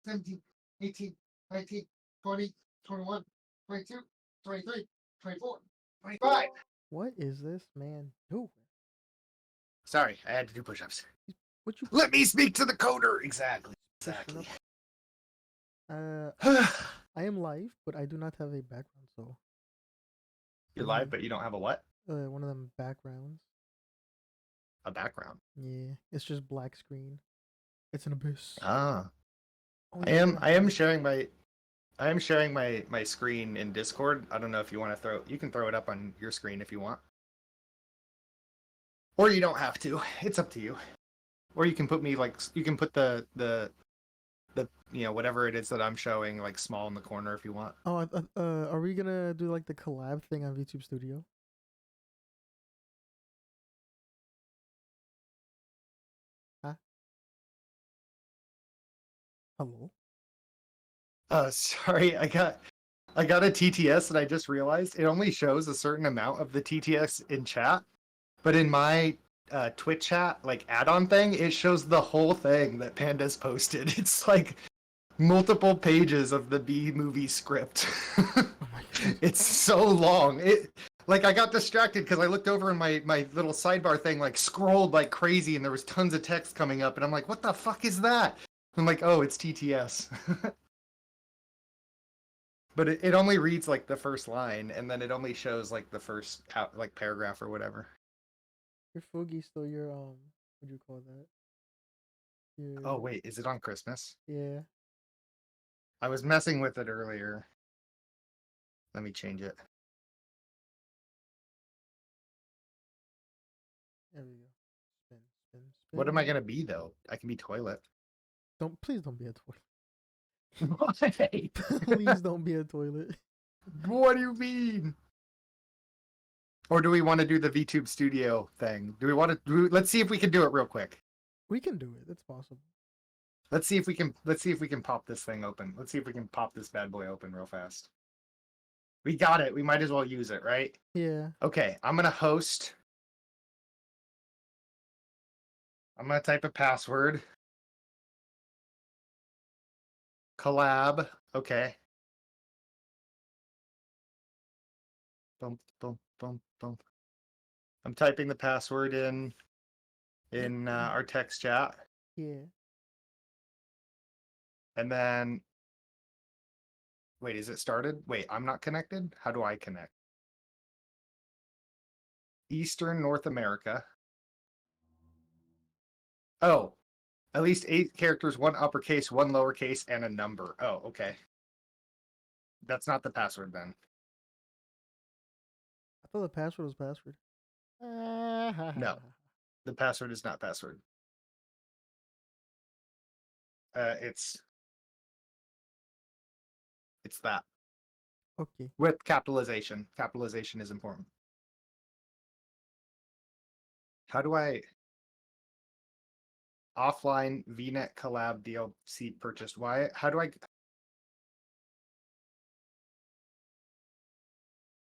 17, 18, 19, 20, 21, 22, 23, 24, 25. What is this man doing? Sorry, I had to do push-ups. What you Let me speak to the coder. Exactly. pushing Exactly. up? I am live, but I do not have a background, so You're live, but you don't have a what? one of them backgrounds. A background. Yeah, it's just black screen. It's an abyss. Ah. Oh, I am sharing my screen in Discord. I don't know if you want to you can throw it up on your screen if you want. Or you don't have to. It's up to you. Or you can put me you can put the whatever it is that I'm showing like small in the corner if you want. Oh, are we gonna do like the collab thing on YouTube Studio? Huh? Hello? Sorry, I got a TTS and I just realized it only shows a certain amount of the TTS in chat, but in my Twitch chat like add-on thing, it shows the whole thing that Panda's posted. It's like multiple pages of the B movie script. Oh my god. It's so long. I got distracted because I looked over and my little sidebar thing like scrolled like crazy and there was tons of text coming up and I'm like, what the fuck is that? I'm like, oh, it's TTS. But it only reads like the first line and then it only shows like the first paragraph or whatever. Your Fugi still your what do you call that? Oh wait, is it on Christmas? Yeah. I was messing with it earlier. Let me change it. There we go. Spin. What am I gonna be though? I can be toilet. Please don't be a toilet. Why? Please don't be a toilet. What do you mean? Or do we want to do the VTube Studio thing? Do we want to? Let's see if we can do it real quick. We can do it. It's possible. Let's see if we can pop this thing open. Let's see if we can pop this bad boy open real fast. We got it. We might as well use it, right? Yeah. Okay, I'm gonna host. I'm gonna type a password. Collab. Okay. Boom, boom, boom, boom. I'm typing the password in our text chat. Yeah. And then, wait, is it started? Wait, I'm not connected? How do I connect? Eastern North America. Oh, at least 8 characters, 1 uppercase, 1 lowercase, and a number. Oh, okay. That's not the password then. I thought the password was password. No, the password is not password. It's that. Okay. With capitalization. Capitalization is important. How do I... Offline VNet collab DLC purchased. Why? How do I...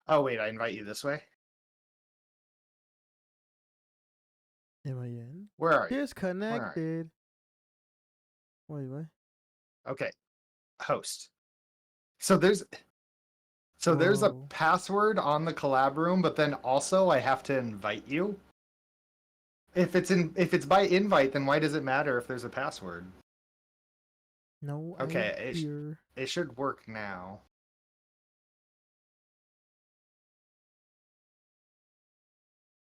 Oh, wait, I invite you this way? Am I in? Where are you? Disconnected. Wait, what? Okay. Host. So there's a Whoa. password on the collab room, but then also I have to invite you. If it's by invite, then why does it matter if there's a password? No, Okay, I am here. it should work now.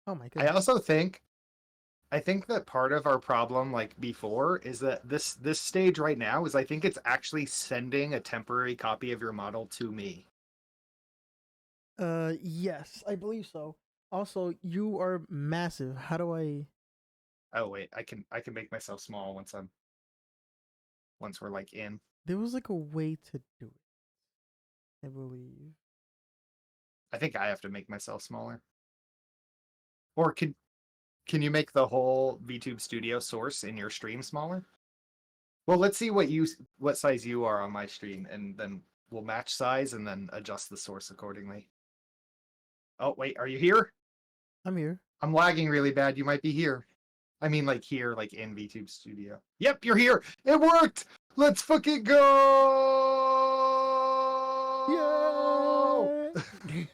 Oh my goodness. I also think that part of our problem, like before, is that this stage right now is I think it's actually sending a temporary copy of your model to me. Yes, I believe so. Also, you are massive. How do I? Oh wait, I can make myself small once we're like in. There was like a way to do it. I believe. I think I have to make myself smaller. Or can you make the whole VTube Studio source in your stream smaller? Well, let's see what size you are on my stream, and then we'll match size and then adjust the source accordingly. Oh, wait, are you here? I'm here. I'm lagging really bad. You might be here. I mean, like here, like in VTube Studio. Yep, you're here. It worked. Let's fucking go! Yay!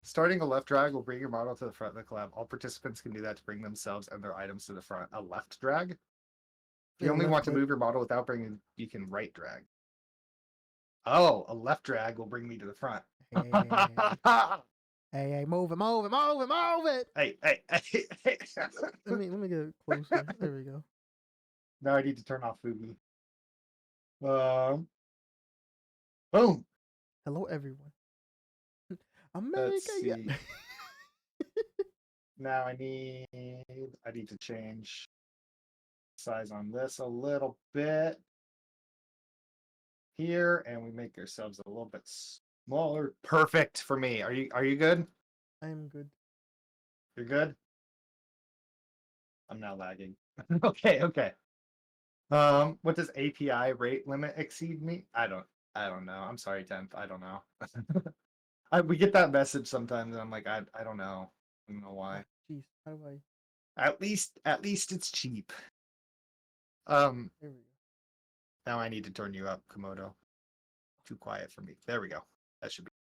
Starting a left drag will bring your model to the front of the collab. All participants can do that to bring themselves and their items to the front. A left drag? If you Yeah, only left want to click. move your model without bringing, you can right drag. Oh, a left drag will bring me to the front. Hey, move it, move it, move it, move it. Hey, hey, hey, hey. Let me get it closer. There we go. Now I need to turn off Fubi. Boom. Hello, everyone. Let's America, yeah. see. Now I need to change size on this a little bit here, and we make ourselves a little bit smaller. Perfect for me. Are you good? I'm good. You're good? I'm now lagging. Okay, okay. What does API rate limit exceed me? I don't know. I'm sorry, Tenth. I don't know. We get that message sometimes, and I'm like, I don't know. I don't know why. Jeez, how do I? At least it's cheap. Um, There we go. Now I need to turn you up, Komodo. Too quiet for me. There we go. That should be.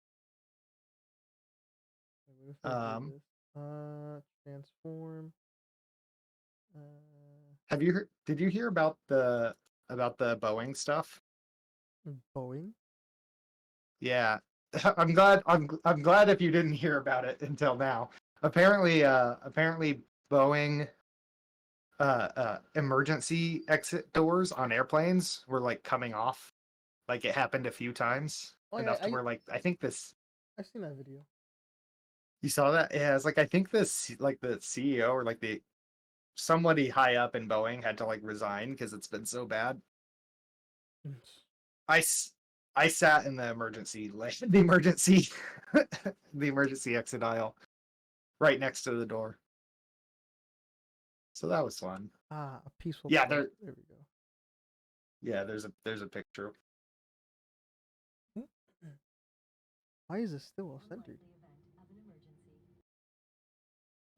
What if I do Um, this? Transform. Uh, have you heard? Did you hear about the Boeing stuff? Boeing. Yeah, I'm glad if you didn't hear about it until now. Apparently Boeing emergency exit doors on airplanes were like coming off. Like it happened a few times Oh yeah, enough to where like I think this I've seen that video. you saw that? Yeah, it's like I think this like the CEO or like the somebody high up in Boeing had to like resign because it's been so bad. I I sat in the emergency the emergency the emergency exit aisle right next to the door. So that was fun. Ah, a peaceful Yeah, place. There we go. there's a picture. Why is it still off centered?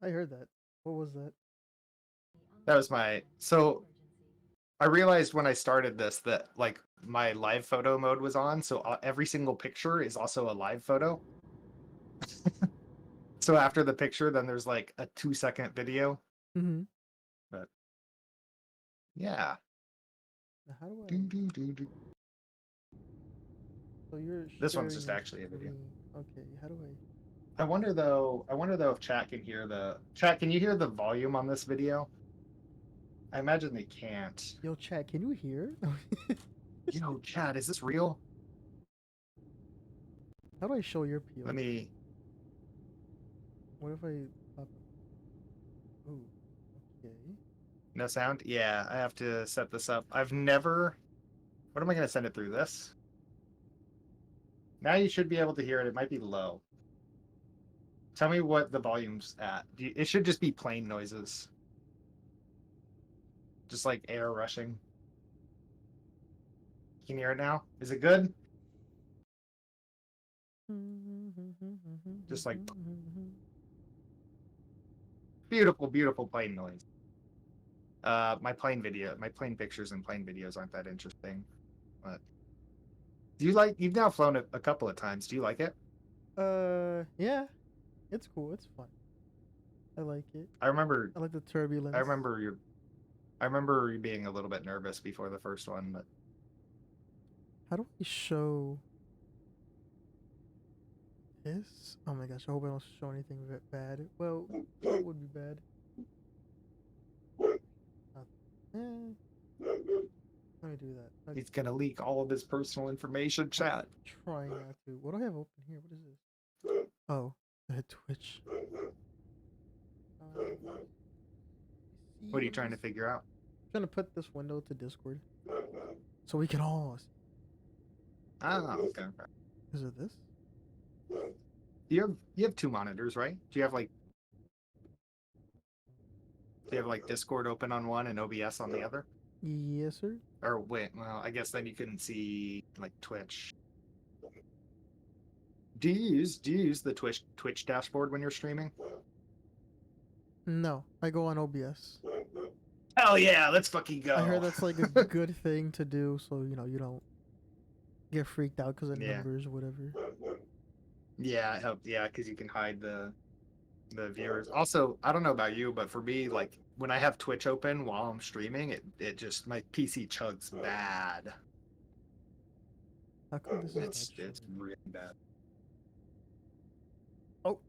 I heard that. What was that? That was my so I realized when I started this that like my live photo mode was on, so every single picture is also a live photo. So after the picture, then there's like a 2-second video. Mm-hmm. But yeah. Now, how do I? Do, do, do, do. So you're This one's sharing just your actually a video. screen. Okay, how do I? I wonder though if chat can hear chat, can you hear the volume on this video? I imagine they can't. Yo, chat, can you hear? Yo, chat, is this real? How do I show your PO? Let me What if I pop? Oh, okay. no sound? Yeah, I have to set this up. I've never what am I gonna send it through this? Now you should be able to hear it. It might be low. Tell me what the volume's at. It should just be plain noises. Just like air rushing. Can you hear it now? Is it good? Just like beautiful, beautiful plane noise. My plane pictures and plane videos aren't that interesting. But do you like? You've now flown a couple of times. Do you like it? Yeah, it's cool. It's fun. I like it. I remember. I like the I turbulence. remember you. I remember you being a little bit nervous before the first one, but How do I show this? Oh my gosh, I hope I don't show anything bad. Well, what would be bad? Eh, let me do that. I'm he's gonna leak all of his personal information. Chat. trying not to. What do I have open here? What is this? Oh, I had Twitch. What are you trying to figure out? I'm trying to put this window to Discord so we can all. Ah, okay. Is it this? You have two monitors, right? Do you have like Discord open on one and OBS on the other? Yes, sir. Or wait, well, I guess then you couldn't see like Twitch. Do you use the Twitch dashboard when you're streaming? No, I go on OBS. Hell yeah, let's fucking go. I heard that's like a good thing to do, so you don't get freaked out because of Yeah. numbers or whatever. Yeah, yeah, because you can hide the viewers. Also, I don't know about you, but for me, like when I have Twitch open while I'm streaming, it just my PC chugs bad. How come this is not It's showing? really bad. Oh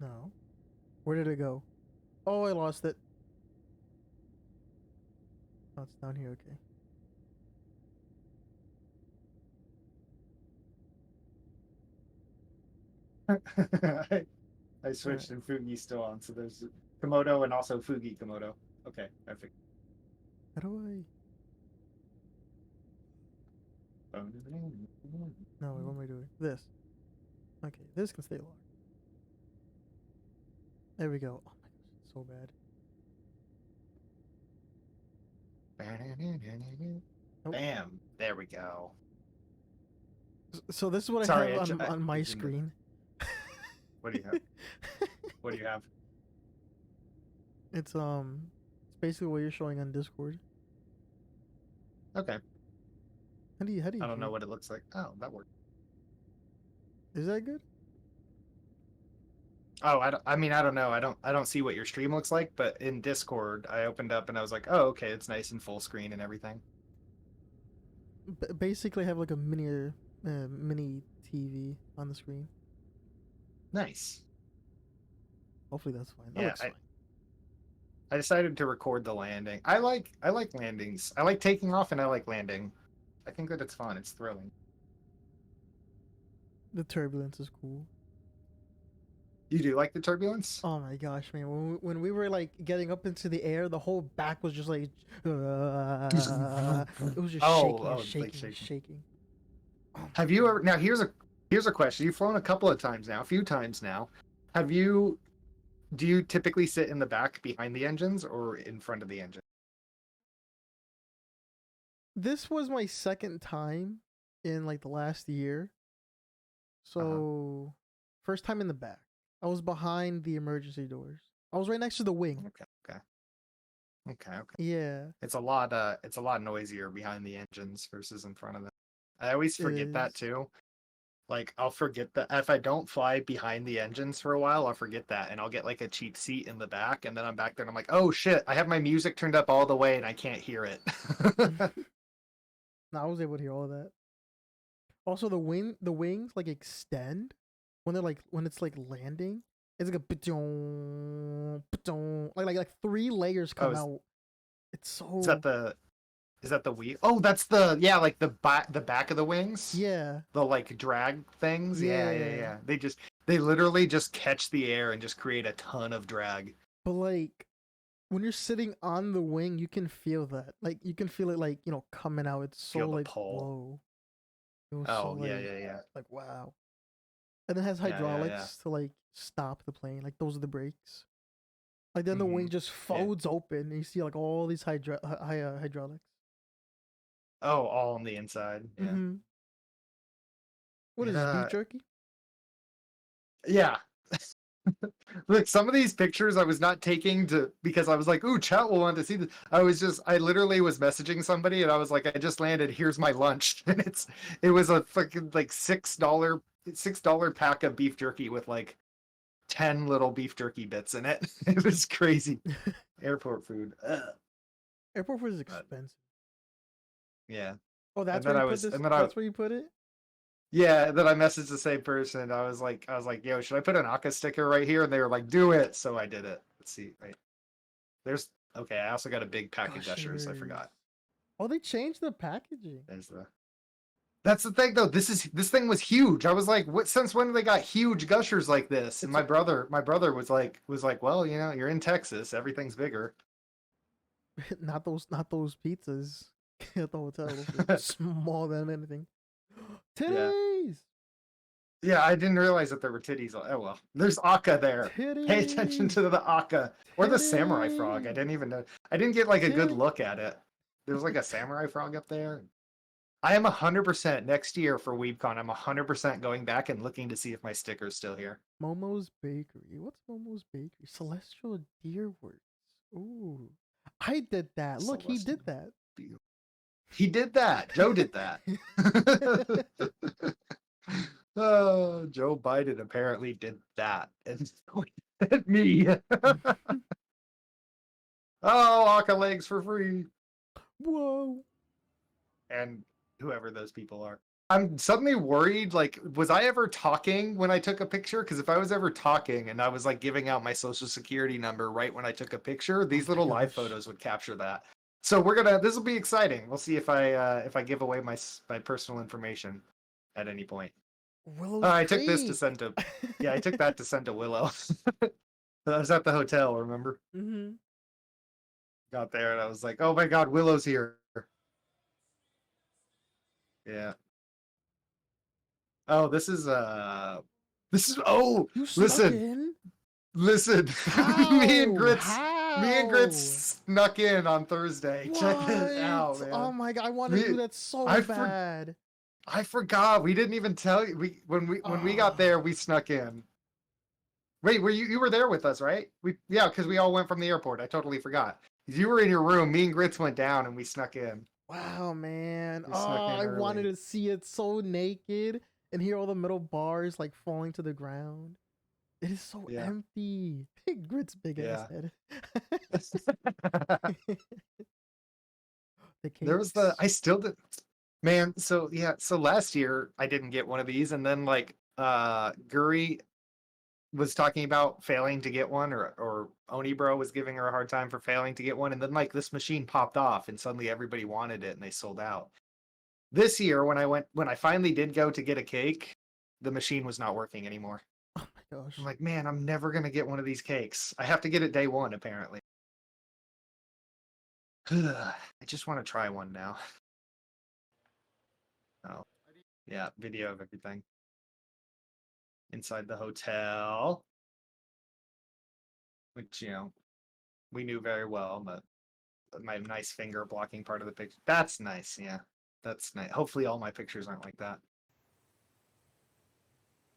no, where did it go? Oh, I lost it. Oh, it's down here. Okay. I, I All right. switched and Fugi's still on, so there's Komodo and also Fugi Komodo. Okay, I figured. How do I? No, wait, what am I doing? This. Okay, this can stay locked. There we go. Oh my gosh, it's so bad. Nope. Bam! There we go. So this is what I Sorry, have on I my zoomed in. screen. What do you have? What do you have? It's basically what you're showing on Discord. Okay, How do you I don't know view? what it looks like. Oh, that worked. Is that good? Oh, I mean, I don't know. I don't see what your stream looks like, but in Discord, I opened up and I was like, oh, okay, it's nice and full screen and everything. Basically, I have like a mini TV on the screen. Nice. Hopefully that's fine. That Yeah, looks fine. I decided to record the landing. I like landings. I like taking off and I like landing. I think that it's fun. It's thrilling. The turbulence is cool. You do like the turbulence? Oh my gosh, man! When we were like getting up into the air, the whole back was just like, it was just Oh, shaking, oh, like shaking, shaking. shaking. Oh my Have you god! ever now here's a question. You've flown a couple of times now, a few times now. Have you do you typically sit in the back behind the engines or in front of the engine? This was my second time in like the last year. Uh-huh. So, first time in the back. I was behind the emergency doors. I was right next to the wing. Okay, okay. Okay, okay. Yeah, It's a lot noisier behind the engines versus in front of them. I always it forget that is. too. Like I'll forget that if I don't fly behind the engines for a while, I'll forget that and I'll get like a cheap seat in the back and then I'm back there and I'm like, "Oh shit, I have my music turned up all the way and I can't hear it." No, I was able to hear all of that. Also, the wings like extend when they're like when it's like landing. It's like a like three layers Oh, come out. It's is that so the wheel? Oh, that's the yeah, like the back of the wings. yeah The like drag things. Yeah, yeah, yeah. yeah. They literally just catch the air and just create a ton of drag. But like when you're sitting on the wing, you can feel that. Like you can feel it like coming out. It's so Feel the like pull. whoa. It was so Oh, yeah, yeah, yeah. like wow. And it has Yeah, yeah, yeah. hydraulics to like stop the plane. Like those are the brakes. Like then the Mm-hmm. wing just Yeah. folds open and you see like all these hydraulics. Oh, all on the inside. Yeah. Mm-hmm. What is this, beef Yeah. jerky? Yeah. Look, some of these pictures I was not taking to because I was like, "Ooh, chat will want to see this." I literally was messaging somebody and I was like, "I just landed. Here's my lunch." And it was a fucking like $6 pack of beef jerky with like 10 little beef jerky bits in it. It was crazy. Airport food. Ugh. Airport food is But, expensive. yeah. Oh, And that's where then you I put was this. and then I That's where you put it. yeah, and then I messaged the same person. I was like, "Yo, should I put an Aka sticker right here?" And they were like, "Do it." So I did it. Let's see. Right. There's okay, I also got a big pack of gushers. I Gushers. forgot. Oh, they changed the packaging. There's the That's the thing though. This thing was huge. I was like, "What since when they got huge gushers like this?" And It's my brother was like, "Well, you know, you're in Texas. Everything's bigger." not those pizzas at the hotel. Those are small than anything. Yeah. Titties, Yeah, I didn't realize that there were titties. Oh well. There's Aka there. Pay attention titties, to the Aka or the samurai frog. I titties, didn't even know. I didn't get like a good titties. look at it. There was like a samurai frog up there. I am 100% next year for WeebCon. I'm 100% going back and looking to see if my sticker's still here. Momo's Bakery. What's Momo's Bakery? Celestial Deerworks. Ooh, I did that. Look, he Celestial. did that. He did that. Joe did that. Oh, Joe Biden apparently did that and at me. Oh, Aka legs for free. Whoa. And whoever those people are. I'm suddenly worried, like, was I ever talking when I took a picture? Because if I was ever talking and I was like giving out my social security number right when I took a picture, these Oh my little live gosh. photos would capture that. So this will be exciting. We'll see if I give away my personal information at any point. Willow's I took this to Creek. send to, yeah, I took that to send to Willow. I was at the hotel, remember? Mm-hmm. Got there and I was like, oh my God, Willow's here. Yeah. Oh, oh, You snuck listen, in? listen. me and How? Grits me and Grits How? snuck in on Thursday. Check this out, What? Oh man. my god, I want to Me do that so I for, bad. I forgot. We didn't even tell you. When we got Ah, there, we snuck in. Wait, were you were there with us, right? Yeah, because we all went from the airport. I totally forgot. You were in your room. Me and Grits went down and we snuck in. wow, man. We snuck Oh, in I wanted early. to see it so naked and hear all the metal bars like falling to the ground. It is so Yeah. empty. Big Grit's big ass Yeah. head. The There was the cakes. I still did, man. So yeah, so last year I didn't get one of these, and then like Guri was talking about failing to get one, or Onibro was giving her a hard time for failing to get one, and then like this machine popped off, and suddenly everybody wanted it, and they sold out. This year, when I finally did go to get a cake, the machine was not working anymore. Oh my I'm gosh. like, man, I'm never gonna get one of these cakes. I have to get it day one, apparently. I just want to try one now. Oh, yeah, video of everything inside the hotel, which we knew very well, but my nice finger blocking part of the picture. That's nice. Yeah, that's nice. Hopefully, all my pictures aren't like that.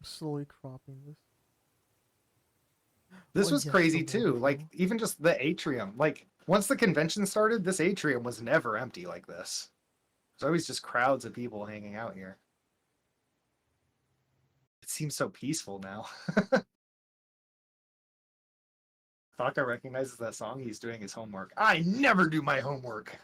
Slowly cropping this. Oh This was yes, the crazy too. Like waterfall. even just the atrium. Like once the convention started, this atrium was never empty like this. There's always just crowds of people hanging out here. It seems so peaceful now. Taka recognizes that song. He's doing his homework. I never do my homework.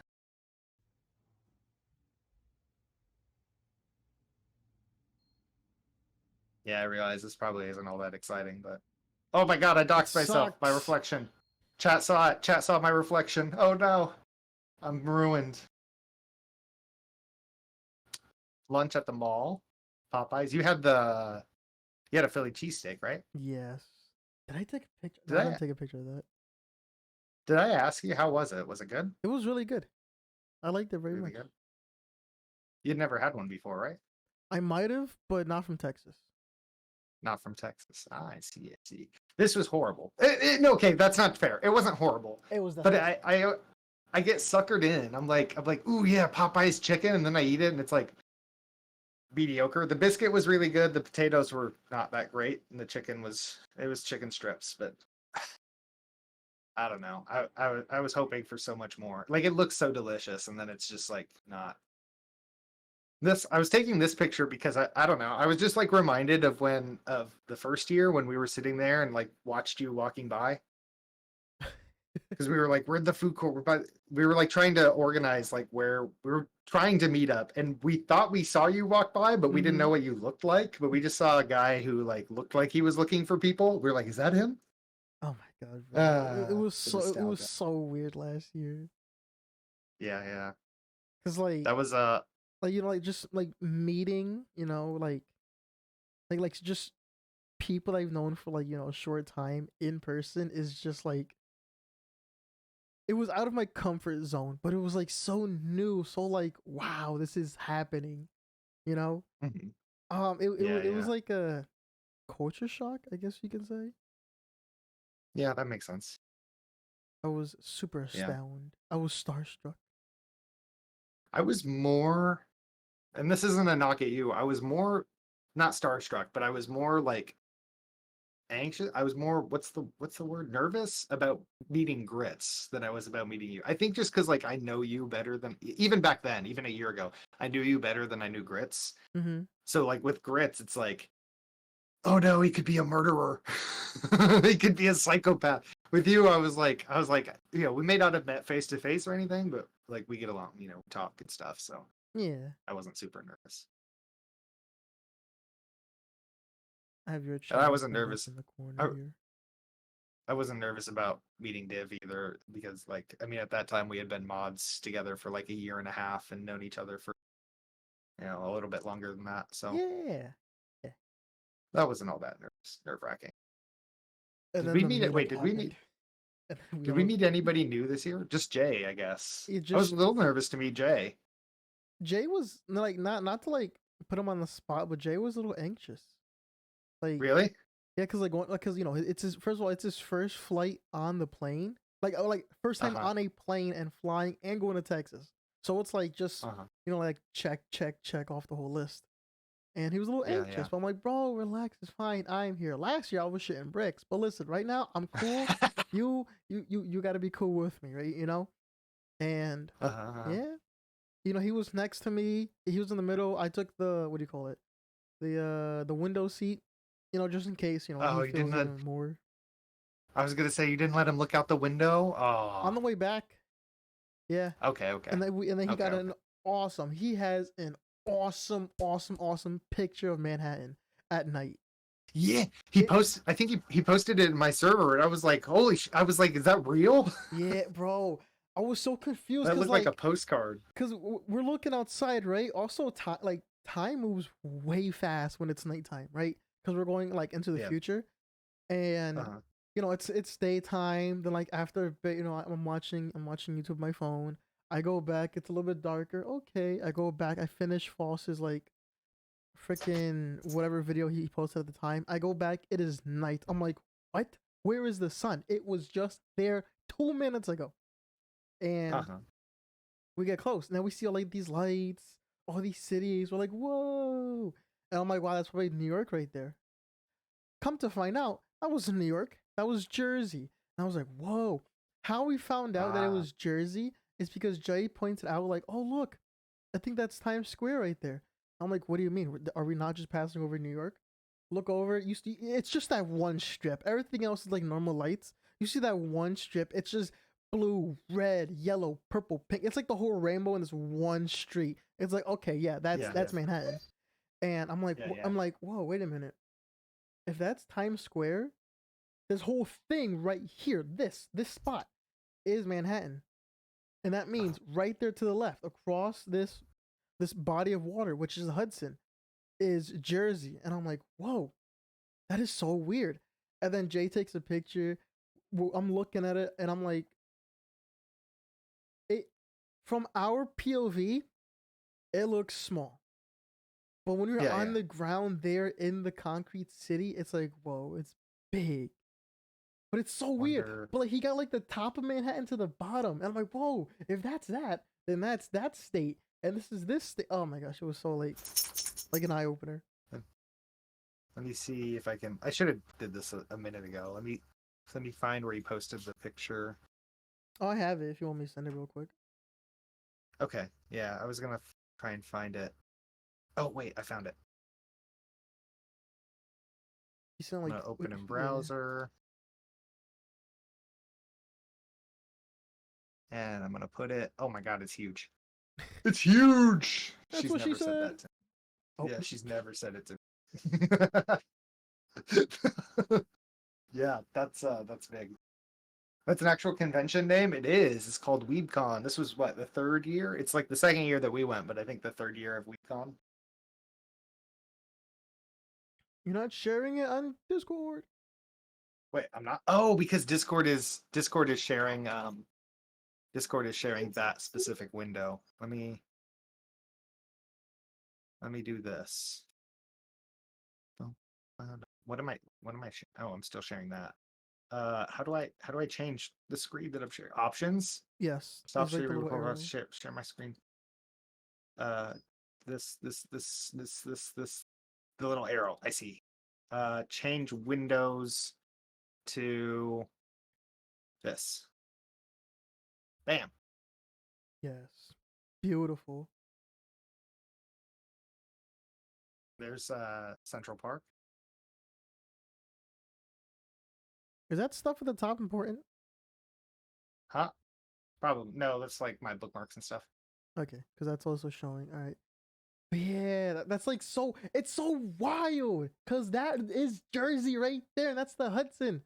Yeah, I realize this probably isn't all that exciting, but oh my God, I It doxed myself. My sucks. reflection. Chat saw it. Chat saw my reflection. Oh no, I'm ruined. Lunch at the mall. Popeyes. You had a Philly cheesesteak, right? Yes. Did I take a picture? No, Did I didn't I take a picture of that. did I ask you how was it? Was it good? It was really good. I liked it very Really much. good. You'd never had one before, right? I might have, but not from Texas. Not from Texas. Ah, I see. I see. This was horrible. No, okay, that's not fair. It wasn't horrible, It was but definitely. I get suckered in. I'm like, ooh yeah, Popeye's chicken, and then I eat it, and it's like mediocre. The biscuit was really good. The potatoes were not that great, and the chicken was chicken strips, but I don't know. I was hoping for so much more. Like it looks so delicious, and then it's just like not. This I was taking this picture because I don't know. I was just like reminded of the first year when we were sitting there and like watched you walking by, because we were like we're in the food court. We were like trying to organize like where we were trying to meet up, and we thought we saw you walk by, but we didn't Mm-hmm. know what you looked like. But we just saw a guy who like looked like he was looking for people. We were like, is that him? Oh my god, bro! It was The so nostalgia. weird last year. Yeah, yeah. Cause like That was like just like meeting, like just people I've known for like a short time in person is just like it was out of my comfort zone, but it was like so new, so like wow, this is happening, you know. mhm. It Yeah, it was yeah. like a culture shock, I guess you can say. Yeah, that makes sense. I was super Yeah. astounded. I was starstruck. I was more. and this isn't a knock at you. I was more not starstruck, but I was more like anxious. I was more what's the word? Nervous about meeting Grits than I was about meeting you. I think just because like I know you better than even back then, even a year ago, I knew you better than I knew Grits. Mm-hmm. So like with Grits, it's like, oh no, he could be a murderer. He could be a psychopath. With you, I was like, you know, we may not have met face to face or anything, but like we get along, you know, talk and stuff. So Yeah, I wasn't super nervous. I have your And I chat wasn't open like nervous. in the corner I, here. I wasn't nervous about meeting Div either because, like, I mean, at that time we had been mods together for like a year and a half and known each other for, you know, a little bit longer than that. So Yeah. Yeah. that wasn't all that nerve wracking. And Did then we the meet it? meetup Wait, did we happened. meet? And then we Did we all meet anybody new this year? Just Jay, I guess. it I was just a little nervous to meet Jay. Jay was like not to like put him on the spot, but Jay was a little anxious. Like Really? yeah, cause like because you know it's his first of all it's his first flight on the plane. Like first Uh time huh. on a plane and flying and going to Texas. So it's like just Uh huh. you know like check off the whole list. And he was a little Yeah, anxious, yeah. but I'm like, bro, relax, it's fine. I'm here. Last year I was shitting bricks, but listen, right now I'm cool. You got to be cool with me, right? You know. And Uh-huh. yeah, you know, he was next to me. He was in the middle. I took the what do you call it? The window seat, you know, just in case, you know, Oh, he you didn't feels let. even more. I was gonna say you didn't let him look out the window. On Oh. the way back, yeah. Okay. Okay. And then he Okay. got Okay. an awesome. He has an awesome picture of Manhattan at night. Yeah, he It posted. I think he posted it in my server, and I was like, "Holy!" I was like, "Is that real?" yeah, bro. I was so confused That because looked like a postcard. we're looking outside, right? Also, time moves way fast when it's nighttime, right? Because we're going like into the Yeah. future, and Uh-huh. you know it's daytime. Then like after a bit, you know, I'm watching YouTube on my phone. I go back, it's a little bit darker. Okay, I go back. I finish Foss's like freaking whatever video he posted at the time. I go back. It is night. I'm like, what? Where is the sun? It was just there 2 minutes ago, and Uh-huh. we get close. Now we see all like these lights, all these cities. We're like, whoa! And I'm like, wow, that's probably New York right there. Come to find out, that wasn't New York. That was Jersey. And I was like, whoa. How we found out that it Ah. was Jersey is because Jay pointed out, like, oh, look, I think that's Times Square right there. I'm like, what do you mean? Are we not just passing over New York? Look over. You see, it's just that one strip. Everything else is like normal lights. You see that one strip. It's just blue, red, yellow, purple, pink. It's like the whole rainbow in this one street. It's like, okay, yeah, that's Yeah. Yeah. that's Manhattan. And I'm like, Yeah. Yeah. I'm like, whoa, wait a minute. If that's Times Square, this whole thing right here, this spot is Manhattan, and that Uh-huh. means right there to the left, across this body of water, which is the Hudson, is Jersey. And I'm like, whoa, that is so weird. And then Jay takes a picture. I'm looking at it, and I'm like, it from our POV, it looks small. But when you're Yeah. on Yeah. the ground there in the concrete city, it's like, whoa, it's big. But it's so weird. Wonder. But like he got like the top of Manhattan to the bottom, and I'm like, whoa! If that's that, then that's that state, and this is this state. Oh my gosh, it was so like an eye opener. Let me see if I can. I should have did this a minute ago. Let me find where he posted the picture. Oh, I have it. If you want me to send it real quick, Okay. Yeah, I was gonna try and find it. Oh wait, I found it. he sent I'm like gonna open in yeah. browser, and I'm gonna put it. Oh my god, it's huge. It's huge. That's She's what she never said said. that to Oh, me. Yeah, she's never said it to me. Yeah, that's big. That's an actual convention name. It is. It's called WeebCon. This was what, the third year? It's like the second year that we went, but I think the third year of WeebCon. you're not sharing it on Discord. Wait, I'm not. Oh, because Discord is sharing that specific window. Let me do this. Oh, oh, I'm still sharing that. How do I change the screen that I'm sharing? Options? Yes, Stop there's like the sharing little before I arrow. share my screen. the little arrow. I see. Change windows to this. Bam. Yes. Beautiful. There's Central Park. Is that stuff at the top important? Huh? Probably no. That's like my bookmarks and stuff. Okay, because that's also showing. All right. But yeah, that's like so. It's so wild because that is Jersey right there. That's the Hudson.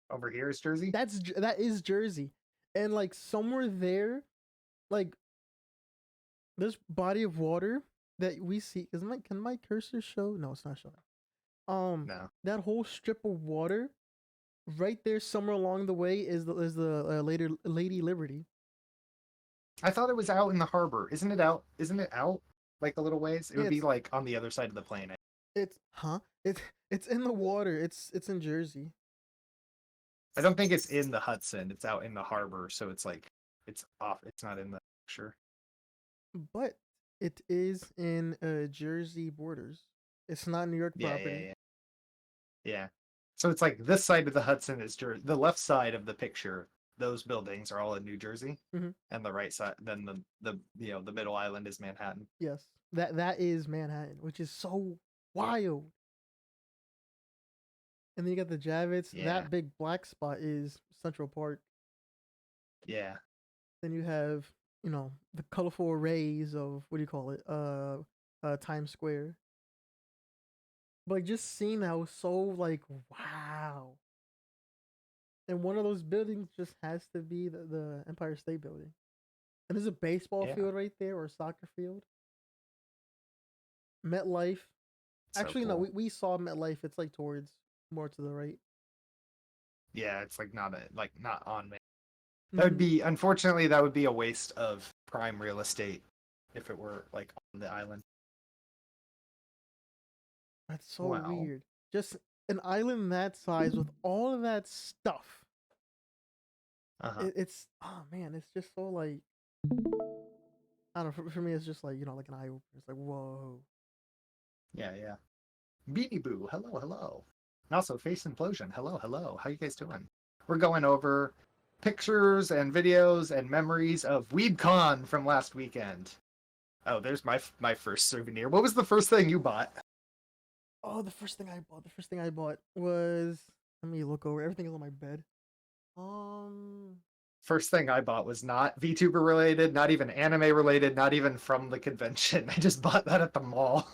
Over here is Jersey. That is Jersey, and like somewhere there, like this body of water that we see. Can my cursor show? No, it's not showing. No. That whole strip of water right there, somewhere along the way, is the later Lady Liberty. I thought it was out in the harbor. Isn't it out? Isn't it out like a little ways? It would be It's like on the other side of the plane. it's huh? It's in the water. It's in Jersey. I don't think it's in the Hudson. It's out in the harbor, so it's like it's off. It's not in the picture. But it is in Jersey borders. It's not New York Yeah, property. yeah. So it's like this side of the Hudson is Jersey. The left side of the picture, those buildings are all in New Jersey, Mhm. and the right side, then the middle island is Manhattan. Yes, that is Manhattan, which is so wild. And then you got the Javits. Yeah, That big black spot is Central Park. yeah, Then you have, the colorful arrays of what do you call it? Times Square. But like, just seeing that was so like wow. And one of those buildings just has to be the Empire State Building. And there's a baseball yeah. field right there or a soccer field. MetLife. So Actually, no, cool. we saw MetLife. It's like towards more to the right. Yeah, it's like not on me. Mm-hmm. That would be unfortunately that would be a waste of prime real estate if it were like on the island. That's so Well, weird. Just an island that size with all of that stuff. uh-huh. It's oh man, it's just so like I don't know. For me, it's just like like an eye opener. It's like whoa. Yeah, yeah. Beanie Boo, hello, hello. And also Face Implosion, hello, hello. How you guys doing? We're going over pictures and videos and memories of WeebCon from last weekend. Oh, there's my first souvenir. What was the first thing you bought? Oh, the first thing I bought was let me look over. Everything is on my bed. First thing I bought was not VTuber related, not even anime related, not even from the convention. I just bought that at the mall.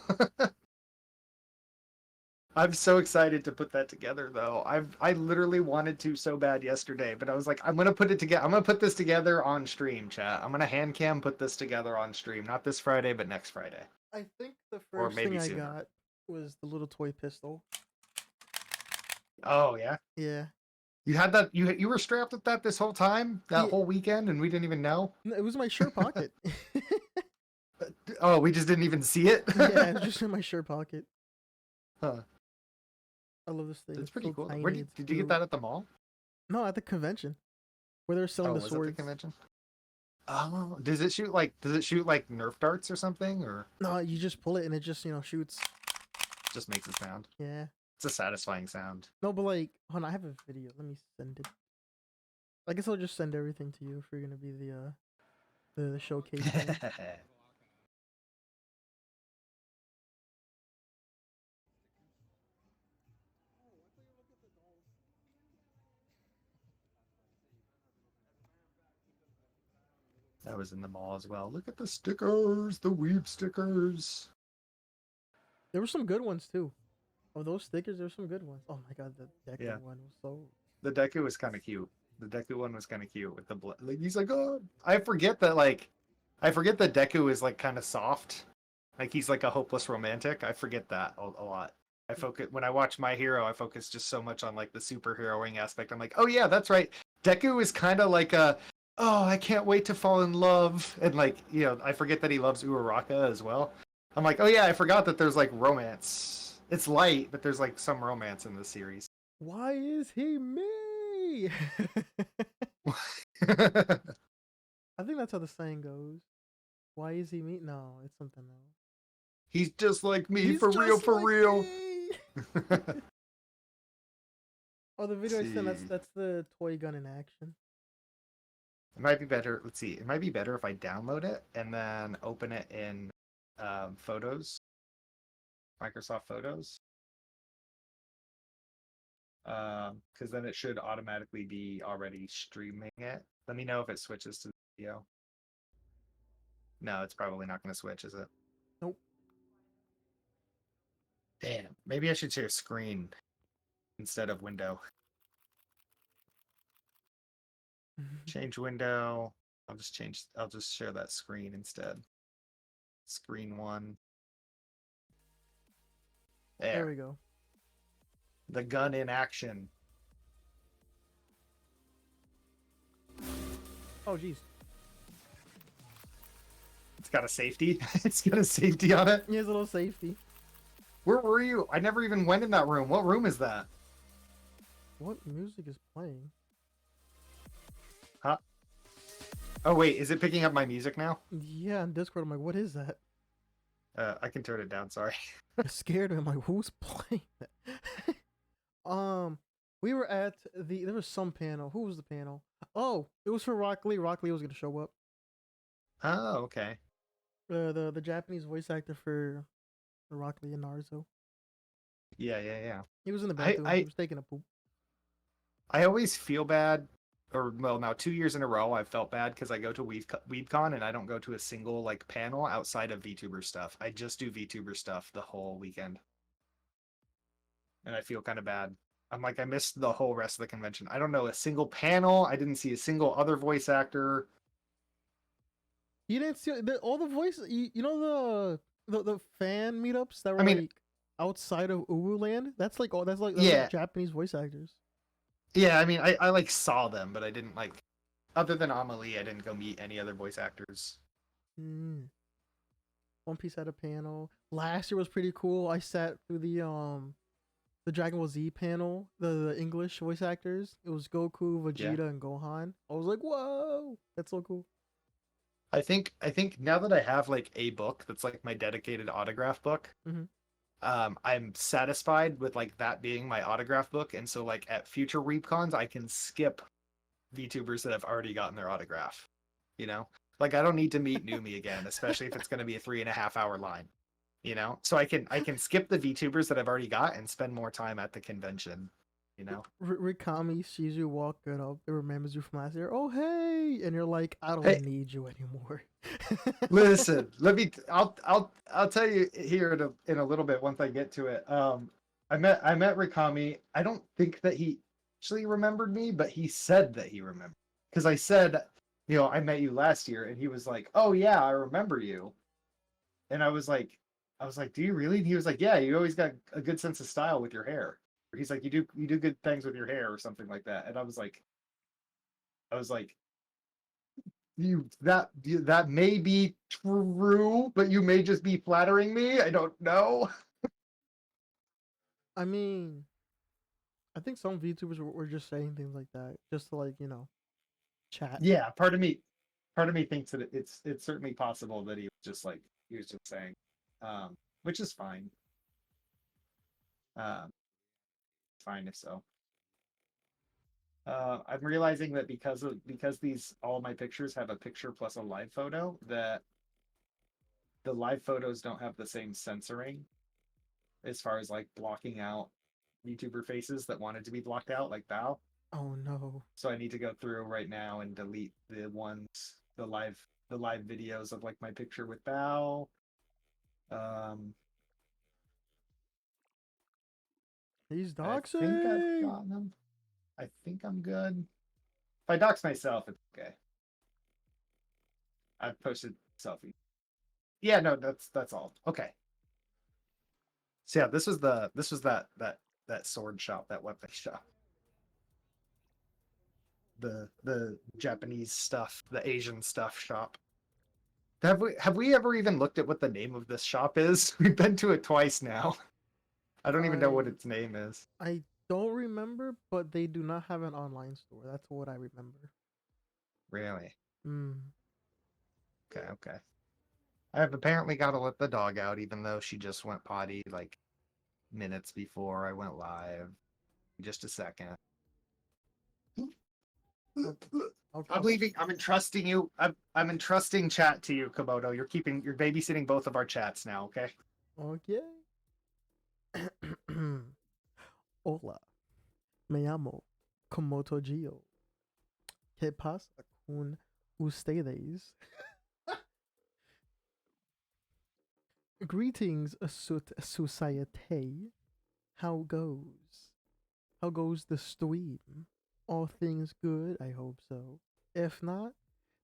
I'm so excited to put that together though. I literally wanted to so bad yesterday, but I was like, I'm gonna put it together. I'm gonna put this together on stream, chat. I'm gonna hand cam put this together on stream, not this Friday, but next Friday. I think the Or first maybe thing I sooner. got was the little toy pistol. Oh yeah. Yeah. You had that you were strapped with that this whole time? That Yeah. whole weekend and we didn't even know? No, it was in my shirt pocket. Oh, we just didn't even see it? Yeah, it was just in my shirt pocket. Huh. I love this thing. That's It's pretty so cool. tiny. Where did you get that at the mall? No, at the convention where they're selling Oh, the was swords. at the convention? Oh, does it shoot like Nerf darts or something, or No, you just pull it and it just shoots. just makes a sound? Yeah. It's a satisfying sound. No, but like, hold on, I have a video. Let me send it. I guess I'll just send everything to you if you're gonna be the showcase thing. That was in the mall as well. Look at the stickers, the Weeb stickers. There were some good ones too. Of those stickers, there's some good ones. Oh my god, the Deku one was so. The Deku was kind of cute. The Deku one was kind of cute with the like. He's like, oh, I forget that Deku is like kind of soft. Like he's like a hopeless romantic. I forget that a lot. I focus when I watch My Hero. I focus just so much on like the superheroing aspect. I'm like, oh yeah, that's right. Deku is kind of like a, oh, I can't wait to fall in love, and like I forget that he loves Uraraka as well. I'm like, oh yeah, I forgot that there's like romance. It's light, but there's like some romance in the series. Why is he me? I think that's how the saying goes. Why is he me? No, it's something else. He's just like me, He's for real, just for like real. me. Let's Oh, the video I sent. see. That's the toy gun in action. It might be better. Let's see. It might be better if I download it and then open it in Photos, Microsoft Photos. Because then it should automatically be already streaming it. Let me know if it switches to video. No, it's probably not going to switch, is it? Nope. Damn. Maybe I should share screen instead of window. Change window. I'll just share that screen instead. Screen one. There There. we go. The gun in action. Oh, jeez. It's got a safety. It's got a safety on it. Here's a little safety. Where were you? I never even went in that room. What room is that? What music is playing? Huh? Oh wait, is it picking up my music now? Yeah, on Discord, I'm like, what is that? I can turn it down. Sorry. It scared me. I'm like, who's playing that? We were at there was some panel. Who was the panel? Oh, it was for Rock Lee. Rock Lee was gonna show up. Oh, okay. The Japanese voice actor for Rock Lee and Naruto. Yeah, yeah, yeah. He was in the bathroom. He was taking a poop. I always feel bad, or well, now 2 years in a row I've felt bad because I go to WeebCon and I don't go to a single like panel outside of VTuber stuff. I just do VTuber stuff the whole weekend, and I feel kind of bad. I'm like I missed the whole rest of the convention. I don't know a single panel. I didn't see a single other voice actor. You didn't see all the voices. You know the fan meetups that were I mean, like outside of Uwu Land. That's like that's like yeah, Japanese voice actors. yeah. I mean, I like saw them, but I didn't like. Other than Amelie, I didn't go meet any other voice actors. Mm. One Piece had a panel. Last year was pretty cool. I sat through the Dragon Ball Z panel, the English voice actors. It was Goku, Yeah. Vegeta, and Gohan. I was like, whoa, that's so cool. I think now that I have like a book that's like my dedicated autograph book, Mm-hmm. I'm satisfied with like that being my autograph book, and so like at future ReapCons, I can skip VTubers that have already gotten their autograph. You know, like I don't need to meet Numi again, especially if it's going to be a 3.5 hour line. You know, so I can skip the VTubers that I've already got and spend more time at the convention. You know, Rikami sees you walking up, it remembers you from last year. Oh hey, and you're like, I don't hey, need you anymore. listen, I'll tell you here in a little bit once I get to it. I met Rikami. I don't think that he actually remembered me, but he said that he remembered. Because I said, I met you last year, and he was like, "Oh yeah, I remember you." And I was like, "Do you really?" And he was like, "Yeah, you always got a good sense of style with your hair." He's like, "You do good things with your hair or something like that." And I was like, that may be true, but you may just be flattering me. I don't know. I mean, I think some VTubers were just saying things like that just to like chat. Yeah, part of me thinks that it's certainly possible that he was just saying, which is fine. Um, fine if so. I'm realizing that because these all my pictures have a picture plus a live photo, that the live photos don't have the same censoring as far as like blocking out YouTuber faces that wanted to be blocked out, like Bao. Oh no. So I need to go through right now and delete the live videos of like my picture with Bao. Um, He's I think I've doxing. gotten them. I think I'm good. If I dox myself, it's okay. I've posted selfie. Yeah, no, that's all. Okay. So yeah, this was that sword shop, that weapon shop. The Japanese stuff, the Asian stuff shop. Have we ever even looked at what the name of this shop is? We've been to it twice now. I don't even know what I its name is. I don't remember, but they do not have an online store. That's what I remember. Really? Mm. Okay, okay. I have apparently got to let the dog out, even though she just went potty like minutes before I went live. Just a second. Okay. Okay. I'm leaving. I'm entrusting you. I'm entrusting chat to you, Komodo. You're babysitting both of our chats now. Okay. Okay. Hola. Me llamo Komoto Gio. ¿Qué pasa con ustedes? Greetings, society. How goes? How goes the stream? All things good? I hope so. If not,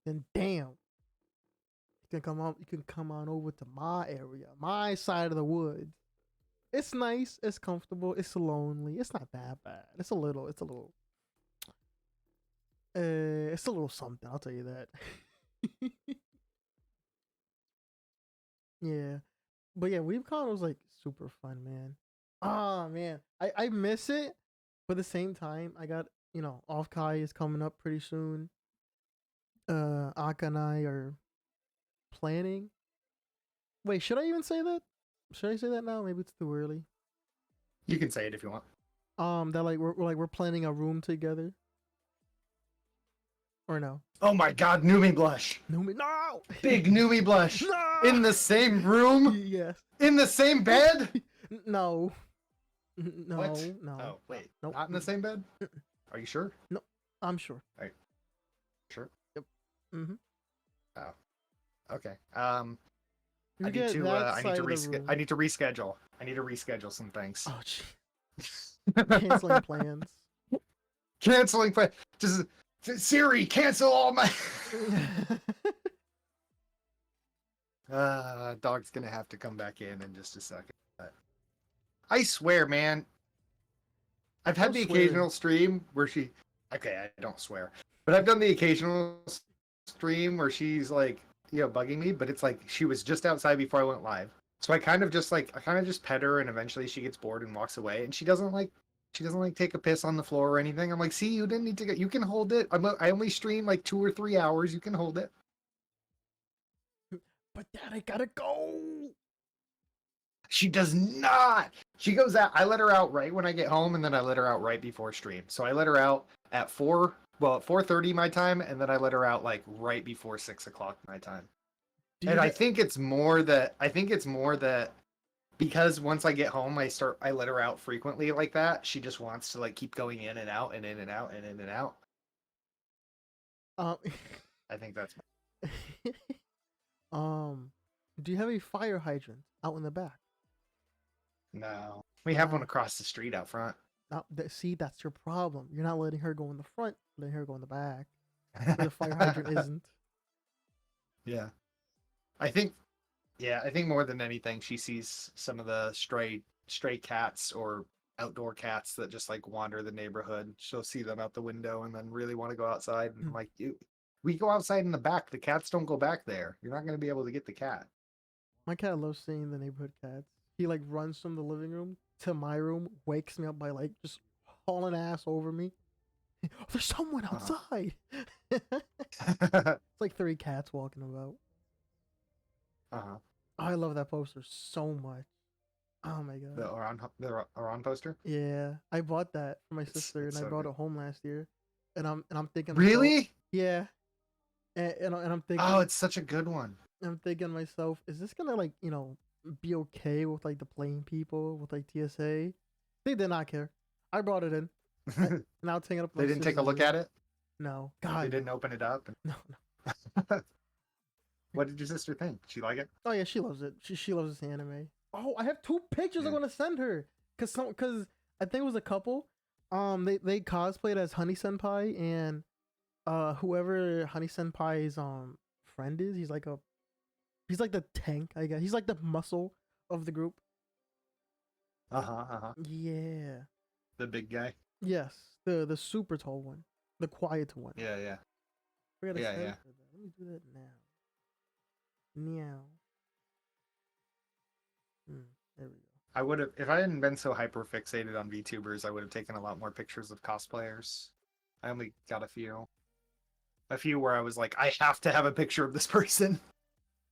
then damn. You can come on. You can come on over to my area, my side of the woods. It's nice. It's comfortable. It's lonely. It's not that bad. It's a little. It's a little. It's a little something. I'll tell you that. Yeah, but yeah, WeebCon was like super fun, man. Ah, man, I miss it, but at the same time, I got off Kai is coming up pretty soon. Aka and I are planning. Wait, should I even say that? Should I say that now? Maybe it's too early. You can say it if you want. That like we're planning a room together, or no? Oh my God, Numi blush. No, Big Numi blush. no. In the same room. Yes. In the same bed. No. No. What? No. Oh wait, Nope. not in the same bed. Are you sure? No, I'm sure. Sure. Yep. Mm-hmm. Oh. Okay. You I need get to. that I need side to of the room. I need to reschedule. I need to reschedule some things. Oh, gee. Canceling plans. Canceling play. Just Siri, cancel all my. Dog's gonna have to come back in just a second. But I swear, man. I've had No the swearing. occasional stream where she. Okay, I don't swear, but I've done the occasional stream where she's like, bugging me. But it's like she was just outside before I went live, so I kind of just pet her, and eventually she gets bored and walks away, and she doesn't like take a piss on the floor or anything. I'm like, see, you didn't need to get. You can hold it. I only stream like 2 or 3 hours. You can hold it. But Dad, I gotta go. She does not. She goes out. I let her out right when I get home, and then I let her out right before stream. So I let her out at 4:30 my time, and then I let her out like right before 6 o'clock my time. And I think it's more that because once I get home, I let her out frequently like that. She just wants to like keep going in and out and in and out and in and out. Um, I think that's. do you have a fire hydrant out in the back? No, we have one across the street out front. See, that's your problem. You're not letting her go in the front, letting her go in the back. Where the fire hydrant isn't. Yeah. I think more than anything, she sees some of the stray cats or outdoor cats that just like wander the neighborhood. She'll see them out the window and then really want to go outside. And I'm like, we go outside in the back. The cats don't go back there. You're not going to be able to get the cat. My cat loves seeing the neighborhood cats. He like runs from the living room to my room, wakes me up by like just hauling ass over me. There's someone outside. It's like 3 cats walking about. Uh-huh. Oh, I love that poster so much. Oh my god. The Iran poster? Yeah, I bought that for my sister, and I so brought good. it home last year. And I'm thinking. Really? Yeah. And I'm thinking. Oh, it's such a good one. I'm thinking to myself, is this gonna like be okay with like the plain people with like TSA? They did not care. I brought it in. Now taking it up. They didn't take a look at it? No. God. They didn't open it up? No. What did your sister think? She like it? Oh yeah, she loves it. She loves this anime. Oh, I have 2 pictures I'm gonna send her. Cause I think it was a couple. They cosplayed as Honey Senpai, and whoever Honey Senpai's friend is, he's like the tank, I guess. He's like the muscle of the group. Yeah. The big guy. Yes, the super tall one, the quiet one. Yeah. Yeah. Let me do that now. Meow. There we go. I would have, if I hadn't been so hyper fixated on VTubers, I would have taken a lot more pictures of cosplayers. I only got a few where I was like, I have to have a picture of this person.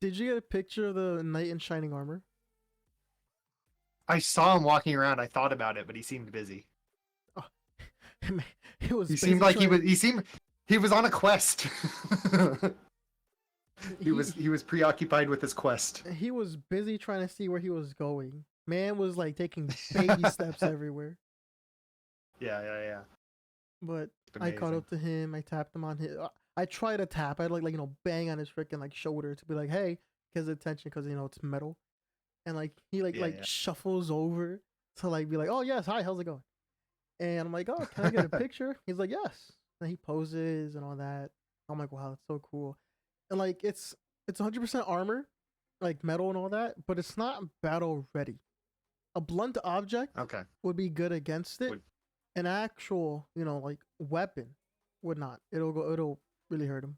Did you get a picture of the knight in shining armor? I saw him walking around. I thought about it, but he seemed busy. Oh, he was He seemed busy like he trying. was. He was on a quest. he He was preoccupied with his quest. he was busy trying to see where he was going. Man was like taking baby steps everywhere. Yeah. But I caught Amazing. up to him. I tapped him on his. I tried to tap. I'd like bang on his freaking like shoulder to be like, hey, get his attention because it's metal. And like he Yeah. shuffles over to like be like, oh yes, hi, how's it going? And I'm like, oh, can I get a picture? He's like, yes. And he poses and all that. I'm like, wow, that's so cool. And like it's 100% armor, like metal and all that, but it's not battle ready. A blunt object Okay. would be good against it. Would- An actual, like weapon would not. It'll really hurt him.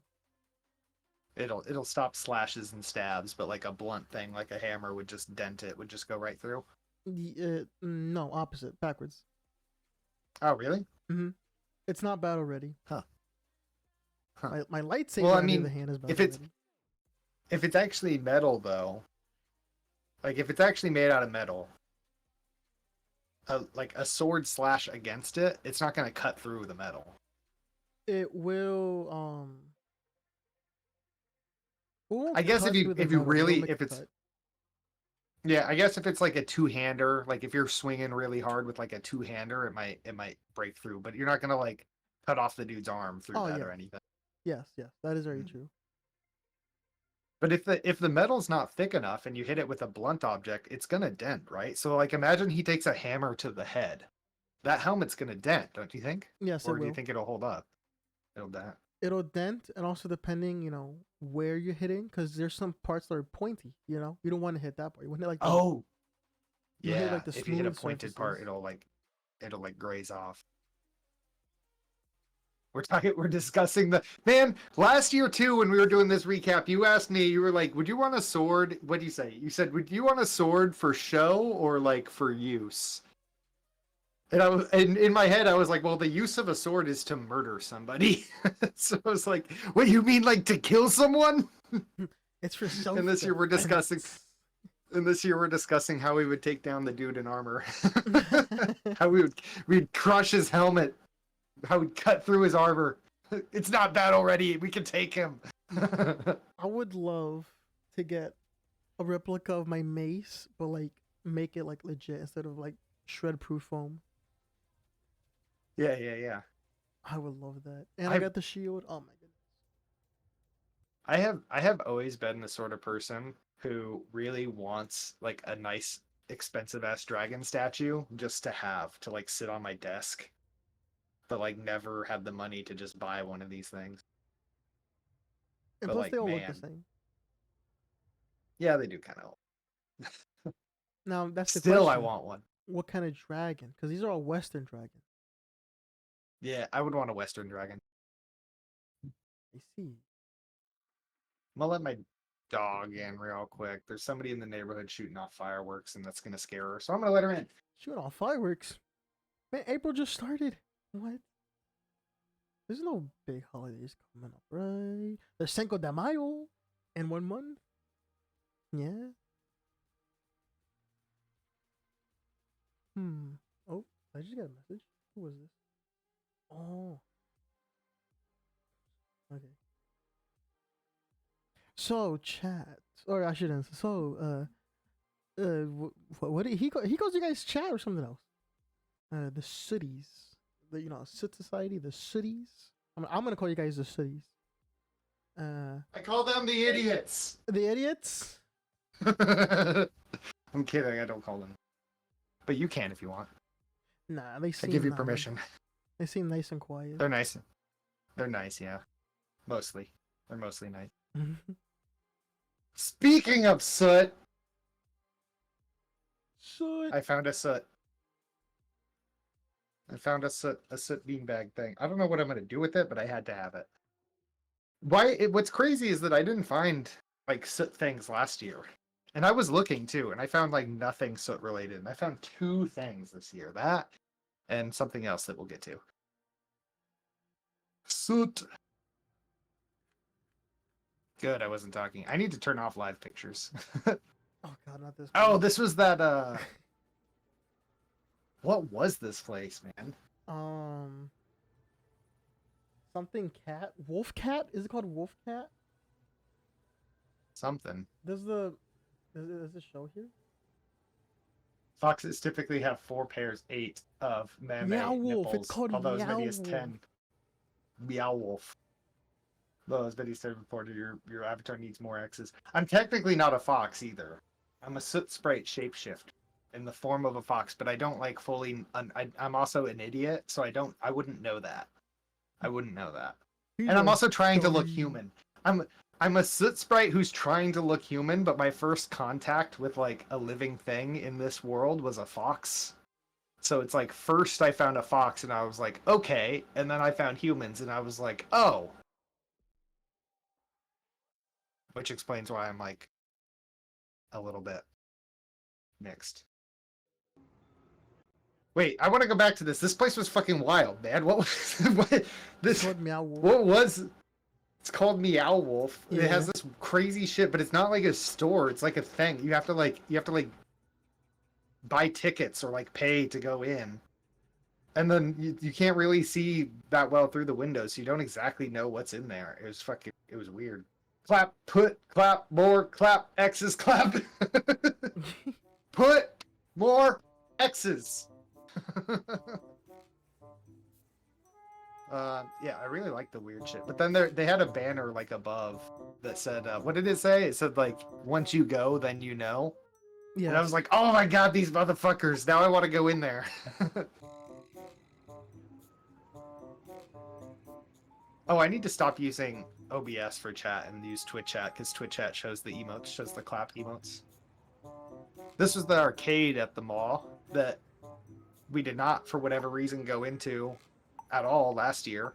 It'll stop slashes and stabs, but like a blunt thing, like a hammer, would just dent it. Would just go right through. No, opposite, backwards. Oh, really? Mm-hmm. It's not battle ready. Huh. My lightsaber, Well, I on the mean, other hand, is battle if it's ready. if it's actually metal though, like if it's actually made out of metal, like a sword slash against it, it's not going to cut through the metal. It will I guess cut through the if you metal, it'll really make if a it's cut. yeah, I guess if it's like a two-hander, like if you're swinging really hard with like a two-hander, it might break through, but you're not going to like cut off the dude's arm through Oh that yeah, or anything. yes, that is very Mm. true. But if the metal's not thick enough and you hit it with a blunt object, it's gonna dent, right? So like imagine he takes a hammer to the head. That helmet's gonna dent, don't you think? Yes, it Or do you will. think it'll hold up? It'll dent. It'll dent, and also depending, where you're hitting, because there's some parts that are pointy. You don't want to hit that part. You want to hit like Oh, you want to hit yeah. like the If you hit a smooth pointed part, surfaces. it'll like graze off. We're discussing the man last year too when we were doing this recap. You asked me, you were like, "Would you want a sword?" What do you say? You said, "Would you want a sword for show or like for use?" And I was in my head, I was like, "Well, the use of a sword is to murder somebody." So I was like, "What you mean, like to kill someone?" It's for self And this year we're discussing. defense. And this year we're discussing how we would take down the dude in armor, how we'd crush his helmet, how we'd cut through his armor. It's not battle ready. We can take him. I would love to get a replica of my mace, but like make it like legit instead of like shred proof foam. Yeah. I would love that. And I I got the shield. Oh my goodness. I have always been the sort of person who really wants like a nice expensive ass dragon statue just to have to like sit on my desk, but like never have the money to just buy one of these things. And But plus, they like all look the man, same. yeah, they do kind of. Now that's the Still, I question. want one. What kind of dragon? Because these are all Western dragons. Yeah, I would want a Western dragon. I see. I'm gonna let my dog in real quick. There's somebody in the neighborhood shooting off fireworks, and that's gonna scare her. So I'm gonna let her in. Shoot all fireworks. Man, April just started. What? There's no big holidays coming up, right? There's Cinco de Mayo in 1 month. Yeah. Oh, I just got a message. Who was this? Oh, okay. So chat, or I shouldn't. So what did he goes? You guys chat or something else? The sooties, Soot Society, the sooties. I'm gonna call you guys the sooties. I call them the idiots. The idiots. I'm kidding. I don't call them, but you can if you want. Nah, they I seem give you nice. permission. They seem nice and quiet. They're nice. They're nice, yeah. Mostly. They're mostly nice. Speaking of soot, Soot. I found a soot. I found a soot beanbag thing. I don't know what I'm gonna do with it, but I had to have it. What's crazy is that I didn't find like soot things last year. And I was looking too, and I found like nothing soot related. And I found two things this year. That and something else that we'll get to. Soot. good. I wasn't talking. I need to turn off live pictures. Oh god, not this. Oh, place. this was that. What was this place, man? Something cat, wolf cat. Is it called wolf cat? Something. Does it show here? Foxes typically have 4 pairs, 8 of meme Meow wolf. nipples, It's called although as meow many as wolf. 10. Meow wolf. Though as Betty said before, your avatar needs more X's. I'm technically not a fox either. I'm a soot sprite shapeshift in the form of a fox, but I don't like fully. I'm also an idiot, so I wouldn't know that. I wouldn't know that. He's And I'm a also trying to look dummy. human. I'm a soot sprite who's trying to look human, but my first contact with like a living thing in this world was a fox. So it's like first I found a fox and I was like, okay, and then I found humans and I was like, oh. Which explains why I'm like a little bit mixed. Wait, I want to go back to this. This place was fucking wild, man. What was what this? Called meow wolf. What was? It's called Meow Wolf. Yeah. It has this crazy shit, but it's not like a store. It's like a thing. You have to like buy tickets or like pay to go in, and then you can't really see that well through the windows, so you don't exactly know what's in there. It was weird. Clap, put, clap, more, clap, X's, clap. Put more X's. Yeah, I really like the weird shit. But then they had a banner like above that said, what did it say? It said like, once you go, then you know. Yeah. And I was like, oh my god, these motherfuckers! Now I want to go in there. Oh, I need to stop using OBS for chat and use Twitch chat because Twitch chat shows the emotes, shows the clap emotes. This was the arcade at the mall that we did not, for whatever reason, go into at all last year.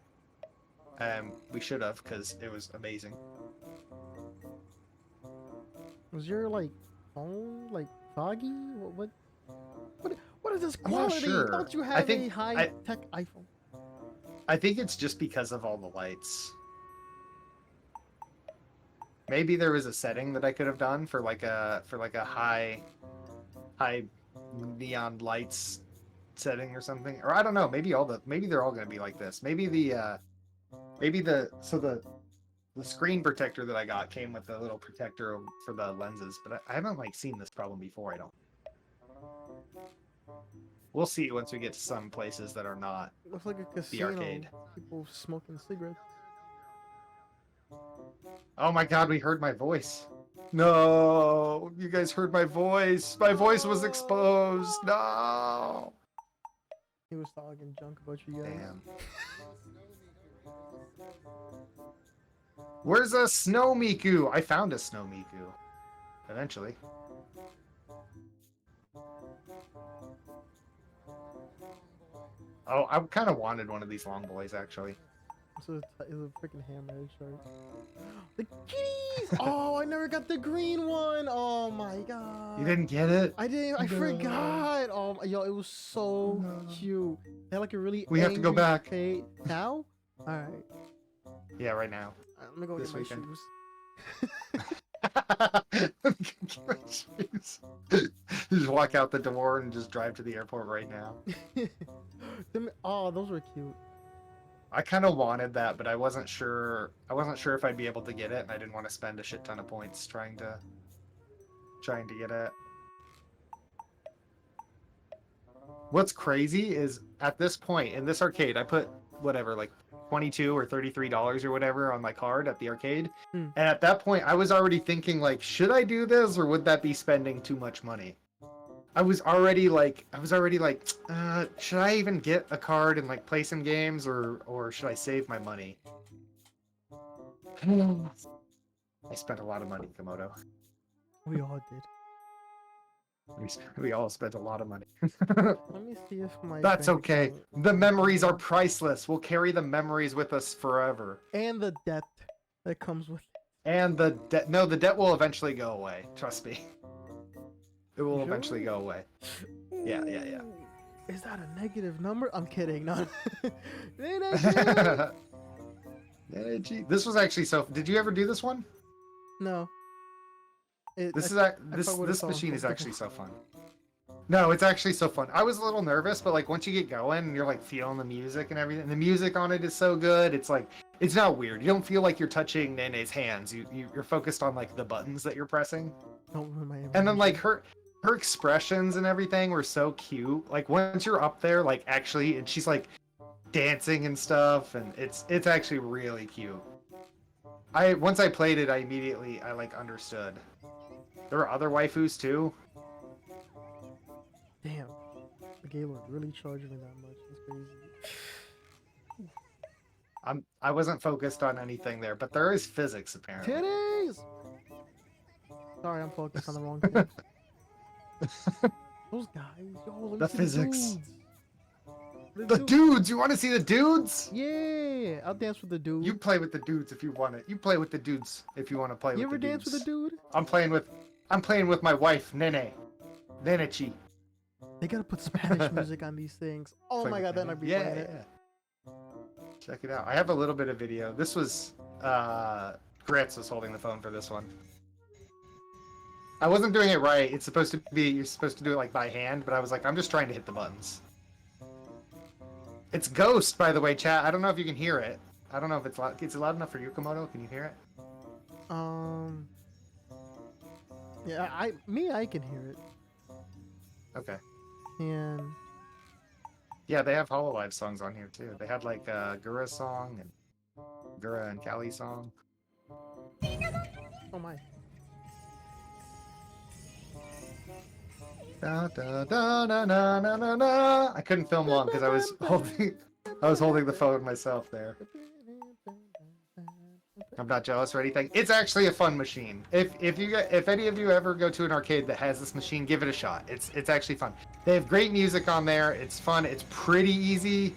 We should have because it was amazing. Was your like phone like foggy? What is this I'm not quality? sure. Don't you I have a think high tech iPhone? I think it's just because of all the lights. Maybe there was a setting that I could have done for like a high neon lights setting or something. Or I don't know, maybe they're all going to be like this. Maybe the screen protector that I got came with a little protector for the lenses, but I haven't like seen this problem before, I don't. We'll see once we get to some places that are not Looks like a the casino. arcade. People smoking cigarettes. Oh my god, we heard my voice. No, you guys heard my voice. My voice was exposed. No. He was talking junk about you guys. Damn. Where's a snow Miku? I found a snow Miku. Eventually. Oh, I kind of wanted one of these long boys, actually. So it's a freaking hammerhead shark. The kitties! Oh, I never got the green one. Oh my god. You didn't get it? I didn't. I No. forgot. Yo, it was so No. cute. They had like a really. We have to go angry back. face. Now? All right. Yeah, right now. Let me go This get my weekend. shoes. Just walk out the door and just drive to the airport right now. Oh, those were cute. I kind of wanted that, but I wasn't sure. I wasn't sure if I'd be able to get it, and I didn't want to spend a shit ton of points trying to get it. What's crazy is at this point in this arcade, I put whatever, like $22 or $33 or whatever on my card at the arcade, and at that point, I was already thinking like, should I do this or would that be spending too much money? I was already like, should I even get a card and like play some games or should I save my money? I spent a lot of money, Komodo. We all did. We all spent a lot of money. Let me see if my. That's bank okay. account- The memories are priceless. We'll carry the memories with us forever. And the debt that comes with. And the debt. No, the debt will eventually go away. Trust me. It will You sure? eventually go away. Yeah. Ooh, is that a negative number? I'm kidding. No. Negative. This was actually so. Did you ever do this one? No. This is I this probably would've this saw machine a is different actually so color. fun. No, it's actually so fun. I was a little nervous, but like once you get going and you're like feeling the music and everything, the music on it is so good. It's like it's not weird. You don't feel like you're touching Nene's hands. You're focused on like the buttons that you're pressing. Don't ruin my And then like immersion. her expressions and everything were so cute. Like once you're up there, like actually, and she's like dancing and stuff, and it's actually really cute. Once I played it, I like understood. There were other waifus too. Damn. The Gaylord really charged me that much. That's crazy. I wasn't focused on anything there, but there is physics apparently. Titties! Sorry, I'm focused on the wrong thing. Those guys. Yo, let me The see physics. the dudes. The dudes! You want to see the dudes? Yeah, I'll dance with the dude. You play with the dudes if you want it. You play with the dudes if you want to play You with ever the dance dudes. with a dude? I'm playing with my wife, Nene. Nenechi. They gotta put Spanish music on these things. Oh Play my with god, that Nene. might be Yeah, playing it. yeah. Check it out. I have a little bit of video. This was Grits was holding the phone for this one. I wasn't doing it right. It's supposed to be you're supposed to do it like by hand, but I was like, I'm just trying to hit the buttons. It's Ghost, by the way, chat. I don't know if you can hear it. I don't know if it's loud. Is it loud enough for you, Komodo? Can you hear it? Yeah, I can hear it. Okay. And Yeah, they have Hololive songs on here too. They had like Gura song and Gura and Kali song. oh my. Da, da, da, na, na, na, na, na. I couldn't film long because I was holding the phone myself there. I'm not jealous or anything. It's actually a fun machine. If any of you ever go to an arcade that has this machine, give it a shot. It's actually fun. They have great music on there. It's fun. It's pretty easy.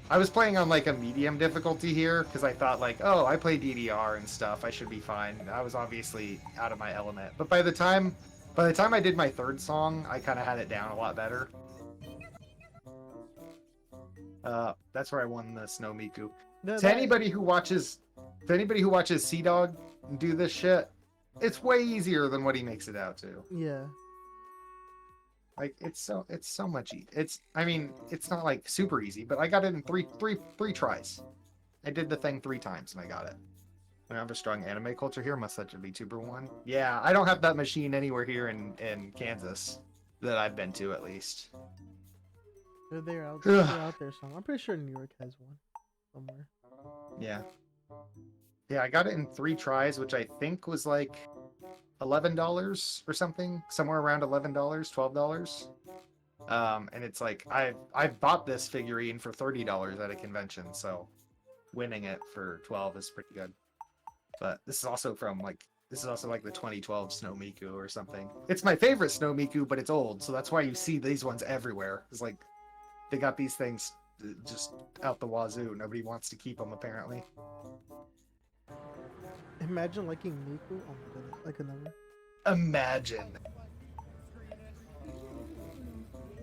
I was playing on like a medium difficulty here because I thought like, oh, I play DDR and stuff. I should be fine. I was obviously out of my element. But by the time I did my third song, I kind of had it down a lot better. That's where I won the Snow Miku. To anybody who watches Sea Dog do this shit, it's way easier than what he makes it out to. Yeah. Like it's so much I mean, it's not like super easy, but I got it in three tries. I did the thing 3 times and I got it. I have a strong anime culture here. Must such a VTuber one. Yeah, I don't have that machine anywhere here in Kansas that I've been to at least. They're out there somewhere. I'm pretty sure New York has one somewhere. Yeah. Yeah, I got it in 3 tries, which I think was like $11 or something, somewhere around $11, $12. And it's like I've bought this figurine for $30 at a convention, so winning it for 12 is pretty good. But this is also like the 2012 Snow Miku or something. It's my favorite Snow Miku, but it's old, so that's why you see these ones everywhere. It's like they got these things just out the wazoo. Nobody wants to keep them apparently. Imagine liking Miku. Oh my goodness, I could never. Imagine.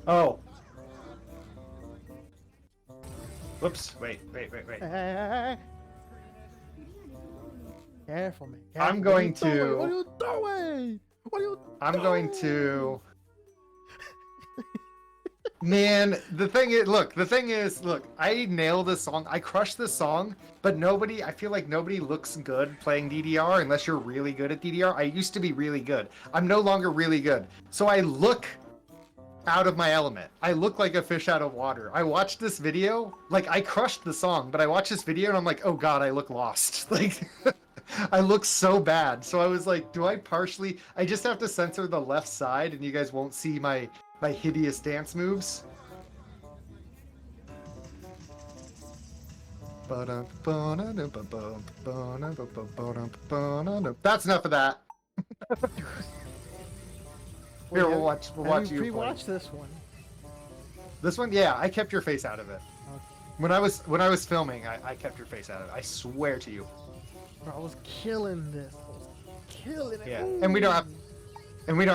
Oh. Whoops. Wait. Hey. Careful, man. Careful. I'm going What are you to. doing? What are you doing? What are you I'm doing? going to. Man, the thing is, look, I nailed this song. I crushed this song, but I feel like nobody looks good playing DDR unless you're really good at DDR. I used to be really good. I'm no longer really good. So I look out of my element. I look like a fish out of water. I watched this video, like I crushed the song, but I watched this video and I'm like, oh God, I look lost. Like, I look so bad. So I was like, I just have to censor the left side and you guys won't see my hideous dance moves. That's enough of that. Here, we'll watch you. Rewatch this one. This one, yeah, I kept your face out of it. Okay. When I was filming, I kept your face out of it. I swear to you. Bro, I was killing this. I was killing it. Yeah, Ooh. and we don't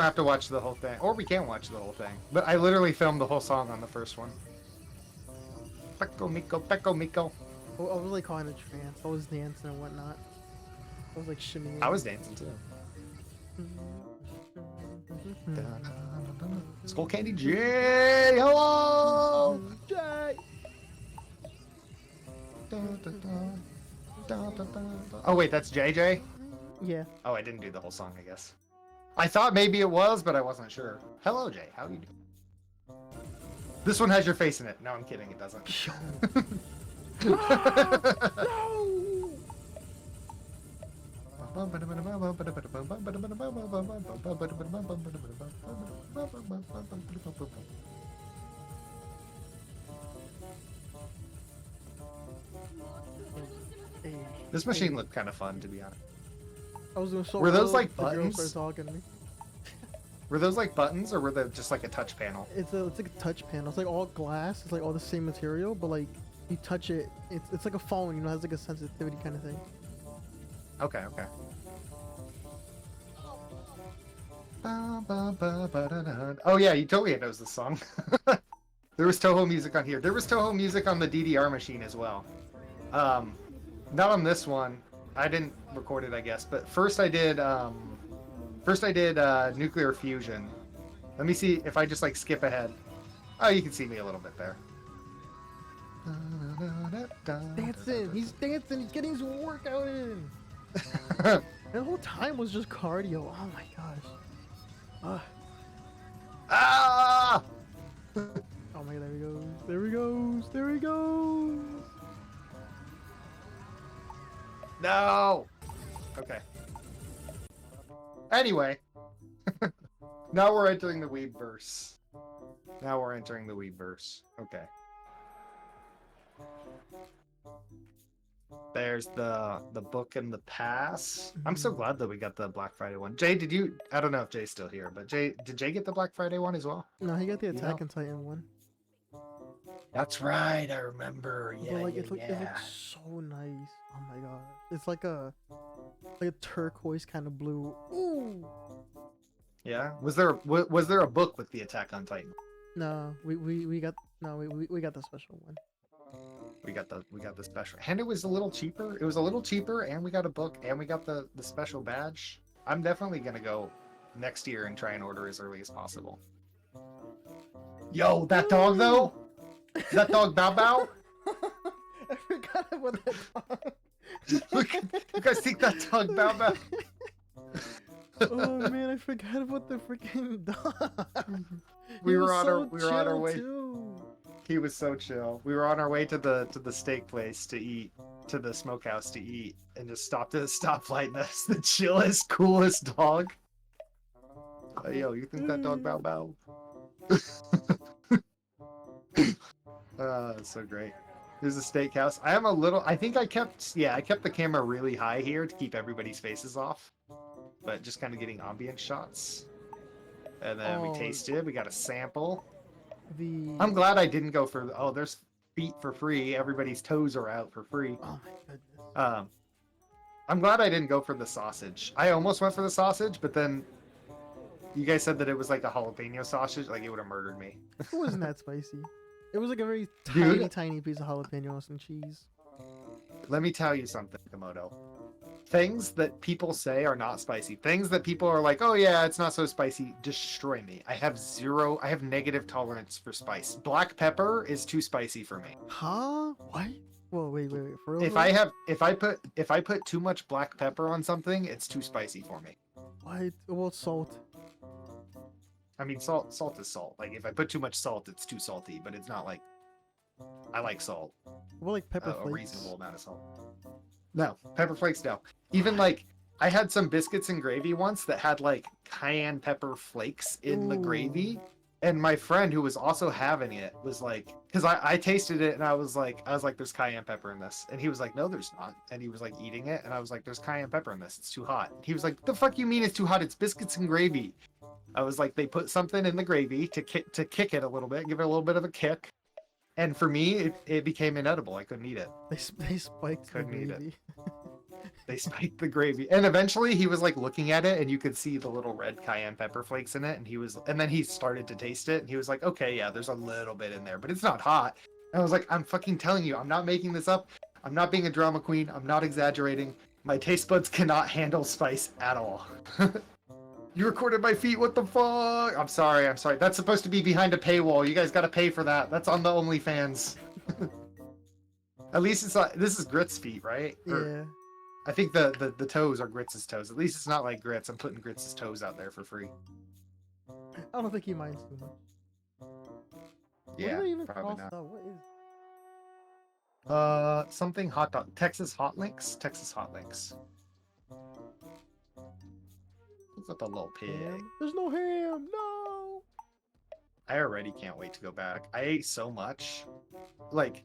have to watch the whole thing, or we can watch the whole thing. But I literally filmed the whole song on the first one. Peko Miko, Peko Miko. I was like calling a trance. I was dancing and whatnot. I was like shimmying. I was dancing too. Skull Candy J, hello. Jay. Oh wait, that's JJ. Yeah. Oh, I didn't do the whole song, I guess. I thought maybe it was, but I wasn't sure. Hello, Jay. How you doing? This one has your face in it. No, I'm kidding. It doesn't. This machine looked kind of fun, to be honest. I was doing so Were those well, like the girl buttons? started talking to me. Were those like buttons, or were they just like a touch panel? It's like a touch panel. It's like all glass. It's like all the same material, but like you touch it, it's like a phone. You know, it has like a sensitivity kind of thing. Okay, okay. Oh yeah, Utopia knows the song. There was Toho music on here. There was Toho music on the DDR machine as well. Not on this one. I didn't record it, I guess. But first I did Nuclear Fusion. Let me see if I just like skip ahead. Oh, you can see me a little bit there. Dancing. He's dancing. He's getting his workout in. The whole time was just cardio. Oh my gosh. Ah! Oh my god, there he goes. There he goes. There he goes. No. Okay. Anyway, now we're entering the Weebverse. Now we're entering the Weebverse. Okay. There's the book and the pass. I'm so glad that we got the Black Friday one. Jay, did you? I don't know if Jay's still here, but Jay, did Jay get the Black Friday one as well? No, he got the You Attack know? on Titan one. That's right. I remember. Yeah, But like yeah, it looks so nice. Oh my god. It's like a turquoise kind of blue. Ooh. Yeah. Was there a book with the Attack on Titan? No, we got the special one. We got the special, and it was a little cheaper. It was a little cheaper, and we got a book, and we got the special badge. I'm definitely gonna go next year and try and order as early as possible. Yo, that dog though. Is that dog Bow Bow? I forgot about that dog. Look, you guys think that dog Bow Bow? Oh man, I forgot about the freaking dog. We were on our way. Too. He was so chill. We were on our way to the steak place to eat, to the smokehouse to eat, and just stopped at a stoplight. And that's the chillest, coolest dog. Yo, you think that dog Bow Bow? It's so great. There's a steakhouse. I think I kept the camera really high here to keep everybody's faces off, but just kind of getting ambient shots. And then we tasted. We got a sample. I'm glad I didn't go for. Oh, there's feet for free. Everybody's toes are out for free. Oh my goodness. I'm glad I didn't go for the sausage. I almost went for the sausage, but then you guys said that it was like a jalapeno sausage. Like it would have murdered me. It wasn't that spicy. It was like a very Dude. tiny piece of jalapeno and cheese. Let me tell you something, Komodo. Things that people say are not spicy. Things that people are like, oh yeah, it's not so spicy, destroy me. I have negative tolerance for spice. Black pepper is too spicy for me. Huh? What? Whoa, wait. For real? If I put too much black pepper on something, it's too spicy for me. What? What salt? I mean, salt is salt. Like if I put too much salt, it's too salty. But it's not like I like salt. What, like pepper flakes? A reasonable amount of salt. No, pepper flakes. No. Even like I had some biscuits and gravy once that had like cayenne pepper flakes in the gravy, and my friend who was also having it was like, because I tasted it and I was like, there's cayenne pepper in this, and he was like, no, there's not, and he was like eating it, and I was like, there's cayenne pepper in this. It's too hot. He was like, the fuck you mean it's too hot? It's biscuits and gravy. I was like, they put something in the gravy to kick it a little bit, give it a little bit of a kick. And for me, it became inedible. I couldn't eat it. They spiked the gravy. They spiked the gravy. And eventually he was like looking at it and you could see the little red cayenne pepper flakes in it. And then he started to taste it and he was like, okay, yeah, there's a little bit in there, but it's not hot. And I was like, I'm fucking telling you, I'm not making this up. I'm not being a drama queen. I'm not exaggerating. My taste buds cannot handle spice at all. You recorded my feet, what the fuck? I'm sorry. That's supposed to be behind a paywall. You guys gotta pay for that. That's on the OnlyFans. At least it's not, this is Grit's feet, right? Yeah. I think the toes are Grits' toes. At least it's not like Grits. I'm putting Grits' toes out there for free. I don't think he minds too much. Yeah, What do they even probably cross not. out? What is? Something hot dog. Texas Hot Links? Texas Hot Links. What's up, a little pig? Ham? There's no ham. No. I already can't wait to go back. I ate so much. Like,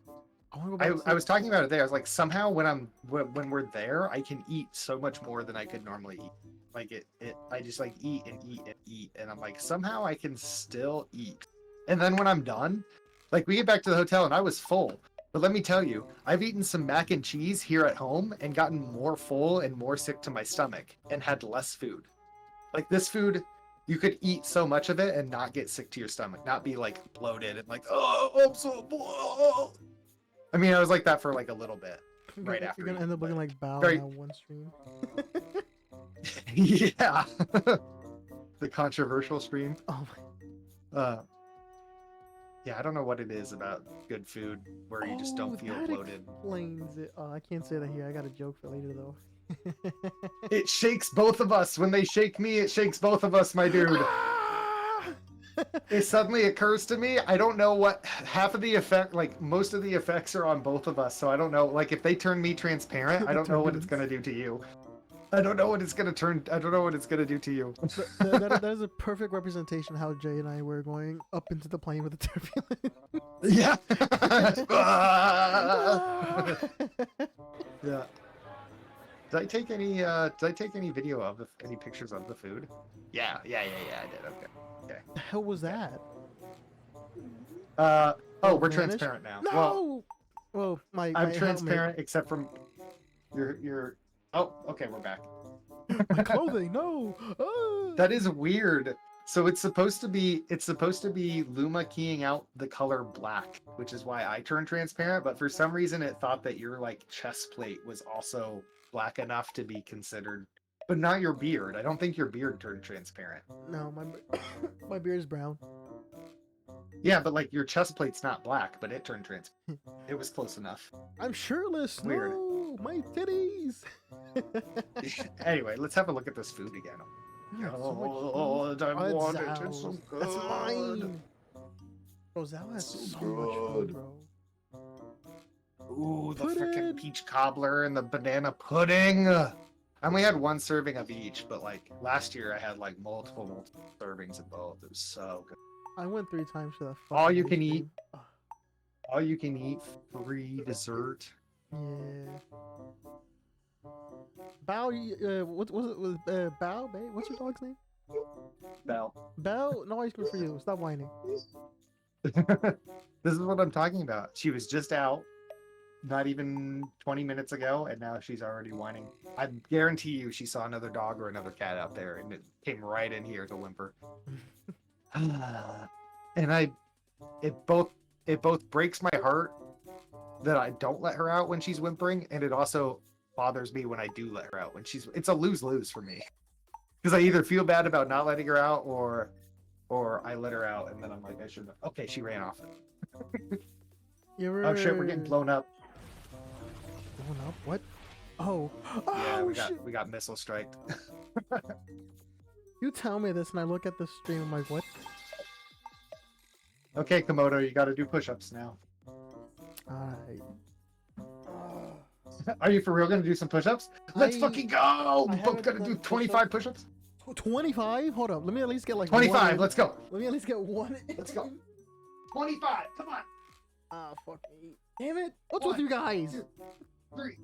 I want to go back. I was talking about it there. I was like, somehow when we're there, I can eat so much more than I could normally eat. Like I just like eat and eat and eat, and I'm like, somehow I can still eat. And then when I'm done, like we get back to the hotel and I was full. But let me tell you, I've eaten some mac and cheese here at home and gotten more full and more sick to my stomach and had less food. Like this food, you could eat so much of it and not get sick to your stomach, not be like bloated and like, oh, I'm so full. I mean, I was like that for like a little bit right after. You're gonna end up looking like Bao very- in that one stream. Yeah. The controversial stream. Oh my. Yeah, I don't know what it is about good food where you just don't feel that bloated. Explains it. I can't say that here. I got a joke for later though. It shakes both of us. When they shake me, it shakes both of us, my dude. It suddenly occurs to me, I don't know what half of the effect, like most of the effects are on both of us, so I don't know. Like if they turn me transparent, I don't know what it's gonna do to you. I don't know what it's gonna do to you. that is a perfect representation of how Jay and I were going up into the plane with the turbulence. Yeah. Yeah. Did I take any video of any pictures of the food? Yeah, I did. Okay. The hell was that? Oh, we're Vanished? transparent now. No. Well, I'm my transparent except for your. Oh, okay, we're back. my clothing. No. Ah. That is weird. So it's supposed to be Luma keying out the color black, which is why I turned transparent. But for some reason, it thought that your like chest plate was also black enough to be considered, but not your beard. I don't think your beard turned transparent. No, my beard is brown. Yeah, but like your chest plate's not black, but it turned transparent. It was close enough. I'm shirtless. Weird. No, my titties. Anyway, let's have a look at this food again. Yeah, Oh, so I much want food. it. Oh, It's so Zao. That's good. mine. Bro, Zao has So so much food, good. bro. Ooh, the Pudding. freaking peach cobbler and the banana pudding. I only had one serving of each, but like last year I had like multiple servings of both. It was so good. I went 3 times for that. All fucking you ice can cream. eat. All you can eat free dessert. Yeah. Bao, what was it? Was Bao? Babe? What's your dog's name? Bell. Bao? No ice cream for you. Stop whining. This is what I'm talking about. She was just out not even 20 minutes ago, and now she's already whining. I guarantee you she saw another dog or another cat out there, and it came right in here to whimper. And it both breaks my heart that I don't let her out when she's whimpering, and it also bothers me when I do let her out when it's a lose-lose for me. Because I either feel bad about not letting her out, or I let her out and then I'm like, I shouldn't have. Okay, she ran off. Oh shit, we're getting blown up. Blown up? What? Oh. Yeah, Oh, we got missile striked. You tell me this and I look at the stream, I'm like, what? Okay, Komodo, you gotta do push-ups now. Alright. Are you for real gonna do some push-ups? Let's fucking go! We're both haven't gonna done do 25 push-ups? 25? Hold up, let me at least get like 25, one. let's go! Let me at least get one. Let's go. 25, come on! Ah, fuck me. Damn it! What's with 1, you guys? 2, 3,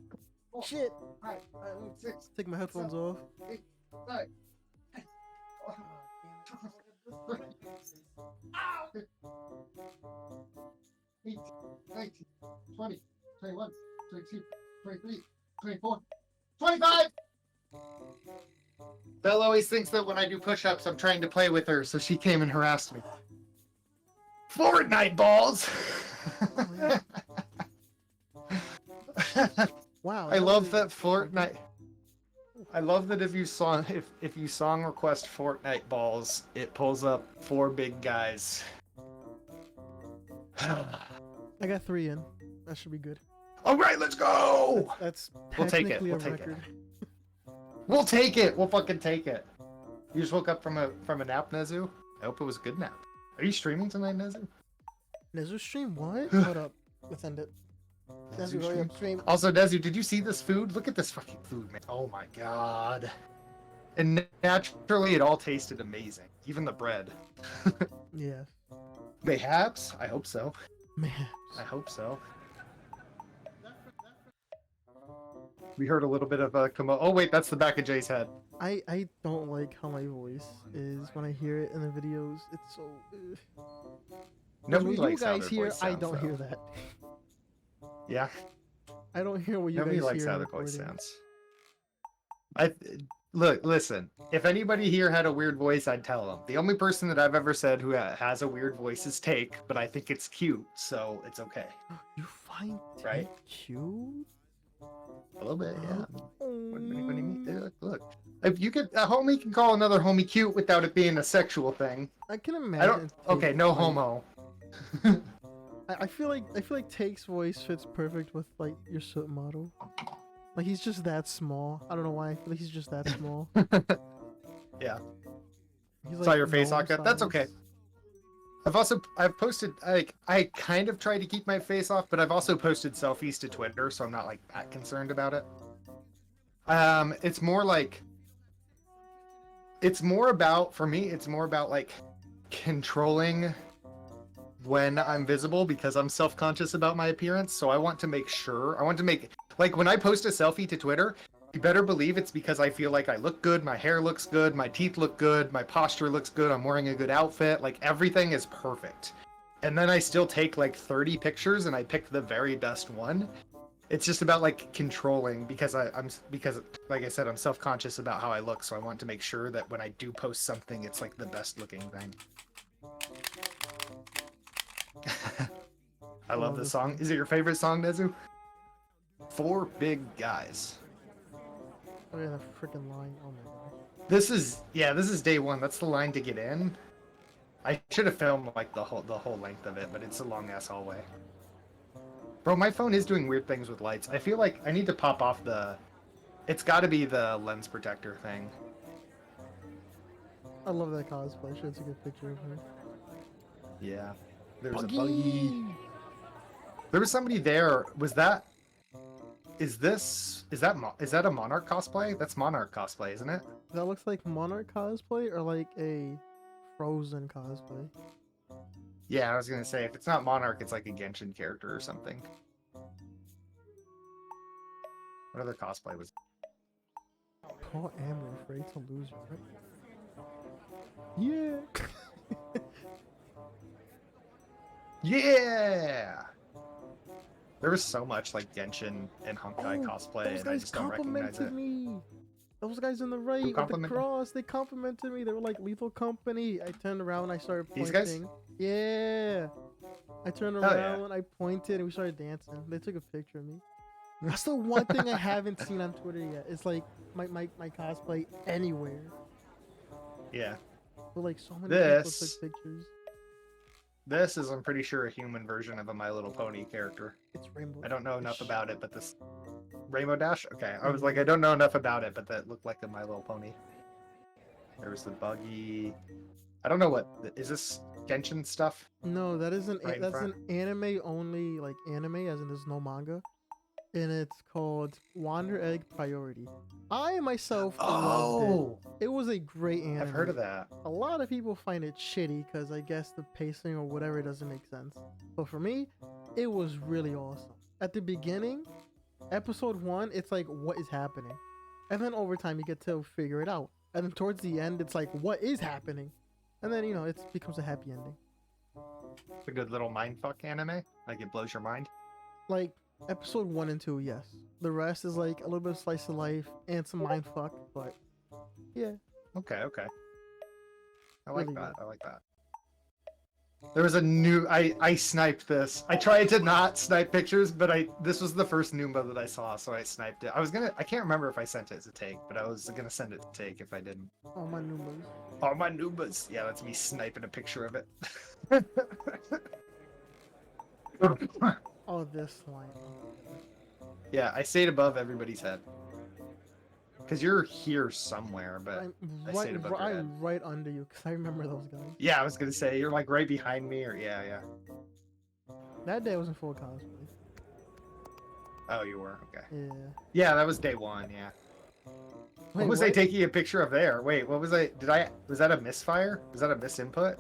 4, Shit. 5, 6, Take my headphones off. 8, 9, Oh, 18, 19, 20, 21, 22, 23, 24, 25! Belle always thinks that when I do push-ups, I'm trying to play with her, so she came and harassed me. Fortnite balls! Wow. I love that Fortnite. I love that if you song request Fortnite balls, it pulls up 4 big guys. I got 3 in. That should be good. All right, let's go. That's We'll take it. technically We'll a take it. record. We'll take it. We'll fucking take it. You just woke up from a nap, Nezu? I hope it was a good nap. Are you streaming tonight, Nezu? Nezu stream what? Hold up. Let's end it. Nezu, hurry up, stream. Also, Nezu, did you see this food? Look at this fucking food, man. Oh my god. And naturally, it all tasted amazing. Even the bread. Yeah. Mayhaps? I hope so. Man. I hope so. We heard a little bit of a oh wait, that's the back of Jay's head. I don't like how my voice is when I hear it in the videos. It's so. Nobody When you likes how guys their hear, voice I sounds, don't though. hear that. Yeah. I don't hear what you Nobody guys likes hear. how in their voice recording. sounds. Listen. If anybody here had a weird voice, I'd tell them. The only person that I've ever said who has a weird voice is Take, but I think it's cute, so it's okay. You find Right? Tate cute? A little bit, yeah. What do you mean? Look, if you could, a homie can call another homie cute without it being a sexual thing. I can I imagine. don't. Okay, Tate, no like- homo. I feel like Take's voice fits perfect with like your soot model. Like he's just that small. I don't know why. I feel like he's just that small. Yeah. He's Saw your face, gnome Aka. That's size. okay. I've posted, like, I kind of try to keep my face off, but I've also posted selfies to Twitter, so I'm not like that concerned about it. It's more about, for me, it's more about like controlling when I'm visible because I'm self-conscious about my appearance. So I want to make like when I post a selfie to Twitter, you better believe it's because I feel like I look good, my hair looks good, my teeth look good, my posture looks good, I'm wearing a good outfit, like everything is perfect. And then I still take like 30 pictures and I pick the very best one. It's just about like controlling because because like I said, I'm self-conscious about how I look, so I want to make sure that when I do post something, it's like the best looking thing. I love this song. Is it your favorite song, Nezu? 4 big guys. Oh yeah, that freaking line. Oh my god. This is day 1. That's the line to get in. I should have filmed like the whole length of it, but it's a long ass hallway. Bro, my phone is doing weird things with lights. I feel like I need to pop off the. It's got to be the lens protector thing. I love that cosplay. Sure, it's a good picture of her. Yeah. There's a buggy. There was somebody there. Was that? Is that a Monarch cosplay? That's Monarch cosplay, isn't it? That looks like Monarch cosplay or like a Frozen cosplay. Yeah, I was gonna say if it's not Monarch, it's like a Genshin character or something. What other cosplay was? Paul Amber afraid to lose her. Yeah. Yeah. There was so much like Genshin and Honkai cosplay, Those and I guys just don't recognize it. complimented me. Those guys on the right with the complimented? cross, they complimented me. They were like Lethal Company. I turned around, I started pointing. These guys? Yeah. I turned Hell yeah. around, I pointed, and we started dancing. They took a picture of me. That's the one thing I haven't seen on Twitter yet. It's like my cosplay anywhere. Yeah. But like so many This- people took pictures. This is, I'm pretty sure, a human version of a My Little Pony character. It's Rainbow. I don't know enough Dash. about it, but this Rainbow Dash. Okay, I was like, I don't know enough about it, but that looked like a My Little Pony. There was the buggy. I don't know what is this Genshin stuff. No, that isn't. Right in That's front. an anime only, like anime, as in there's no manga, and it's called Wander Egg Priority. I myself loved Oh, it. It was a great anime. I've heard of that. A lot of people find it shitty because I guess the pacing or whatever doesn't make sense. But for me, it was really awesome. At the beginning, episode 1, it's like, what is happening? And then over time, you get to figure it out. And then towards the end, it's like, what is happening? And then, it becomes a happy ending. It's a good little mindfuck anime. Like it blows your mind. Like, episode 1 and 2, yes. The rest is like a little bit of slice of life and some mindfuck, but yeah. Okay. I like Really that. I like that. There was a new. I sniped this. I tried to not snipe pictures, but this was the first Noomba that I saw, so I sniped it. I can't remember if I sent it to take, but I was gonna send it to take if I didn't. Oh my Noombas. Oh my Noombas. Yeah, that's me sniping a picture of it. Oh, this line. Yeah, I stayed above everybody's head. Because you're here somewhere, but I'm I right, stayed above your head. I'm right under you because I remember those guys. Yeah, I was gonna say you're like right behind me, or yeah. That day I was in full cosplay. Oh, you were okay. Yeah. Yeah, that was day one. Yeah. Wait, What was I taking a picture of there? Wait, what was I? Was that a misfire? Was that a misinput?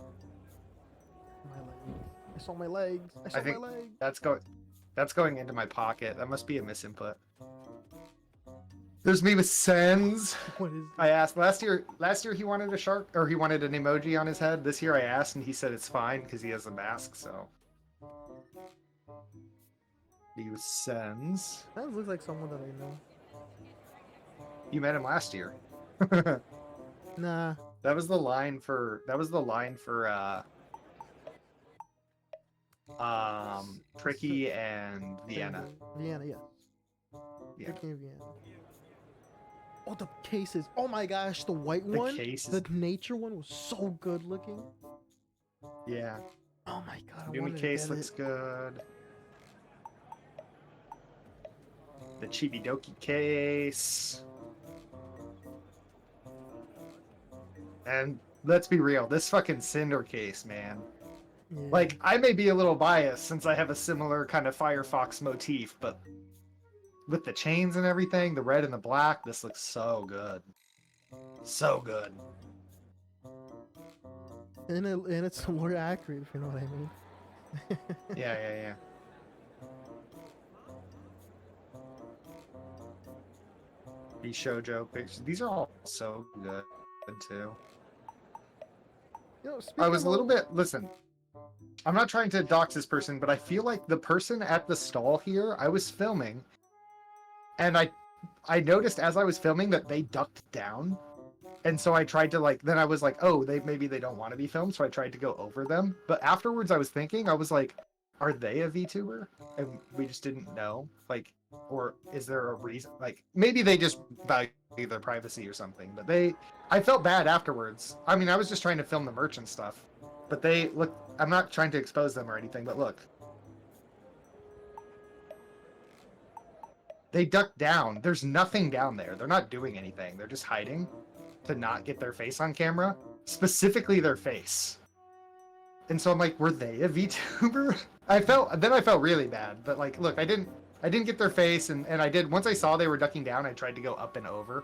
My legs. I saw my legs. I saw think- my legs. That's going into my pocket. That must be a misinput. There's me with Sens. What is I asked last year he wanted a shark, or he wanted an emoji on his head. This year I asked and he said it's fine because he has a mask, so. Me with Sens. that? Looks like someone that I know. You met him last year. Nah. That was the line for Tricky and Vienna. Vienna, yeah. Yeah. Tricky and Vienna. Oh, the cases. Oh my gosh, the white The one. cases. The nature one was so good looking. Yeah. Oh my god, I Doomy wanted case to get looks it. good. The Chibidoki case. And let's be real, this fucking Cinder case, man. Yeah. Like, I may be a little biased since I have a similar kind of Firefox motif, but with the chains and everything, the red and the black, this looks so good. So good. and it's more accurate, if you know what I mean. Yeah. These shoujo pictures, these are all so good too. You know, I was a little speaking bit, listen, I'm not trying to dox this person, but I feel like the person at the stall here, I was filming, and I noticed as I was filming that they ducked down. And so I tried to then I was like, oh, maybe they don't want to be filmed, so I tried to go over them. But afterwards I was thinking, I was like, are they a VTuber? And we just didn't know. Or is there a reason? Maybe they just value their privacy or something. But I felt bad afterwards. I mean, I was just trying to film the merch and stuff. But I'm not trying to expose them or anything, but look. They ducked down. There's nothing down there. They're not doing anything. They're just hiding to not get their face on camera, specifically their face. And so I'm like, were they a VTuber? I felt really bad, but look, I didn't get their face, and I did, once I saw they were ducking down, I tried to go up and over,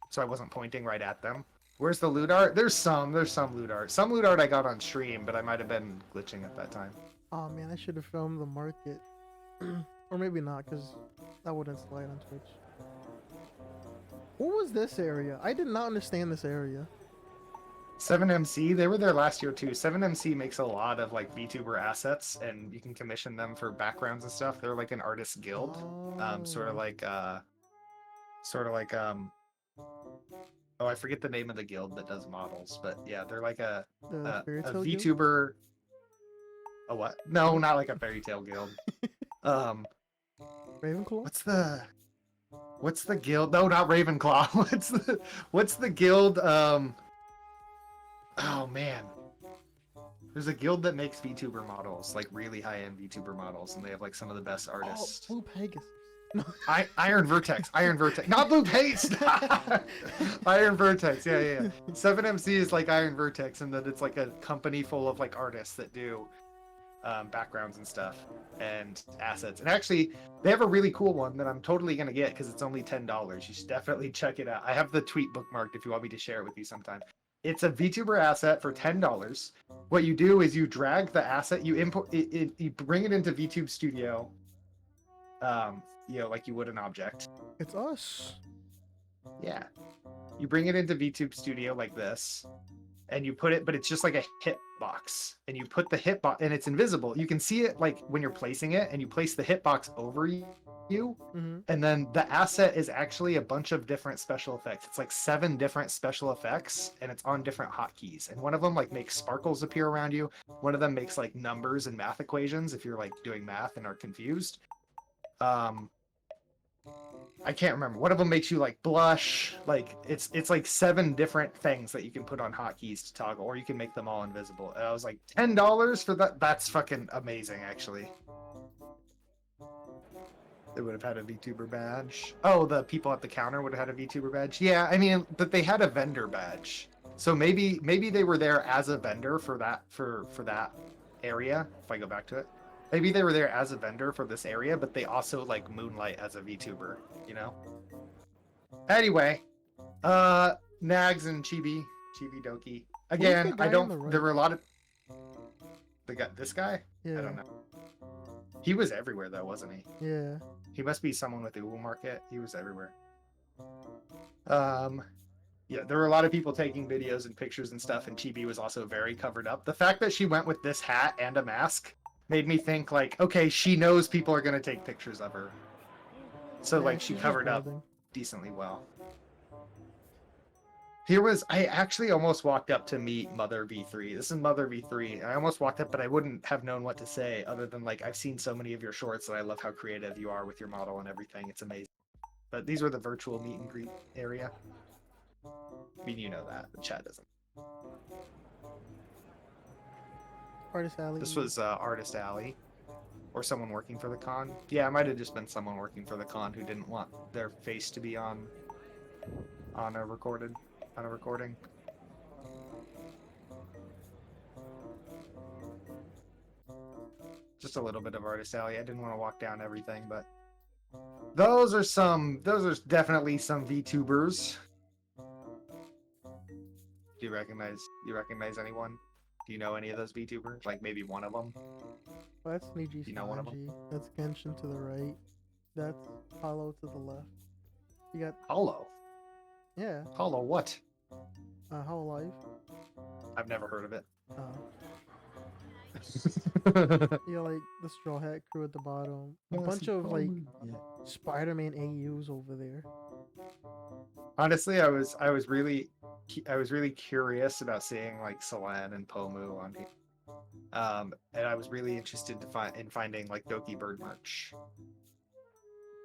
so I wasn't pointing right at them. Where's the loot art? There's some loot art. Some loot art I got on stream, but I might have been glitching at that time. oh man, I should have filmed the market. Or maybe not, because that wouldn't slide on Twitch. What was this area? I did not understand this area. 7MC, they were there last year too. 7MC makes a lot of VTuber assets, and you can commission them for backgrounds and stuff. They're like an artist guild, sort of like oh, I forget the name of the guild that does models, but yeah, they're like a Fairy Tail Guild? VTuber. A what? No, not like a fairy tale guild. Ravenclaw? What's the guild? No, not Ravenclaw. What's the guild? Oh man, there's a guild that makes VTuber models, really high-end VTuber models, and they have some of the best artists. Oh, Blue Pegasus. Iron Vertex, not Blue Paste. Iron Vertex, yeah. 7MC is like Iron Vertex, and that it's a company full of artists that do backgrounds and stuff and assets. And actually, they have a really cool one that I'm totally gonna get because it's only $10. You should definitely check it out. I have the tweet bookmarked if you want me to share it with you sometime. It's a VTuber asset for $10. What you do is you drag the asset, you import it, you bring it into VTube Studio, like you would an object. It's us. Yeah. You bring it into VTube Studio like this, and you put it, but it's just like a hitbox. And you put the hitbox, and it's invisible. You can see it when you're placing it, and you place the hitbox over you. Mm-hmm. And then the asset is actually a bunch of different special effects. It's like 7 different special effects, and it's on different hotkeys. And one of them like makes sparkles appear around you. One of them makes like numbers and math equations if you're like doing math and are confused. I can't remember. One of them makes you like blush. Like it's like 7 different things that you can put on hotkeys to toggle, or you can make them all invisible. And I was like, $10 for that? That's fucking amazing, actually. They would have had a VTuber badge. Oh, the people at the counter would have had a VTuber badge. Yeah, I mean, but they had a vendor badge. So maybe they were there as a vendor for that area. If I go back to it, maybe they were there as a vendor for this area, but they also like moonlight as a VTuber. You know. Anyway, Nags and Chibi Doki. Again, guy I on don't. the right? There were a lot of. This guy. Yeah. I don't know. He was everywhere though, wasn't he? Yeah. He must be someone with the Uwu market. He was everywhere. Yeah, there were a lot of people taking videos and pictures and stuff, and Chibi was also very covered up. The fact that she went with this hat and a mask made me think like, okay, she knows people are gonna take pictures of her. So Yeah, like she she's just covered up balding. decently well. I actually almost walked up to meet Mother V3. This is Mother V3. I almost walked up, but I wouldn't have known what to say other than like, I've seen so many of your shorts and I love how creative you are with your model and everything. It's amazing. But these were the virtual meet and greet area. I mean, you know that. The chat doesn't. Artist Alley. This was Artist Alley. Or someone working for the con. Yeah, it might have just been someone working for the con who didn't want their face to be on a recording. Just a little bit of Artist Alley. I didn't want to walk down everything, but those are definitely some VTubers. Do you recognize anyone? Do you know any of those VTubers? Like maybe one of them? Well, that's Niji You know one of Sanji. That's Genshin to the right. That's Hollow to the left. You got Hollow. yeah. Hollow what? Hollow Life. I've never heard of it. You got like the Straw Hat crew at the bottom. A bunch of like Spider-Man AUs over there. Honestly, I was really curious about seeing like Solan and Pomu on here. And I was really interested in finding like Doki Bird merch.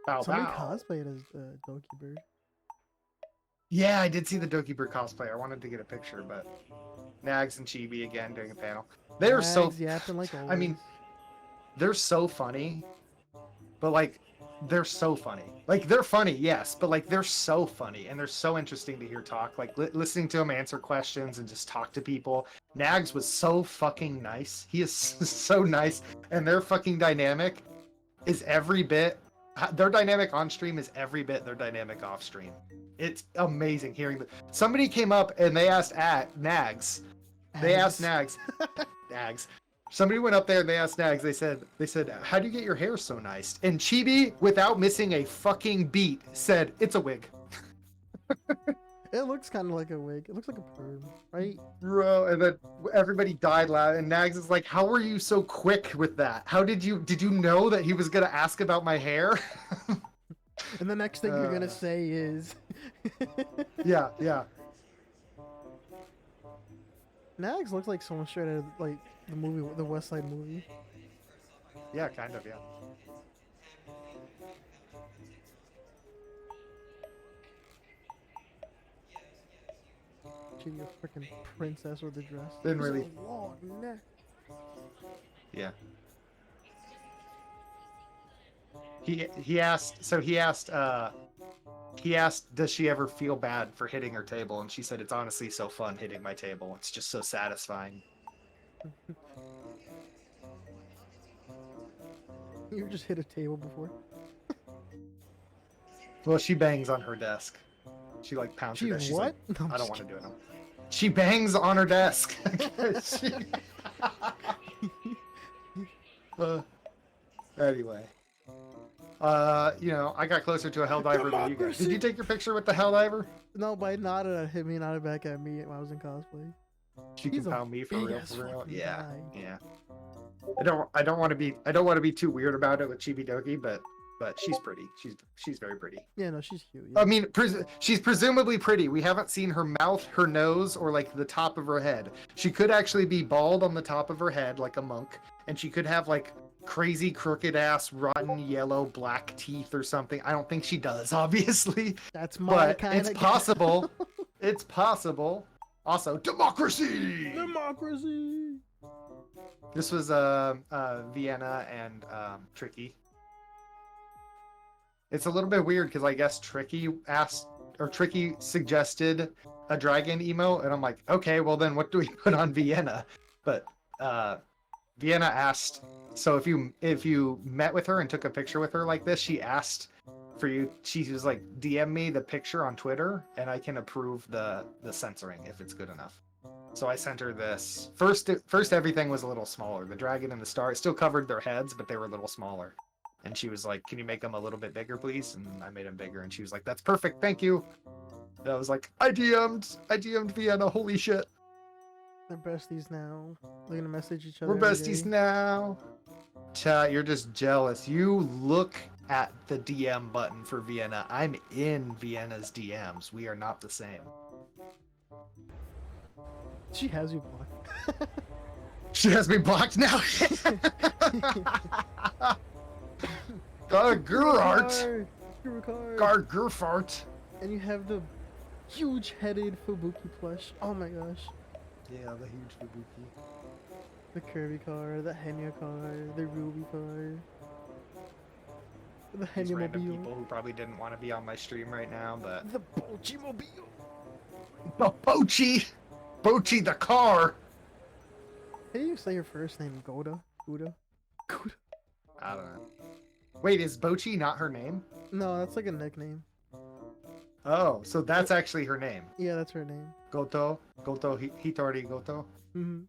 Bow Somebody bow. cosplayed as Doki Bird. Yeah, I did see the Doki Bird cosplay. I wanted to get a picture, but Nags and Chibi again doing a panel. They're so yapping like always. I mean, they're so funny, but like they're so funny. Like they're funny, yes, but like they're so funny and they're so interesting to hear talk. Like listening to them answer questions and just talk to people. Nags was so fucking nice. He is so nice, and their fucking dynamic is every bit. Their dynamic on stream is every bit their dynamic off stream. It's amazing hearing that. Somebody came up and they asked Nags. They asked Nags. Nags. Somebody went up there and they asked Nags. They said, "How do you get your hair so nice?" And Chibi, without missing a fucking beat, said, "It's a wig." It looks kind of like a wig. It looks like a perm, right? Bro, and then everybody died loud. And Nags is like, "How were you so quick with that? How did you know that he was gonna ask about my hair?" And the next thing you're gonna say is, yeah. Nags looks like someone straight out of like the movie, the West Side movie. Yeah, kind of, yeah. She a freaking princess with a dress. Didn't really. It's a long neck. Yeah. He asked, does she ever feel bad for hitting her table? And she said, "It's honestly so fun hitting my table. It's just so satisfying." You just hit a table before. Well, she bangs on her desk. She like pounds her desk. She's what? like, No, I'm "I don't just want to do it now." She bangs on her desk. Anyway. I got closer to a Helldiver than you guys. Did you take your picture with the Helldiver? No, but I nodded at him. He nodded back at me when I was in cosplay. She He's can a pound me for real, big-ass for real. fucking Yeah, guy. yeah. I don't want to be too weird about it with Chibi Doki, but but she's pretty. She's very pretty. Yeah, no, she's cute. I Yeah. mean, she's presumably pretty. We haven't seen her mouth, her nose, or like the top of her head. She could actually be bald on the top of her head, like a monk, and she could have like crazy crooked ass, rotten yellow black teeth or something. I don't think she does, obviously, That's my but kind it's of possible. It's possible. Also, democracy. Democracy. This was Vienna and Tricky. It's a little bit weird because I guess Tricky suggested a dragon emo, and I'm like, okay, well then what do we put on Vienna? But Vienna asked, so if you met with her and took a picture with her like this, she asked for you. She was like, DM me the picture on Twitter, and I can approve the censoring if it's good enough. So I sent her this. First everything was a little smaller. The dragon and the star, it still covered their heads, but they were a little smaller. And she was like, can you make them a little bit bigger, please? And I made them bigger, and she was like, that's perfect, thank you. And I was like, I DM'd Vienna, holy shit. They're besties now. They're gonna message each other. We're besties now. Chat, you're just jealous. You look at the DM button for Vienna. I'm in Vienna's DMs. We are not the same. She has you blocked. She has me blocked now. Gargurart. Gargurfart. And you have the huge-headed Fubuki plush. Oh my gosh. Yeah, the huge Fubuki. The Kirby card, the Henya card, the Ruby card. The These Henya random mobile. people who probably didn't want to be on my stream right now, but The Bochi mobile. the Bochi the car. How do you say your first name? Goda? Guda? Guda? I don't know. Wait, is Bochi not her name? No, that's like a nickname. Oh, so that's actually her name. Yeah, that's her name. Goto, Hitori Goto. Mm-hmm.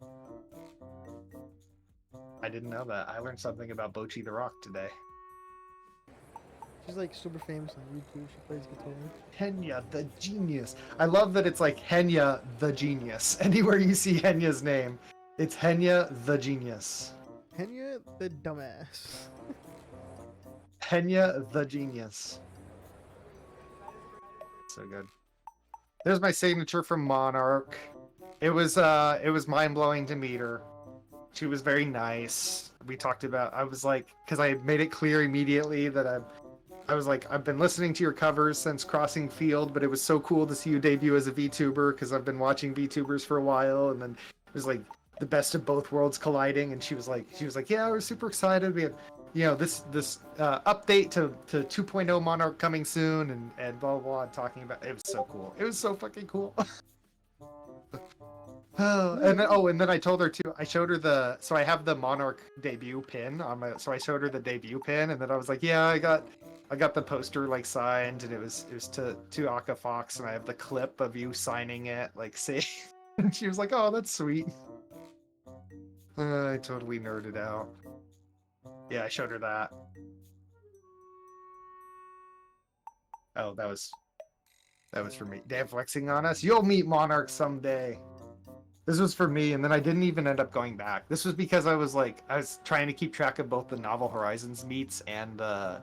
I didn't know that. I learned something about Bochi the Rock today. She's like super famous on YouTube. She plays guitar. Henya the Genius. I love that it's like Henya the Genius. Anywhere you see Henya's name, it's Henya the Genius. Henya the dumbass. Henya the Genius. So good. There's my signature from Monarch. It was mind-blowing to meet her. She was very nice. We talked about, I was like, because I made it clear immediately that I was like, I've been listening to your covers since Crossing Field, but it was so cool to see you debut as a VTuber because I've been watching VTubers for a while, and then it was like the best of both worlds colliding, and she was like, yeah, we're super excited. We had, this update to 2.0 Monarch coming soon, and blah blah blah, talking about it was so cool. It was so fucking cool. And then I told her too. I showed her so I have the Monarch debut pin on my. So I showed her the debut pin, and then I was like, yeah, I got the poster like signed, and it was to Aka Fox, and I have the clip of you signing it, like say. And she was like, oh, that's sweet. I totally nerded out. Yeah, I showed her that. Oh, that was for me. Damn, flexing on us. You'll meet Monarch someday. This was for me, and then I didn't even end up going back. This was because I was trying to keep track of both the Novel Horizons meets and the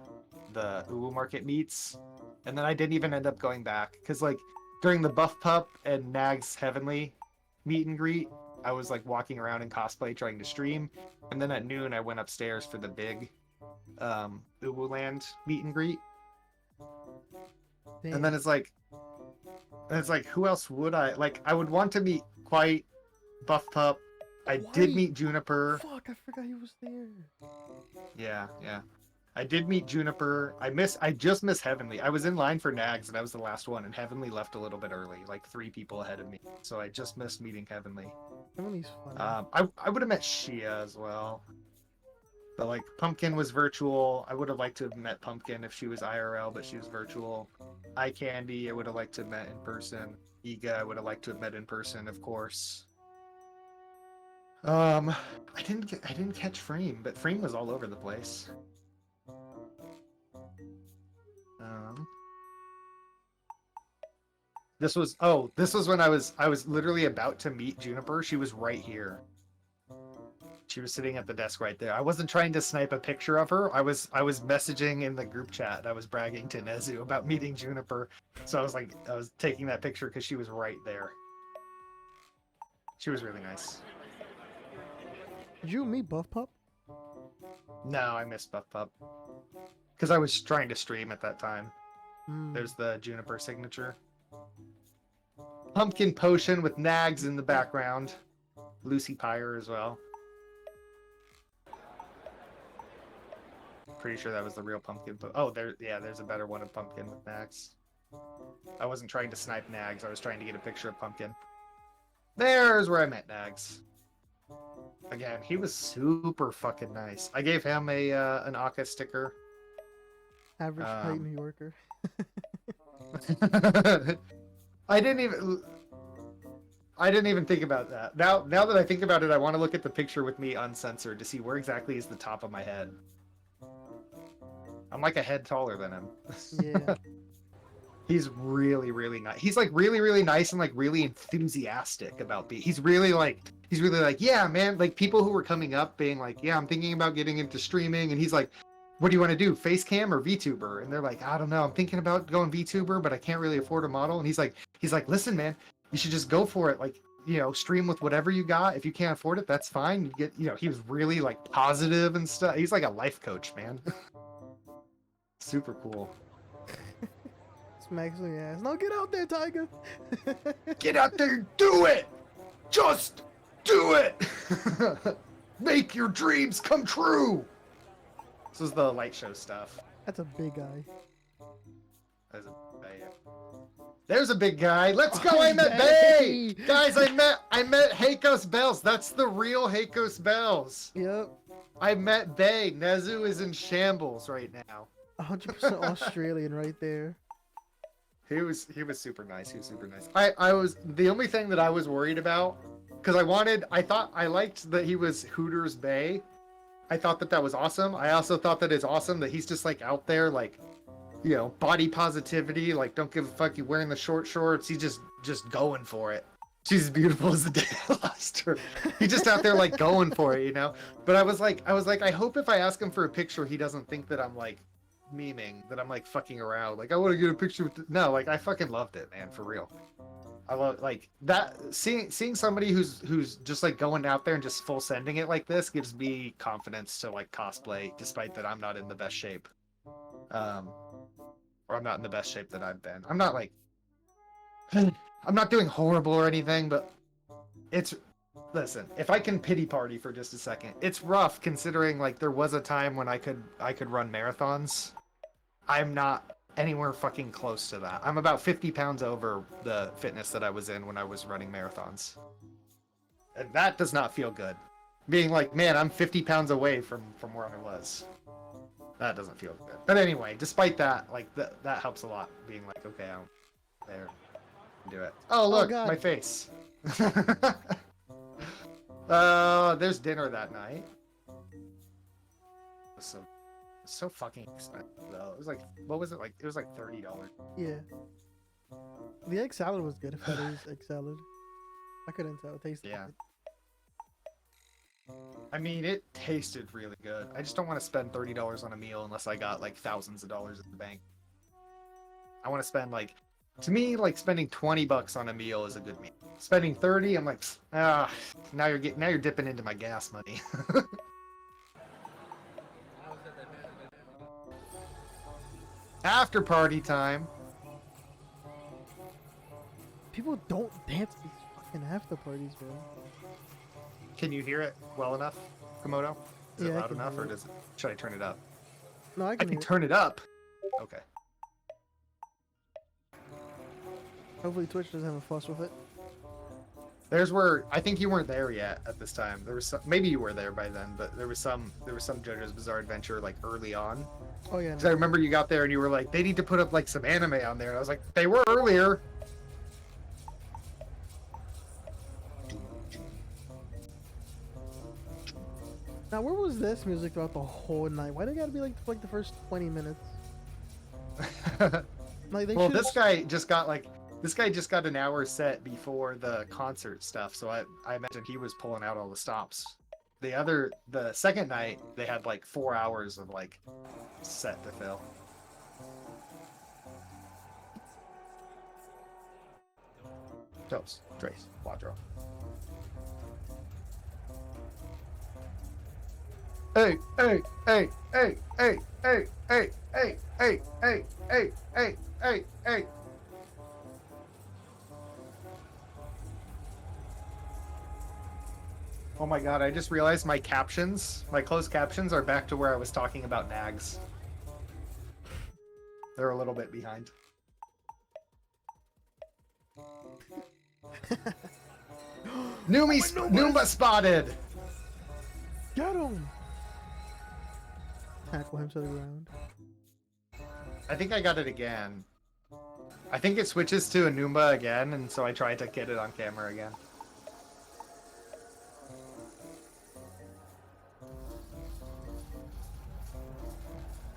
Uwu Market meets, and then I didn't even end up going back because like during the Buff Pup and Nags Heavenly meet and greet, I was like walking around in cosplay trying to stream, and then at noon I went upstairs for the big Uwu Land meet and greet. Damn. And then it's like who else would I like? I would want to meet Quite, Buff Pup. I did White. meet Juniper. Fuck, I forgot he was there. Yeah. I did meet Juniper. I just missed Heavenly. I was in line for Nags and I was the last one, and Heavenly left a little bit early, like 3 people ahead of me. So I just missed meeting Heavenly. Emily's funny. I would have met Shia as well. But like Pumpkin was virtual. I would have liked to have met Pumpkin if she was IRL, but she was virtual. Eye Candy, I would have liked to have met in person. Iga, I would have liked to have met in person, of course. I didn't catch Frame, but Frame was all over the place. This was when I was literally about to meet Juniper. She was right here. She was sitting at the desk right there. I wasn't trying to snipe a picture of her. I was messaging in the group chat. I was bragging to Nezu about meeting Juniper. So I was taking that picture because she was right there. She was really nice. Did you meet Buff Pup? No, I missed Buff Pup. Because I was trying to stream at that time. There's the Juniper signature. Pumpkin potion with Nags in the background. Lucy Pyre as well. Pretty sure that was the real pumpkin. Oh, there's a better one of Pumpkin with Nags. I wasn't trying to snipe Nags. I was trying to get a picture of Pumpkin. There's where I met Nags. Again, he was super fucking nice. I gave him an Aka sticker. Average height New Yorker. I didn't even think about that. Now that I think about it, I want to look at the picture with me uncensored to see where exactly is the top of my head. I'm like a head taller than him. Yeah. He's really, really nice. He's like really, really nice and like really enthusiastic about being. He's really like, yeah, man. Like people who were coming up being like, yeah, I'm thinking about getting into streaming, and he's like, what do you want to do, Facecam or VTuber? And they're like, I don't know, I'm thinking about going VTuber, but I can't really afford a model. And he's like, listen, man, you should just go for it. Like, you know, stream with whatever you got. If you can't afford it, that's fine. You get, you know, he was really like positive and stuff. He's like a life coach, man. Super cool. Smacks on your ass. No, get out there, Tiger. Get out there and do it! Just do it! Make your dreams come true! This is the light show stuff. That's a big guy. There's a big guy. Let's go! I met Bay! Guys, I met Heikos Bells. That's the real Heikos Bells. Yep. I met Bay. Nezu is in shambles right now. 100% Australian right there. He was super nice. He was super nice. I was the only thing that I was worried about, because I liked that he was Hooters Bay. I thought that was awesome. I also thought that it's awesome that he's just like out there, like, you know, body positivity, like don't give a fuck you wearing the short shorts. He's just going for it. She's as beautiful as the day I lost her. He's just out there like going for it, you know. But I was like, I hope if I ask him for a picture, he doesn't think that I'm like memeing, that I'm like fucking around. Like I want to get a picture with. No, like I fucking loved it, man, for real. I love like that. Seeing somebody who's just like going out there and just full sending it like this gives me confidence to like cosplay, despite that I'm not in the best shape. Or I'm not in the best shape that I've been. I'm not like, I'm not doing horrible or anything, but listen, if I can pity party for just a second, it's rough considering like there was a time when I could run marathons. I'm not anywhere fucking close to that. I'm about 50 pounds over the fitness that I was in when I was running marathons. And that does not feel good. Being like, man, I'm 50 pounds away from where I was. That doesn't feel good. But anyway, despite that, like that helps a lot. Being like, okay, I'm there. Do it. Oh look, my face. There's dinner that night. So fucking expensive though. It was like, what was it like? It was like $30. Yeah. The egg salad was good. If that is egg salad, I couldn't tell. It tasted good. I mean, it tasted really good. I just don't want to spend $30 on a meal unless I got like thousands of dollars in the bank. I want to spend like, to me, like spending $20 on a meal is a good meal. Spending 30, I'm like, now you're dipping into my gas money. After party time. People don't dance at these fucking after parties, bro. Can you hear it well enough, Komodo? Is it loud enough, or should I turn it up? No, I can turn it up. Okay. Hopefully Twitch doesn't have a fuss with it. There's where I think you weren't there yet at this time. There was some, maybe you were there by then, but there was some JoJo's Bizarre Adventure like early on. Oh yeah. Because I remember you got there and you were like, they need to put up like some anime on there. And I was like, they were earlier. Now where was this music throughout the whole night? Why they gotta be like the first 20 minutes? Like well, this guy just got an hour set before the concert stuff, so I imagine he was pulling out all the stops the second night, they had like 4 hours of like set to fill. Toast, Trace, Quadro. Hey, hey, hey, hey, hey, hey, hey, hey, hey, hey, hey, hey, hey, hey. Oh my god, I just realized my captions, my closed captions are back to where I was talking about nags. They're a little bit behind. Noomba spotted! Get him! Tackle him to the ground. I think I got it again. I think it switches to a Noomba again, and so I tried to get it on camera again.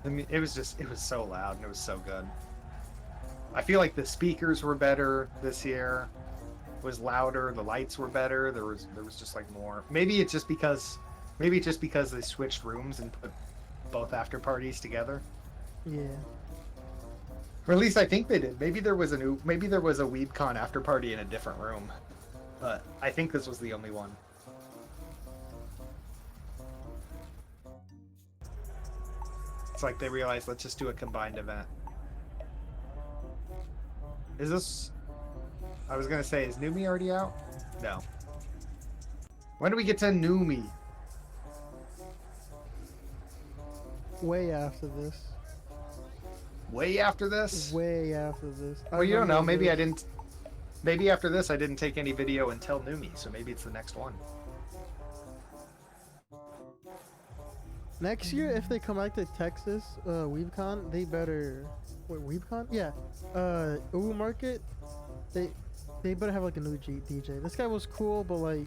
I mean, it was so loud and it was so good. I feel like the speakers were better this year. It was louder, the lights were better. There was just like more. Maybe it's just because they switched rooms and put both after parties together. Yeah. Or at least I think they did. Maybe there was a WeebCon after party in a different room. But I think this was the only one. It's like they realized, let's just do a combined event. Is this... I was gonna say, is Numi already out? No. When do we get to Numi? Way after this. Way after this? Way after this. Well, you don't know. Maybe I didn't... Maybe after this I didn't take any video until Numi, so maybe it's the next one. Next year, if they come back to Texas, WeebCon, they better... Wait, WeebCon? Yeah. Uwu Market, they better have like a new DJ. This guy was cool, but like,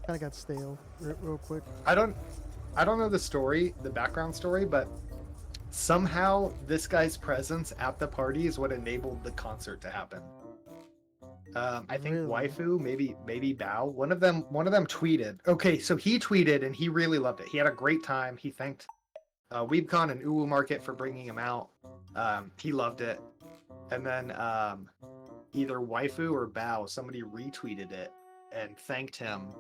kind of got stale real quick. I don't know the story, the background story, but somehow this guy's presence at the party is what enabled the concert to happen. I think Really? Waifu, maybe Bao. One of them tweeted. Okay, so he tweeted and he really loved it. He had a great time. He thanked WeebCon and Uwu Market for bringing him out. He loved it. And then either Waifu or Bao, somebody retweeted it and thanked him.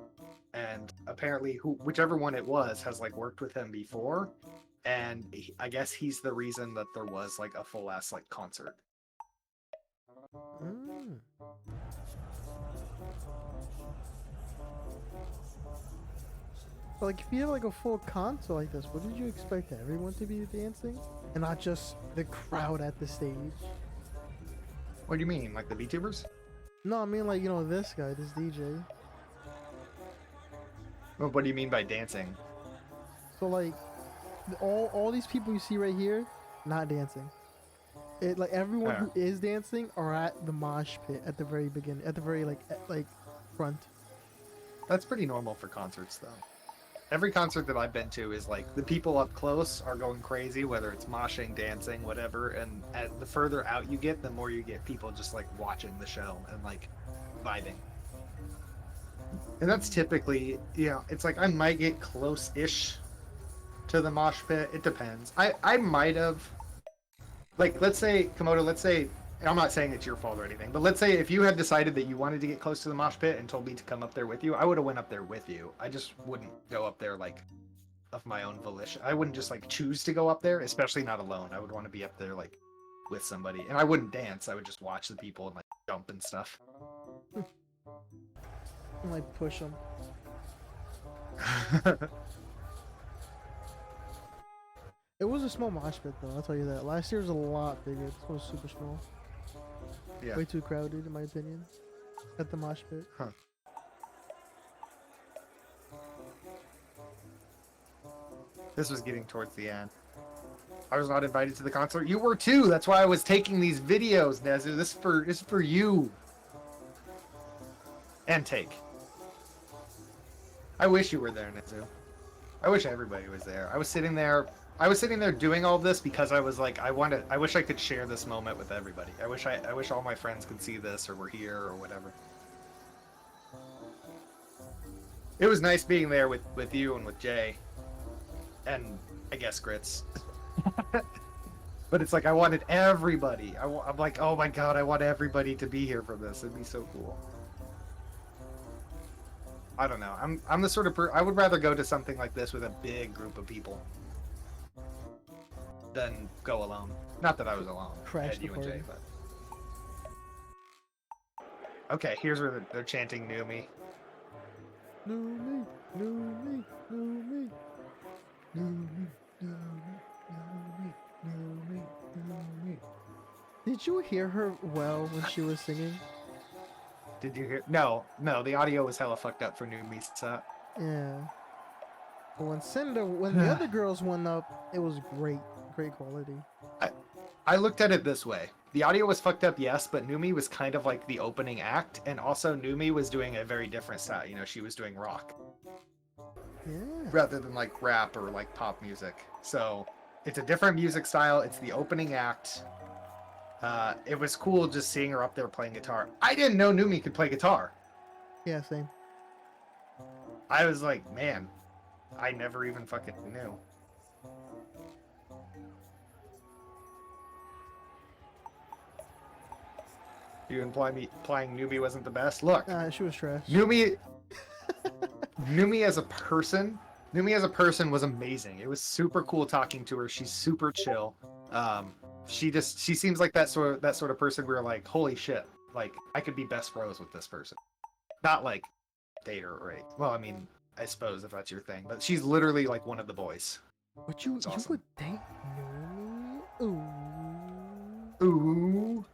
And apparently, whichever one it was, has like worked with him before. And I guess he's the reason that there was like a full ass like concert. Mm. But like, if you have like a full concert like this, what did you expect everyone to be dancing, and not just the crowd at the stage? What do you mean, like the VTubers? No, I mean like, you know, this guy, this DJ. Well, what do you mean by dancing? So like, all these people you see right here, not dancing. It like everyone who is dancing are at the mosh pit at the very beginning, at the very like front. That's pretty normal for concerts, though. Every concert that I've been to is like the people up close are going crazy, whether it's moshing, dancing, whatever. And the further out you get, the more you get people just like watching the show and like vibing. And that's typically, you know, it's like I might get close-ish to the mosh pit. It depends. I might have, like, let's say, Komodo, let's say, and I'm not saying it's your fault or anything, but let's say if you had decided that you wanted to get close to the mosh pit and told me to come up there with you, I would have went up there with you. I just wouldn't go up there, like, of my own volition. I wouldn't just, like, choose to go up there, especially not alone. I would want to be up there, like, with somebody. And I wouldn't dance. I would just watch the people and, like, jump and stuff. And like push them. It was a small mosh pit though, I'll tell you that. Last year was a lot bigger. This one was super small. Yeah. Way too crowded, in my opinion, at the mosh pit. Huh. This was getting towards the end. I was not invited to the concert. You were too. That's why I was taking these videos, Nezu. This is for you. And take. I wish you were there, Nezu. I wish everybody was there. I was sitting there doing all this because I was like, I wish I could share this moment with everybody. I wish all my friends could see this or were here or whatever. It was nice being there with you and with Jay, and I guess Grits. But it's like I wanted everybody. I'm like, oh my god, I want everybody to be here for this. It'd be so cool. I don't know. I'm the sort of I would rather go to something like this with a big group of people than go alone. Not that I was alone. I Crash had the you and Jay, party. but okay. Here's where they're chanting "New Me." New me, new me, new me, new me, new me, new me, new me, new me. Did you hear her well when she was singing? Did you hear? No. The audio was hella fucked up for New Me's set. Yeah. But when the other girls went up, it was great quality. I looked at it this way. The audio was fucked up, yes, but Numi was kind of like the opening act, and also Numi was doing a very different style. You know, she was doing rock. Yeah. Rather than like rap or like pop music. So it's a different music style. It's the opening act. It was cool just seeing her up there playing guitar. I didn't know Numi could play guitar. Yeah, same. I was like, man, I never even fucking knew. You implying Numi wasn't the best? Look, She was trash. Numi as a person was amazing. It was super cool talking to her. She's super chill. She seems like that sort of person where like, holy shit, like I could be best bros with this person. Not like date her, right? Well, I mean, I suppose if that's your thing, but she's literally like one of the boys. But you awesome. would date Numi? Ooh. Ooh.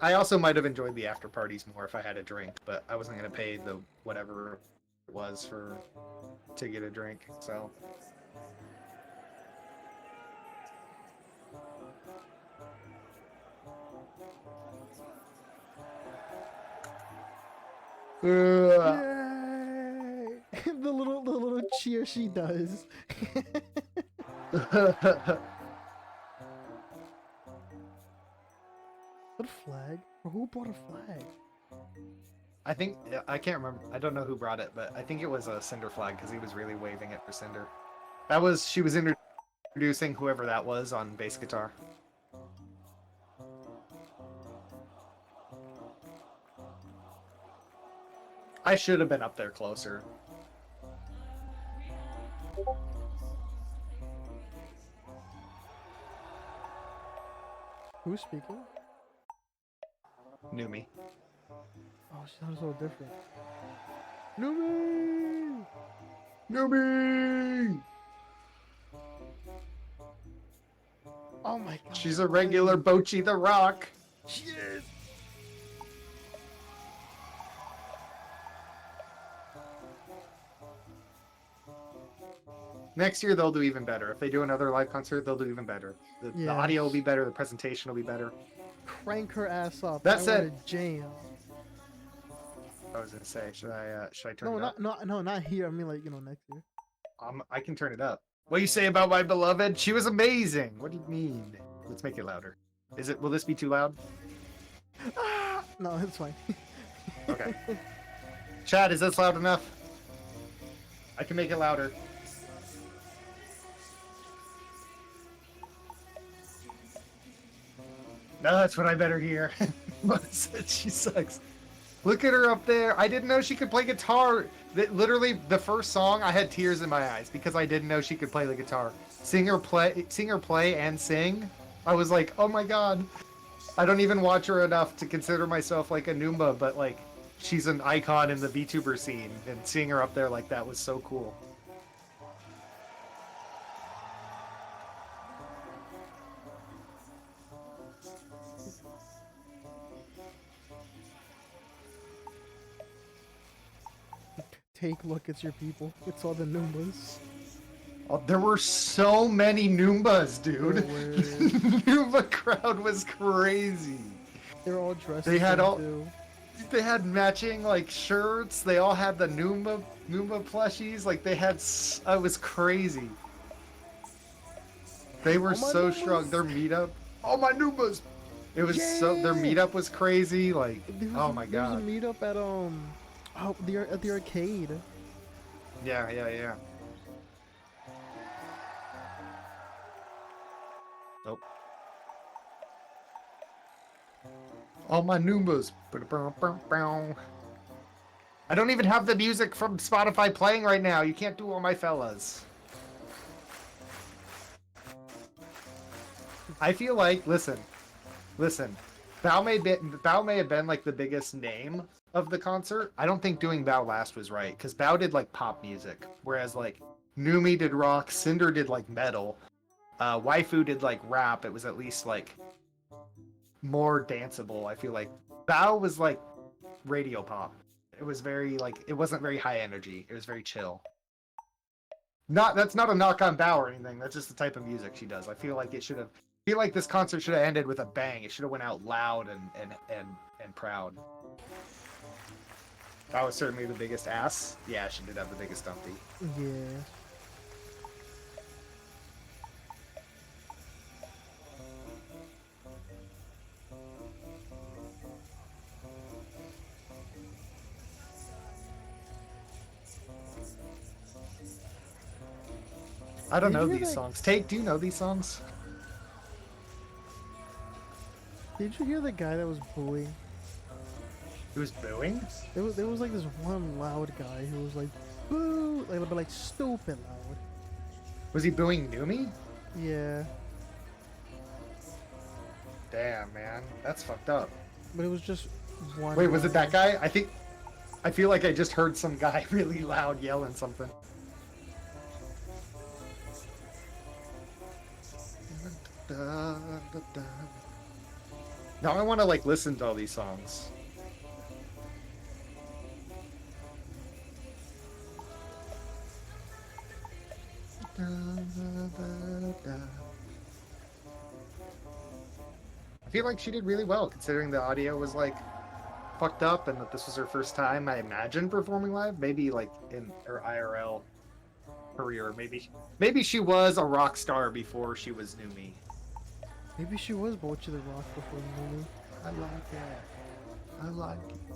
I also might have enjoyed the after parties more if I had a drink, but I wasn't gonna pay the whatever it was to get a drink, so. Yay! the little cheer she does. What flag? Or who brought a flag? I think I can't remember. I don't know who brought it, but I think it was a Cinder flag because he was really waving it for Cinder. She was introducing whoever that was on bass guitar. I should have been up there closer. Who's speaking? Numi. Oh, she sounds so different. Numi! Numi! Oh my god. She's a regular Bochi the Rock. She is! Next year they'll do even better. If they do another live concert, they'll do even better. The audio will be better. The presentation will be better. Crank her ass up. That said, want to jam. I was gonna say, should I turn No, it up? not here. I mean, like, next year. I can turn it up. What do you say about my beloved? She was amazing. What do you mean? Let's make it louder. Will this be too loud? No, it's fine. Okay. Chad, is this loud enough? I can make it louder. No, that's what I better hear. She sucks. Look at her up there. I didn't know she could play guitar. Literally, the first song, I had tears in my eyes because I didn't know she could play the guitar. Sing her play, and sing. I was like, oh my god. I don't even watch her enough to consider myself like a Noomba, but like, she's an icon in the VTuber scene, and seeing her up there like that was so cool. Take a look, it's your people. It's all the Noombas. Oh, there were so many Noombas, dude. Noomba crowd was crazy. They're all dressed. They had all. Too. They had matching like shirts. They all had the Noomba plushies. Like they had. It was crazy. They were so Noombas? strong. Their meetup. All my Noombas. It was so their Yeah! meetup was crazy. Like, oh my There was a god. meetup at at the arcade. Yeah, yeah, yeah. Oh. All my Noombas. I don't even have the music from Spotify playing right now. You can't do all my fellas. I feel like, listen. Bao may have been like the biggest name of the concert. I don't think doing Bao last was right because Bao did like pop music, whereas like Numi did rock, Cinder did like metal, Waifu did like rap. It was at least like more danceable. I feel like Bao was like radio pop. It was very like it wasn't very high energy. It was very chill. Not that's not a knock on Bao or anything. That's just the type of music she does. I feel like it should have. I feel like this concert should have ended with a bang. It should have went out loud and proud. That was certainly the biggest ass. Yeah, she did have the biggest dumpy. Yeah. I don't Did know you hear these that? songs. Take, do you know these songs? Did you hear the guy that was booing? Who's booing? There was like this one loud guy who was like, boo, like but like stupid loud. Was he booing Numi? Yeah, Damn, man, that's fucked up. but it was just one. Wait, was it that guy? guy? I feel like I just heard some guy really loud yelling something. Now I want to like listen to all these songs. I feel like she did really well considering the audio was like fucked up and that this was her first time, I imagine, performing live. Maybe like in her IRL career. Maybe she was a rock star before she was Numi. Maybe she was Bochi the Rock before Lulu. I like it. I like it.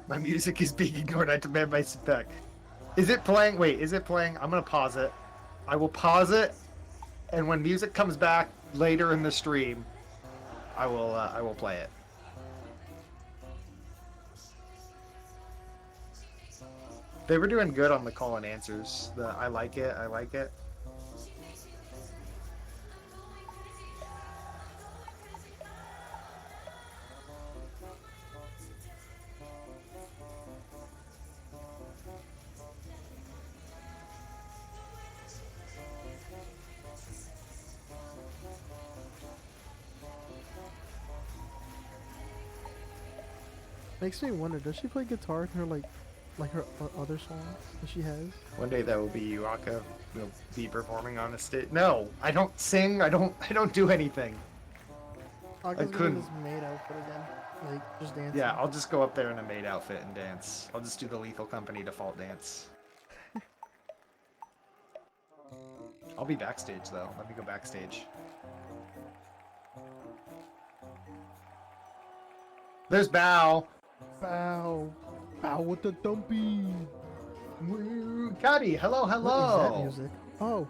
My music is being ignored. I demand my spec. Is it playing? Wait, is it playing? I'm gonna pause it. I will pause it, and when music comes back later in the stream, I will play it. They were doing good on the call and answers. The I like it. I like it. Makes me wonder, does she play guitar in her like her other songs that she has? One day that will be you, Aka. Will be performing on a stage. No, I don't sing. I don't do anything. Aka's couldn't. This maid outfit again, like just dancing. Yeah, I'll just go up there in a maid outfit and dance. I'll just do the Lethal Company default dance. I'll be backstage though. Let me go backstage. There's Bao. Bow, bow with the dumpy. Woo. Caddy, hello, What is hello. that music? Oh,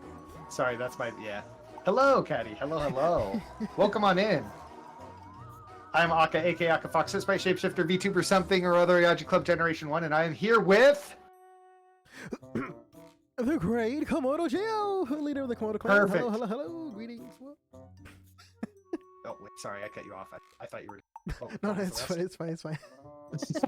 Sorry, that's my Hello, Caddy. Hello, hello. Welcome on in. I'm Aka, aka Aka Fox, by Shapeshifter, VTuber something or other, Yaji Club Generation 1, and I am here with... the great Komodo Geo, leader of the Komodo clan. Perfect. Hello, hello, hello. Greetings. Oh, wait, sorry, I cut you off. I thought you were... Oh, No, that was it's the fine. It's fine. It's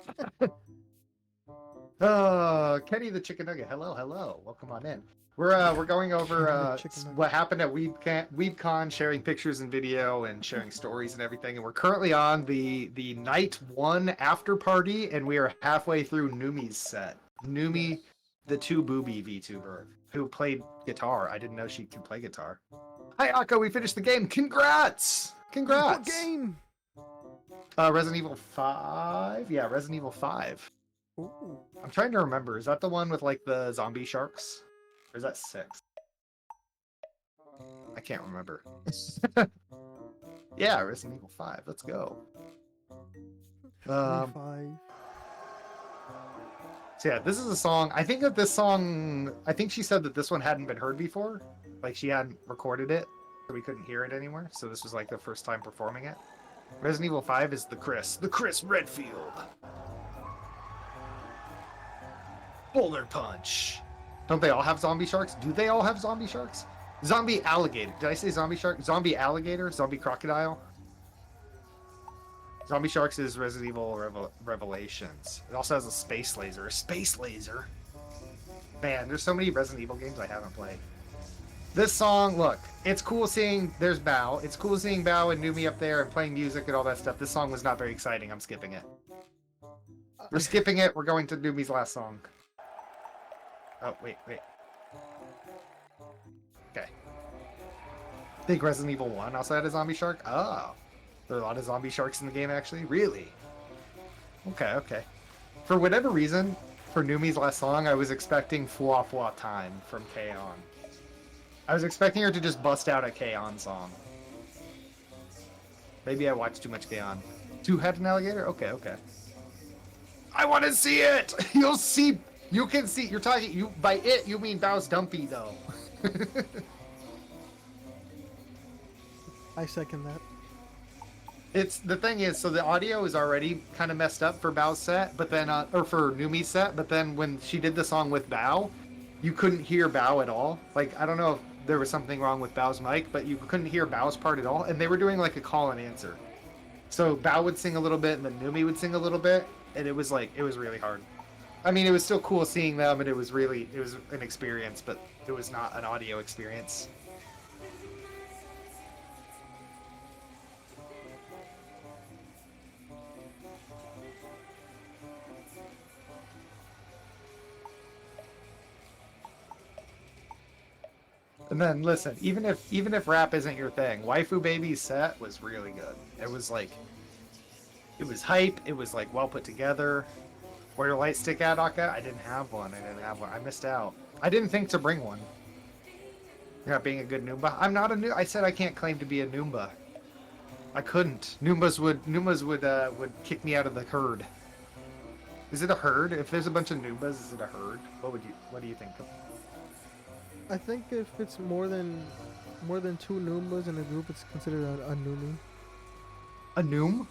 fine. Kenny the Chicken Nugget. Hello, hello. Welcome on in. We're going over Kenny the Chicken Nugget. what happened at WeebCon, sharing pictures and video and sharing stories and everything. And we're currently on the night one after party, and we are halfway through Numi's set. Numi, the two booby VTuber who played guitar. I didn't know she could play guitar. Hi, Akko. We finished the game. Congrats! Congrats! What game? Resident Evil 5? Yeah, Resident Evil 5. Ooh. I'm trying to remember. Is that the one with like the zombie sharks? Or is that 6? I can't remember. Yeah, Resident Evil 5. Let's go. Three, 5. So yeah, this is a song. I think that this song. I think she said that this one hadn't been heard before. Like she hadn't recorded it, so we couldn't hear it anywhere. So this was like the first time performing it. Resident Evil 5 is the Chris Redfield. Boulder Punch. Don't they all have zombie sharks? Do they all have zombie sharks? Zombie alligator. Did I say zombie shark? Zombie alligator? Zombie crocodile? Zombie Sharks is Resident Evil Revelations. It also has a space laser. A space laser? Man, there's so many Resident Evil games I haven't played. This song, look, it's cool seeing, there's Bao. It's cool seeing Bao and Numi up there and playing music and all that stuff. This song was not very exciting. I'm skipping it. We're skipping it. We're going to Numi's last song. Oh, wait. Okay. I think Resident Evil 1 also had a zombie shark. Oh. There are a lot of zombie sharks in the game, actually? Really? Okay. For whatever reason, for Numi's last song, I was expecting Fwa Fwa Time from K-On! I was expecting her to just bust out a K-On! Song. Maybe I watched too much K-On! Two-headed alligator? Okay. I want to see it! You'll see... You can see... You're talking... You by it, you mean Bao's Dumpy, though. I second that. It's the thing is, so the audio is already kind of messed up for Bao's set, but then or for Numi's set, but then when she did the song with Bao, you couldn't hear Bao at all. Like I don't know if there was something wrong with Bao's mic, but you couldn't hear Bao's part at all, and they were doing like a call and answer. So Bao would sing a little bit, and then Numi would sing a little bit, and it was really hard. I mean, it was still cool seeing them, and it was an experience, but it was not an audio experience. And then listen, even if rap isn't your thing, Waifu Baby's set was really good. It was hype. It was like well put together. Where your light stick at, Aka? I didn't have one. I missed out. I didn't think to bring one. You're not being a good Noomba. I'm not a Noomba. I said I can't claim to be a Noomba. I couldn't. Noombas would kick me out of the herd. Is it a herd? If there's a bunch of Noombas, is it a herd? What do you think? I think if it's more than 2 Noombas in a group, it's considered a Noomi. A Noom?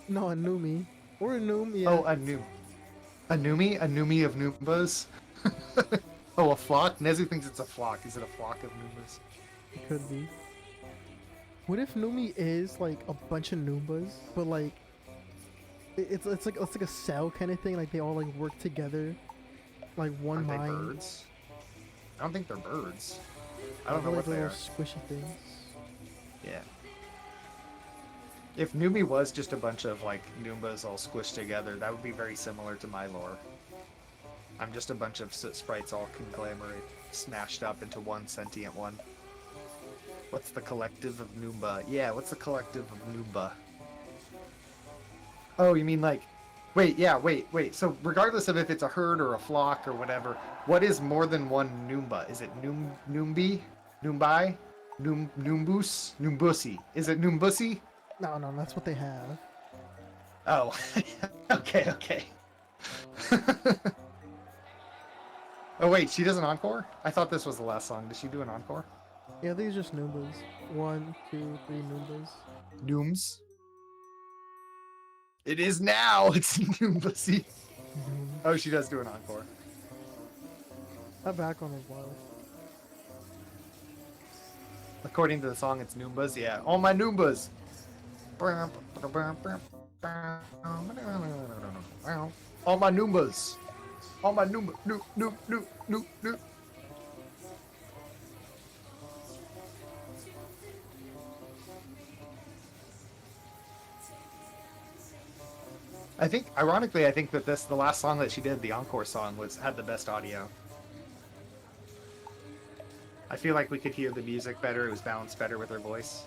No, a Noomi. Or a Noom, yeah. Oh, a Noom. A Noomi? A Noomi of Noombas? Oh, a flock? Nezu thinks it's a flock. Is it a flock of Noombas? It could be. What if Noomi is like a bunch of Noombas, but like it's like a cell kind of thing, like they all like work together, like one Aren't mind. they birds? I don't think they're birds. I don't know like what they little are. squishy things. Yeah. If Numi was just a bunch of like Noombas all squished together, that would be very similar to my lore. I'm just a bunch of sprites all conglomerate, smashed up into one sentient one. What's the collective of Noomba? Yeah, what's the collective of Noomba? Oh, you mean like... Wait. So regardless of if it's a herd or a flock or whatever, what is more than one Noomba? Is it Noombi? Noombai? Noombus? Noombusi? Is it Noombusi? No, that's what they have. Oh. Okay. Oh wait, she does an encore? I thought this was the last song. Did she do an encore? Yeah, these are just Noombas. 1, 2, 3 Noombas. Nooms? It is now! It's Noombusi. Oh, she does do an encore. That background is wild. According to the song, it's Noombas. Yeah. All my Noombas! All my Noombas! All my Noomba... Noop. Ironically, I think that the last song that she did, the encore song, had the best audio. I feel like we could hear the music better. It was balanced better with her voice.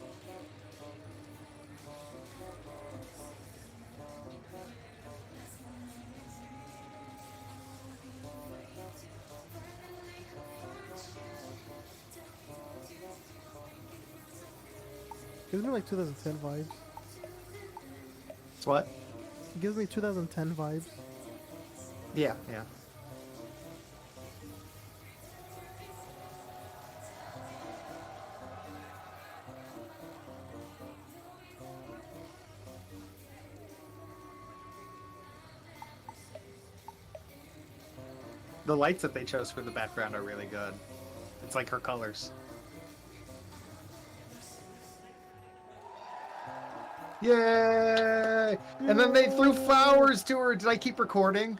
Gives me like 2010 vibes. It's what? It gives me 2010 vibes. Yeah, yeah. The lights that they chose for the background are really good. It's like her colors. Yay! And then they threw flowers to her. Did I keep recording?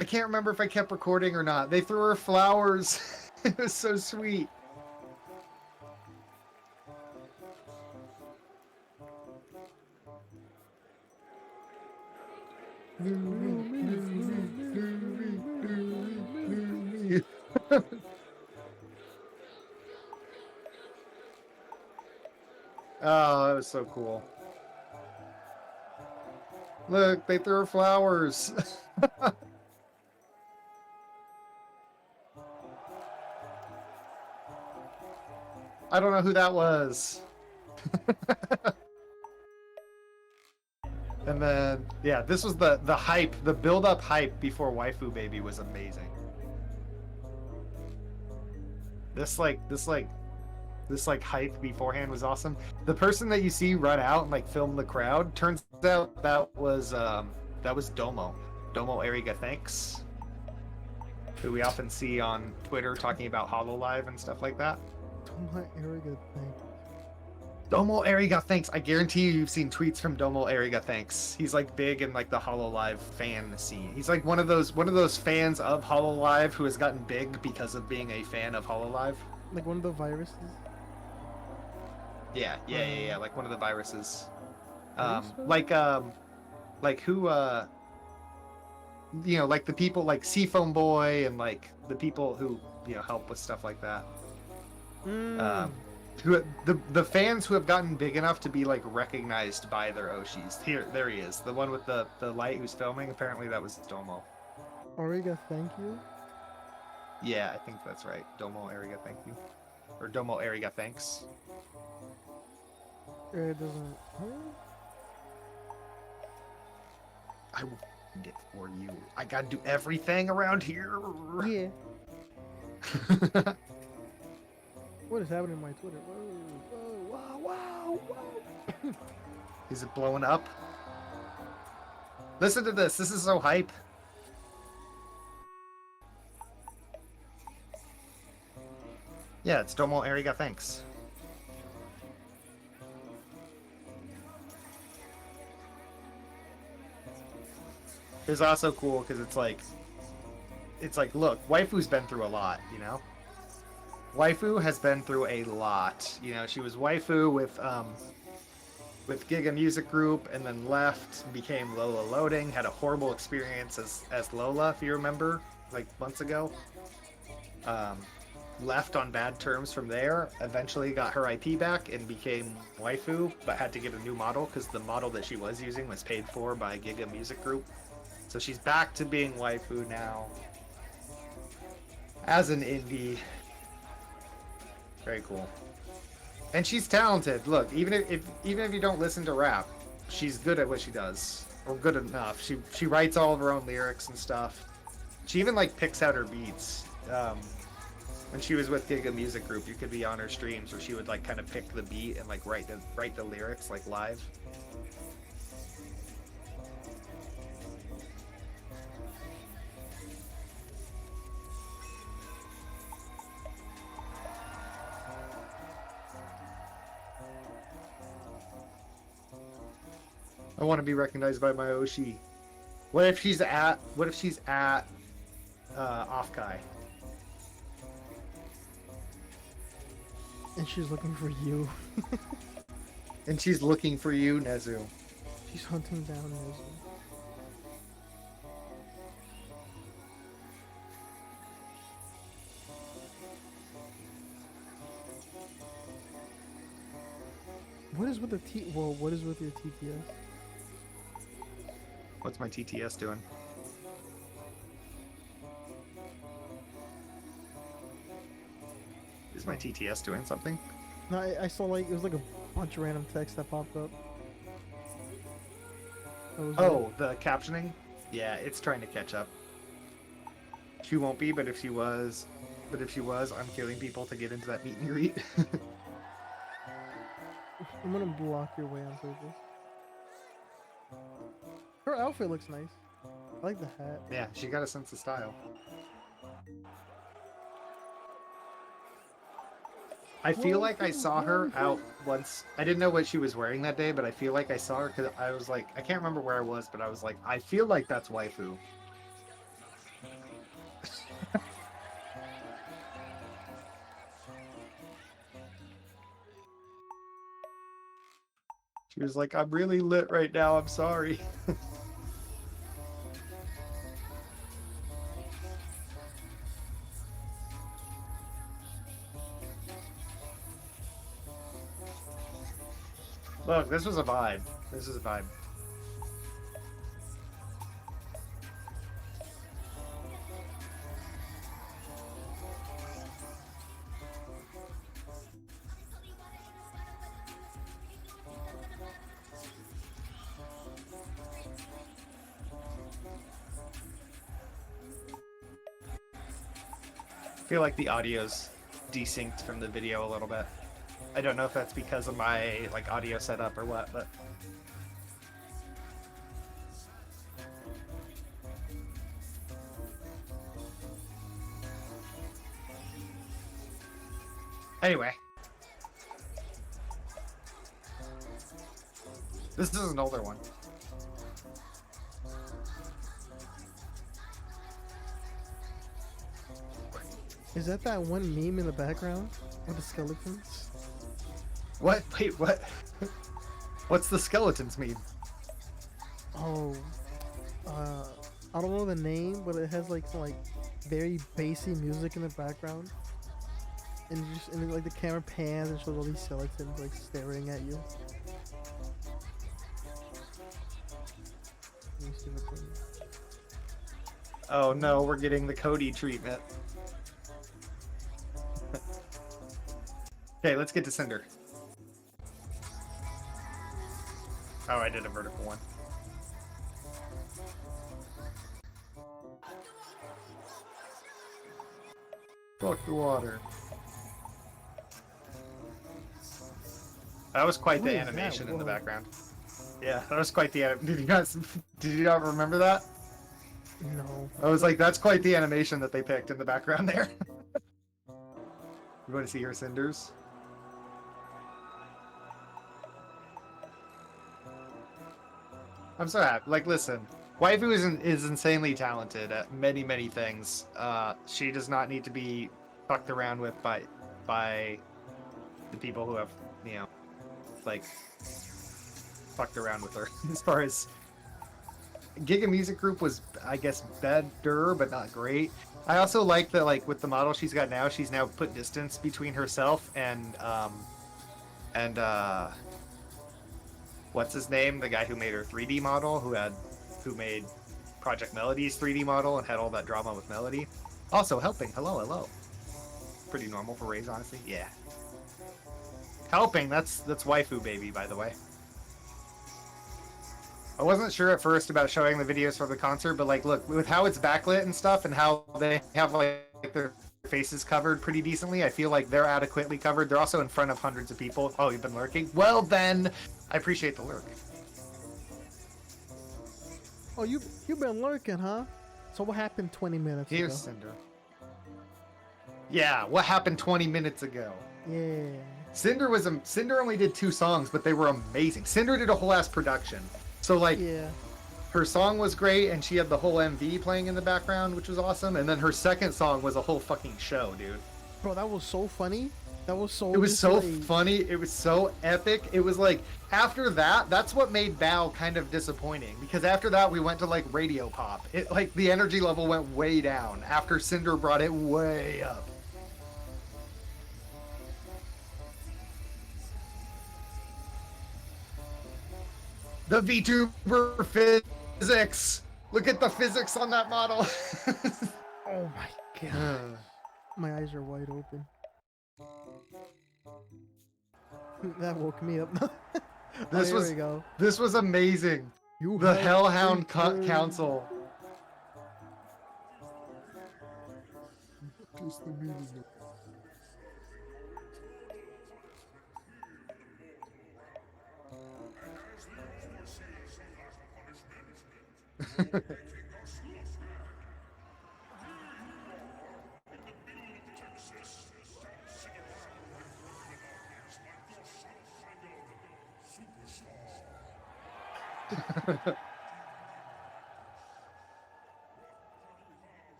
I can't remember if I kept recording or not. They threw her flowers. It was so sweet. Oh, that was so cool. Look, they threw her flowers. I don't know who that was. And then, yeah, this was the hype, the build-up hype before Waifu Baby was amazing. This hype beforehand was awesome. The person that you see run out and like film the crowd, turns out that was Domo. Domo Ariga Thanks, who we often see on Twitter talking about HoloLive and stuff like that. Don't let arrogant think. Domo Ariga Thanks. I guarantee you've seen tweets from Domo Ariga Thanks. He's like big in like the HoloLive fan scene. He's like one of those fans of HoloLive who has gotten big because of being a fan of HoloLive. Like one of the viruses. Yeah. Like one of the viruses. Think so? Like who like the people like Seafoam Boy and like the people who help with stuff like that. Who the fans who have gotten big enough to be like recognized by their Oshis. There he is, the one with the light who's filming. Apparently that was Domo. Ariga, thank you. Yeah, I think that's right. Domo Ariga, thank you, or Domo Ariga, thanks. It doesn't. Huh? I will find it for you. I gotta do everything around here. Yeah. What is happening on my Twitter? Whoa, wow. Is it blowing up? Listen to this. This is so hype. Yeah, it's Domo Ariga, thanks. It's also cool because it's like, look, Waifu's been through a lot, Waifu has been through a lot. She was Waifu with Giga Music Group, and then left, became Lola Loading, had a horrible experience as Lola, if you remember, like months ago. Left on bad terms from there, eventually got her IP back and became Waifu, but had to get a new model because the model that she was using was paid for by Giga Music Group. So she's back to being Waifu now as an indie. Very cool. And she's talented. Look, even if you don't listen to rap, she's good at what she does, or good enough. She writes all of her own lyrics and stuff. She even like picks out her beats. When she was with Giga Music Group, you could be on her streams where she would like kind of pick the beat and like write the lyrics like live. I want to be recognized by my Oshi. What if she's at Offkai? And she's looking for you. And she's looking for you, Nezu. She's hunting down Nezu. What is with the what is with your TTS? What's my TTS doing? Is my TTS doing something? No, I saw like it was like a bunch of random text that popped up. That was Oh, the captioning? Yeah, it's trying to catch up. She won't be, but if she was, I'm killing people to get into that meet and greet. I'm gonna block your way on purpose. Her outfit looks nice. I like the hat. Yeah, she got a sense of style. I feel like I saw her out once. I didn't know what she was wearing that day, but I feel like I saw her because I was like, I can't remember where I was, but I was like, I feel like that's waifu. She was like, I'm really lit right now, I'm sorry. Look, this was a vibe. This is a vibe. I feel like the audio's desynced from the video a little bit. I don't know if that's because of my like audio setup or what, but anyway. This is an older one. Is that one meme in the background with the skeletons? What? Wait, what? What's the skeletons mean? Oh, I don't know the name, but it has like some like very bassy music in the background, and like the camera pans and shows all these skeletons like staring at you. Let me see what the... Oh no, we're getting the Cody treatment. Okay, let's get to Cinder. Oh, I did a vertical one. Fuck the water. That was quite What the is that? animation in the Whoa. background. Yeah, that was quite the did you not remember that? No. I was like, that's quite the animation that they picked in the background there. You want to see her cinders? I'm so happy. Like, listen, waifu is insanely talented at many, many things. She does not need to be fucked around with by the people who have, you know, like, fucked around with her. As far as Giga Music Group was, I guess, better, but not great. I also like that, like, with the model she's got now, she's now put distance between herself and what's his name? The guy who made her 3D model, who made Project Melody's 3D model and had all that drama with Melody. Also helping. Hello, hello. Pretty normal for Raze, honestly. Yeah. Helping. That's waifu baby, by the way. I wasn't sure at first about showing the videos for the concert, but like, look, with how it's backlit and stuff, and how they have like their faces covered pretty decently, I feel like they're adequately covered. They're also in front of hundreds of people. Oh, you've been lurking? Well then, I appreciate the lurk. Oh, you've been lurking, huh? So what happened 20 minutes Here's ago? Cinder. Yeah, what happened 20 minutes ago? Yeah. Cinder only did 2 songs, but they were amazing. Cinder did a whole ass production. So like, Yeah. her song was great, and she had the whole MV playing in the background, which was awesome. And then her second song was a whole fucking show, dude. Bro, that was so funny. That was so... It was so like... funny. It was so epic. It was like, after that, that's what made Bao kind of disappointing. Because after that, we went to like radio pop. It like, the energy level went way down after Cinder brought it way up. The VTuber physics. Look at the physics on that model. Oh my god. My eyes are wide open. That woke me up. Oh, This here we was go. this was amazing. You The have Hellhound entered. Council. What is the meaning of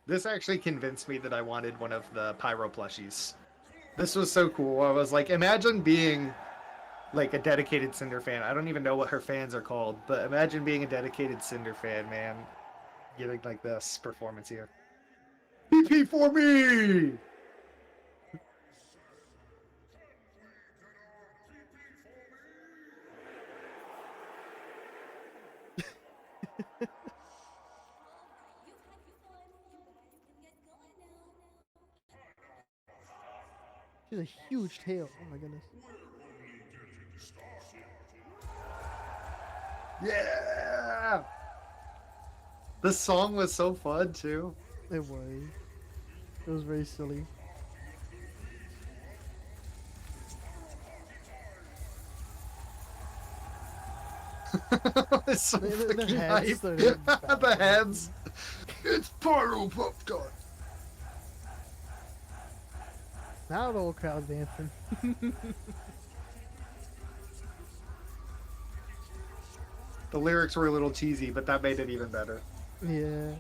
This actually convinced me that I wanted one of the pyro plushies. This was so cool. I was like, imagine being like a dedicated Cinder fan. I don't even know what her fans are called, but imagine being a dedicated Cinder fan, man. Getting like this performance here. PP for me! She's a huge tail. Oh my goodness. Yeah! The song was so fun too. It was. It was very silly. It's so The fucking heads hype. started The heads. It's pyro pop time. Now the whole crowd's dancing. The lyrics were a little cheesy, but that made it even better. Yeah.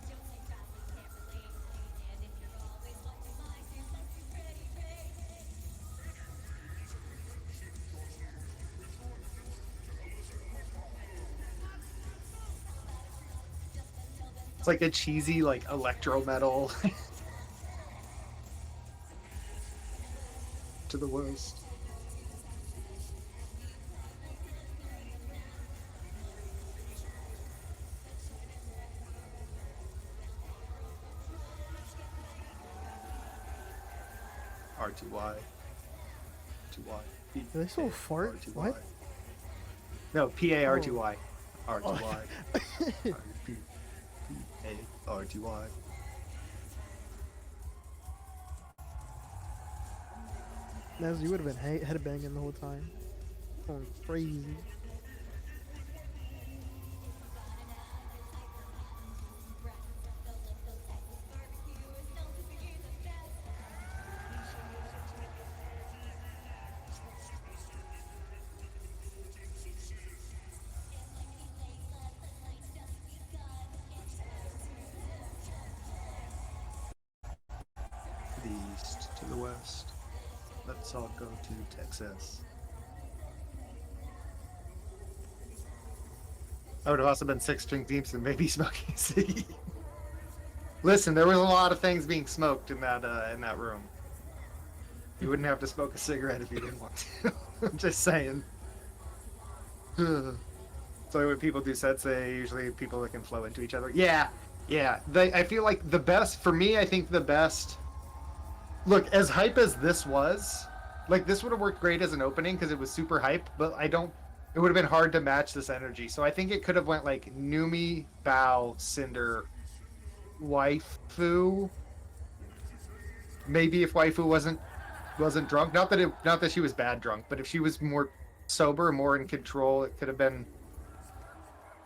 It's like a cheesy, like electro metal. To the west. R2Y. 2Y. Did they still fart? R2Y. What? No, PAR2Y. R2Y. Oh. PAR2Y. Naz, you would have been headbanging the whole time. Going crazy. The east to the west. Let's all go to Texas. I would have also been Six String Deeps and maybe Smoking City. Listen, there was a lot of things being smoked in that room. You wouldn't have to smoke a cigarette if you didn't want to. I'm just saying. So when people do sets, they usually people that can flow into each other. Yeah, yeah. I feel like the best for me. I think the best. Look, as hype as this was, like this would have worked great as an opening because it was super hype. But I don't. It would have been hard to match this energy. So I think it could have went like Numi, Bao, Cinder, Waifu. Maybe if Waifu wasn't drunk, not that she was bad drunk, but if she was more sober, more in control, it could have been.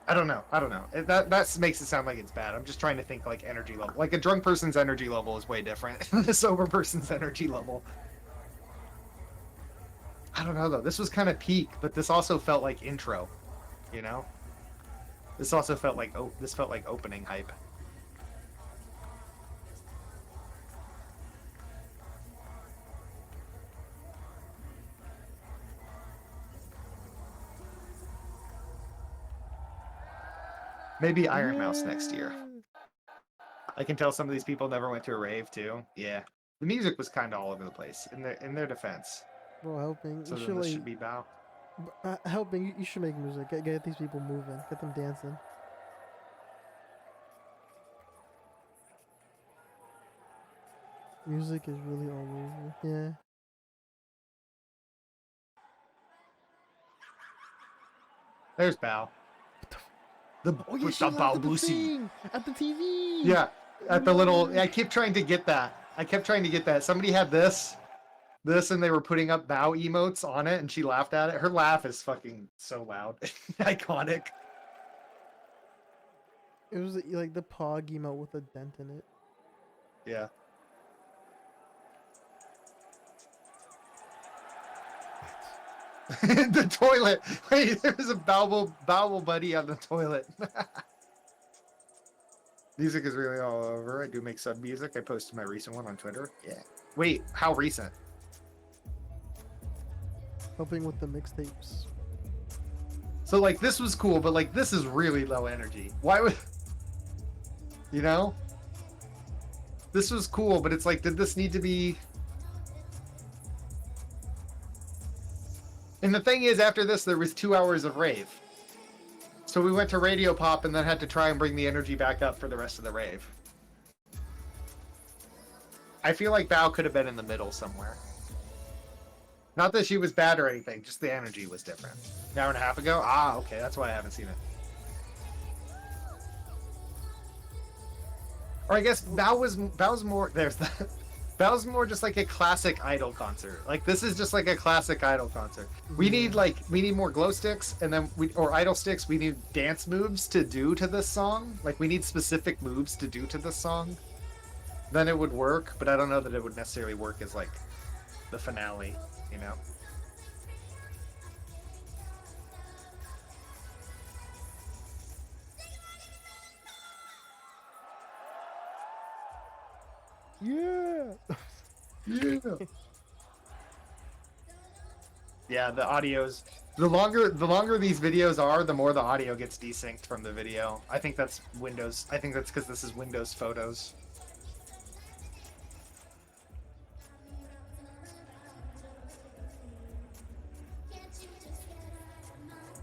I don't know. That makes it sound like it's bad. I'm just trying to think like energy level. Like a drunk person's energy level is way different than a sober person's energy level. I don't know though. This was kind of peak, but this also felt like intro. You know. This also felt like this felt like opening hype. Maybe Iron Mouse next year. I can tell some of these people never went to a rave too. Yeah, the music was kind of all over the place. In their defense, Bro, helping. so You then should this like should be Bao. helping. You should make music. Get these people moving. Get them dancing. Music is really all over. Yeah. There's Bao. The Oh yeah, with she the laughed Bao at the Busi. thing at the TV. Yeah, at the little. Yeah. I keep trying to get that. I kept trying to get that. Somebody had this, and they were putting up Bao emotes on it, and she laughed at it. Her laugh is fucking so loud, iconic. It was like the Pog emote with a dent in it. Yeah. The toilet. Wait, there was a bowel buddy on the toilet. Music is really all over. I do make sub music. I posted my recent one on Twitter. Yeah. Wait, how recent? Helping with the mixtapes. So like this was cool, but like this is really low energy. Why would you know? This was cool, but it's like, did this need to be? And the thing is, after this, there was 2 hours of rave. So we went to Radio Pop and then had to try and bring the energy back up for the rest of the rave. I feel like Bao could have been in the middle somewhere. Not that she was bad or anything, just the energy was different. An hour and a half ago? Ah, okay, that's why I haven't seen it. Or I guess Bao's more, there's that. Bao's more just like a classic Idol concert. Like this is just like a classic Idol concert. We need more glow sticks and then or Idol sticks. We need dance moves to do to this song. Like we need specific moves to do to this song. Then it would work, but I don't know that it would necessarily work as like the finale, you know? Yeah. Yeah. Yeah, the audio's the longer these videos are, the more the audio gets desynced from the video. I think that's Windows. I think that's because this is Windows Photos.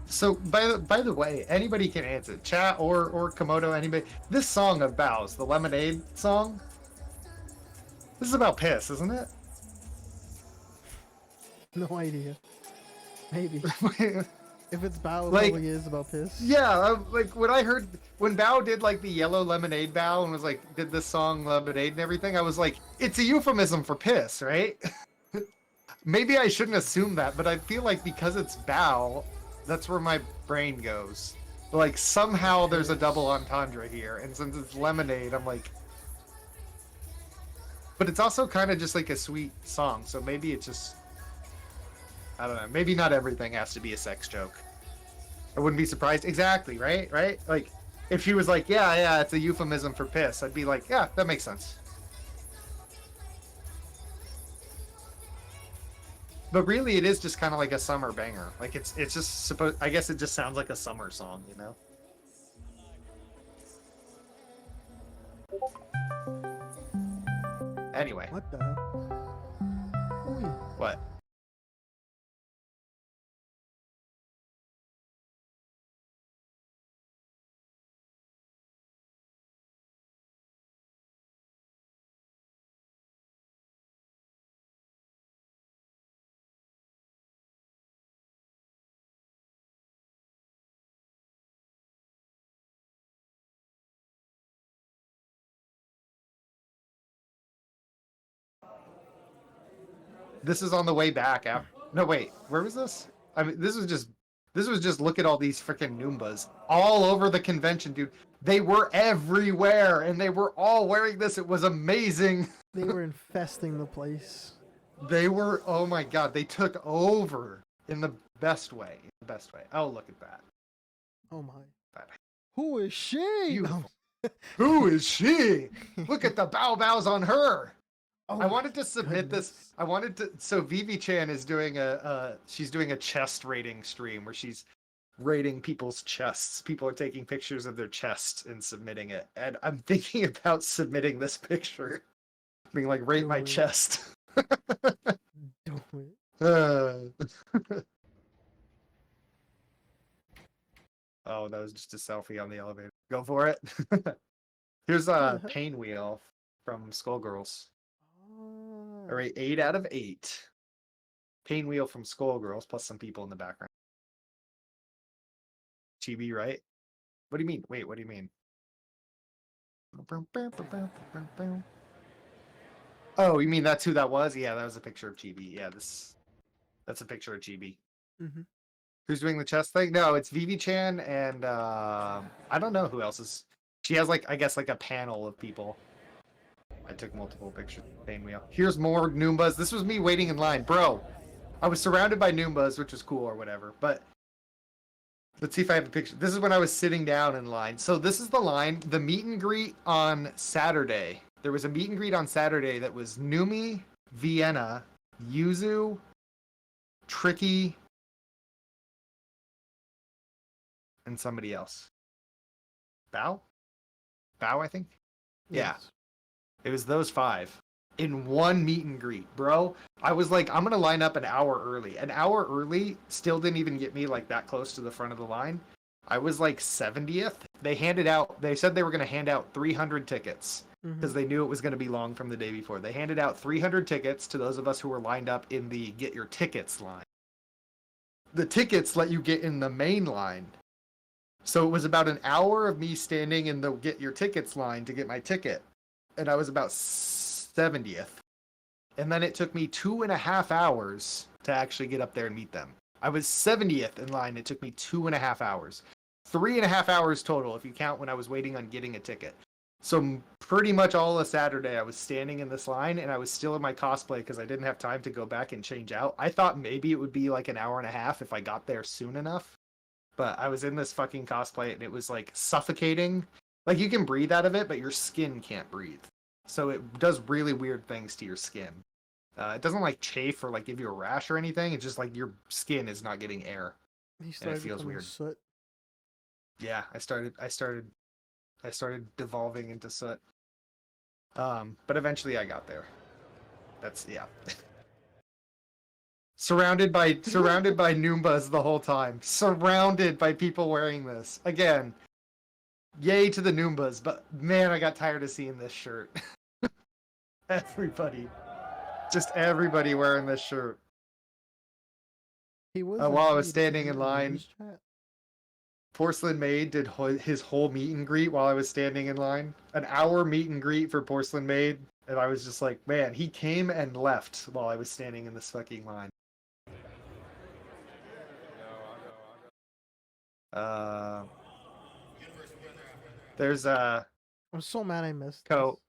So by the way, anybody can answer, chat or Komodo, anybody. This song of Bao's, the Lemonade song. This is about piss, isn't it? No idea. Maybe. If it's Bao, it Like, probably is about piss. Yeah, like when I heard when Bao did like the yellow lemonade Bao and was like did this song Lemonade and everything, I was like, it's a euphemism for piss, right? Maybe I shouldn't assume that, but I feel like because it's Bao, that's where my brain goes. Like somehow there's a double entendre here, and since it's lemonade, I'm like. But it's also kind of just like a sweet song, so maybe it's just. I don't know. Maybe not everything has to be a sex joke. I wouldn't be surprised. Exactly, right? Right? Like, if she was like, yeah, it's a euphemism for piss, I'd be like, yeah, that makes sense. But really, it is just kind of like a summer banger. Like, it's just supposed. I guess it just sounds like a summer song, you know? Anyway. What the hell? Ooh. What? This is on the way back. No, wait. Where was this? I mean, this was just look at all these freaking Noombas all over the convention, dude. They were everywhere, and they were all wearing this. It was amazing. They were infesting the place. They were. Oh my god, they took over in the best way. The best way. Oh, look at that. Oh my. That- Who is she? Who is she? Look at the bows on her. Oh I wanted to submit goodness. this. I wanted to. So Chan is doing she's doing a chest rating stream where she's rating people's chests. People are taking pictures of their chest and submitting it. And I'm thinking about submitting this picture, being like, rate my Do it. chest. Do it. Oh, that was just a selfie on the elevator. Go for it. Here's the a heck? pain wheel from Skullgirls. Ah. All right, 8 out of 8. Pain wheel from Skullgirls plus some people in the background. Chibi, right? What do you mean? Wait, what do you mean? Oh, you mean that's who that was? Yeah, that was a picture of Chibi. Yeah, that's a picture of Chibi. Mm-hmm. Who's doing the chess thing? No, it's Vivi Chan and I don't know who else is. She has like I guess like a panel of people. I took multiple pictures. Pain wheel. Here's more Noombas. This was me waiting in line, bro. I was surrounded by Noombas, which was cool or whatever. But let's see if I have a picture. This is when I was sitting down in line. So this is the line. The meet and greet on Saturday. There was a meet and greet on Saturday that was Numi, Vienna, Yuzu, Tricky, and somebody else. Bao? Bao, I think? Yeah. Yes. It was those 5 in one meet and greet, bro. I was like, I'm going to line up an hour early. An hour early still didn't even get me like that close to the front of the line. I was like 70th. They said they were going to hand out 300 tickets because they knew it was going to be long from the day before. They handed out 300 tickets to those of us who were lined up in the get your tickets line. The tickets let you get in the main line. So it was about an hour of me standing in the get your tickets line to get my ticket. And I was about 70th. And then it took me 2.5 hours to actually get up there and meet them. I was 70th in line. It took me 2.5 hours. 3.5 hours total if you count when I was waiting on getting a ticket. So pretty much all of Saturday I was standing in this line and I was still in my cosplay because I didn't have time to go back and change out. I thought maybe it would be like an hour and a half if I got there soon enough. But I was in this fucking cosplay and it was like suffocating. Like you can breathe out of it, but your skin can't breathe. So it does really weird things to your skin. It doesn't like chafe or like give you a rash or anything. It's just like your skin is not getting air. He And it started feels becoming weird. soot. Yeah, I started devolving into soot. But eventually I got there. That's yeah. surrounded by Noombas the whole time. Surrounded by people wearing this. Again, yay to the Noombas, but man, I got tired of seeing this shirt. Everybody. Just everybody wearing this shirt. He was While I was indeed standing in the line, voice chat. Porcelain Maid did his whole meet and greet while I was standing in line. An hour meet and greet for Porcelain Maid. And I was just like, man, he came and left while I was standing in this fucking line. There's I'm so mad I missed Co,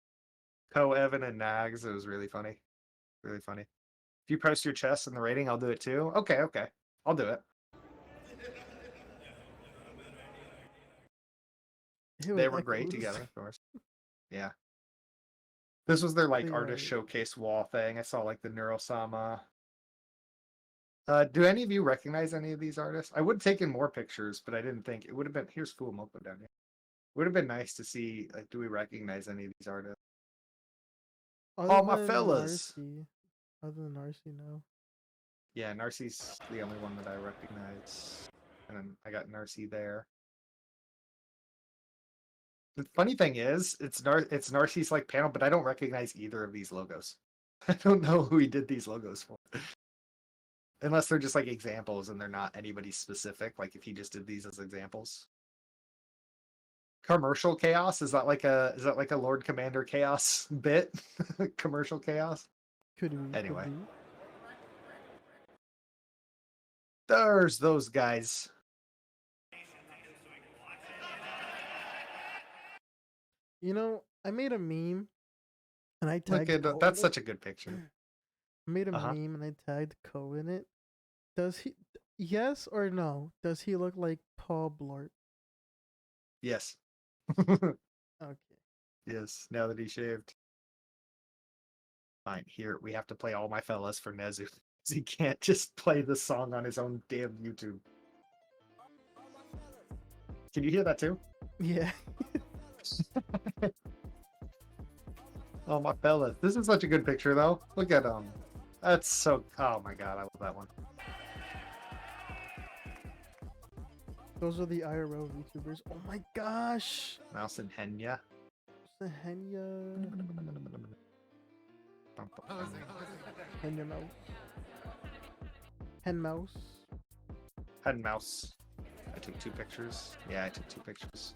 Evan, and Nags. It was really funny. Really funny. If you post your chest in the rating, I'll do it too. Okay. I'll do it. this. They were great together, of course. Yeah. This was their like artist showcase wall thing. I saw like the Neurosama. Do any of you recognize any of these artists? I would have taken more pictures, but I didn't think it would have been. Here's Full Moko down here. Would have been nice to see. Like, do we recognize any of these artists? Other My than fellas. Narcy. Other than Narcy, no. Yeah, Narcy's the only one that I recognize, and then I got Narcy there. The funny thing is, it's Narcy's like panel, but I don't recognize either of these logos. I don't know who he did these logos for. Unless they're just like examples and they're not anybody specific, like if he just did these as examples. Commercial chaos? Is that like a Lord Commander chaos bit? Commercial chaos? Could we? Anyway. Could we? There's those guys. You know, I made a meme and I Look tagged at that's such a good picture. I made a meme and I tagged Co in it. Does he? Yes or no? Does he look like Paul Blart? Yes. Okay. Yes, now that he shaved. Fine, here, we have to play All My Fellas for Nezu. He can't just play the song on his own damn YouTube. Can you hear that too? Yeah. Oh, my fellas. This is such a good picture, though. Look at him. That's so... Oh, my God. I love that one. Those are the IRL YouTubers. Oh my gosh. Mouse and Henya. The Henya. Henya mouse. Hen mouse. Hen mouse. I took 2 pictures. Yeah, I took 2 pictures.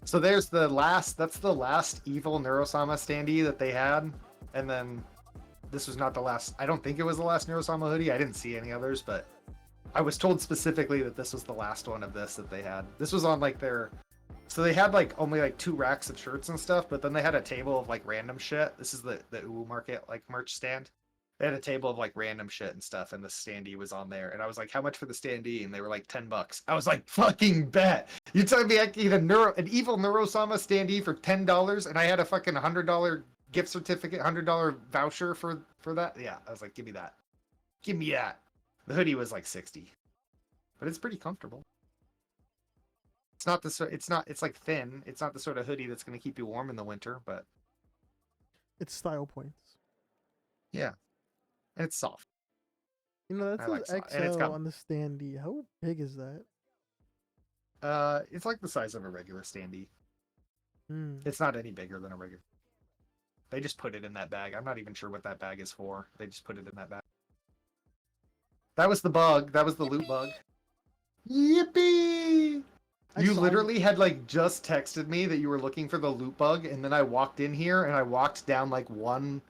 So there's the last. That's the last evil Neurosama standee that they had, and then this was not the last. I don't think it was the last Neurosama hoodie. I didn't see any others, but I was told specifically that this was the last one of this that they had. This was on like their. So they had like only like 2 racks of shirts and stuff, but then they had a table of like random shit. This is the Uwu Market like merch stand. They had a table of like random shit and stuff, and the standee was on there. And I was like, "How much for the standee?" And they were like $10. I was like, "Fucking bet!" You telling me I can get an evil Neurosama standee for $10, and I had a fucking $100 gift certificate, $100 voucher for that? Yeah, I was like, "Give me that, give me that." The hoodie was like 60, but it's pretty comfortable. It's not the sort. It's not. It's like thin. It's not the sort of hoodie that's gonna keep you warm in the winter, but It's style points. yeah, and it's soft. You know, that I like says soft, and it's XL got. on the standee. How big is that? It's like the size of a regular standee. Hmm. It's not any bigger than a regular. They just put it in that bag. I'm not even sure what that bag is for. They just put it in that bag. That was the bug. That was the loot bug. Yippee! You literally had like just texted me that you were looking for the loot bug, and then I walked in here and I walked down one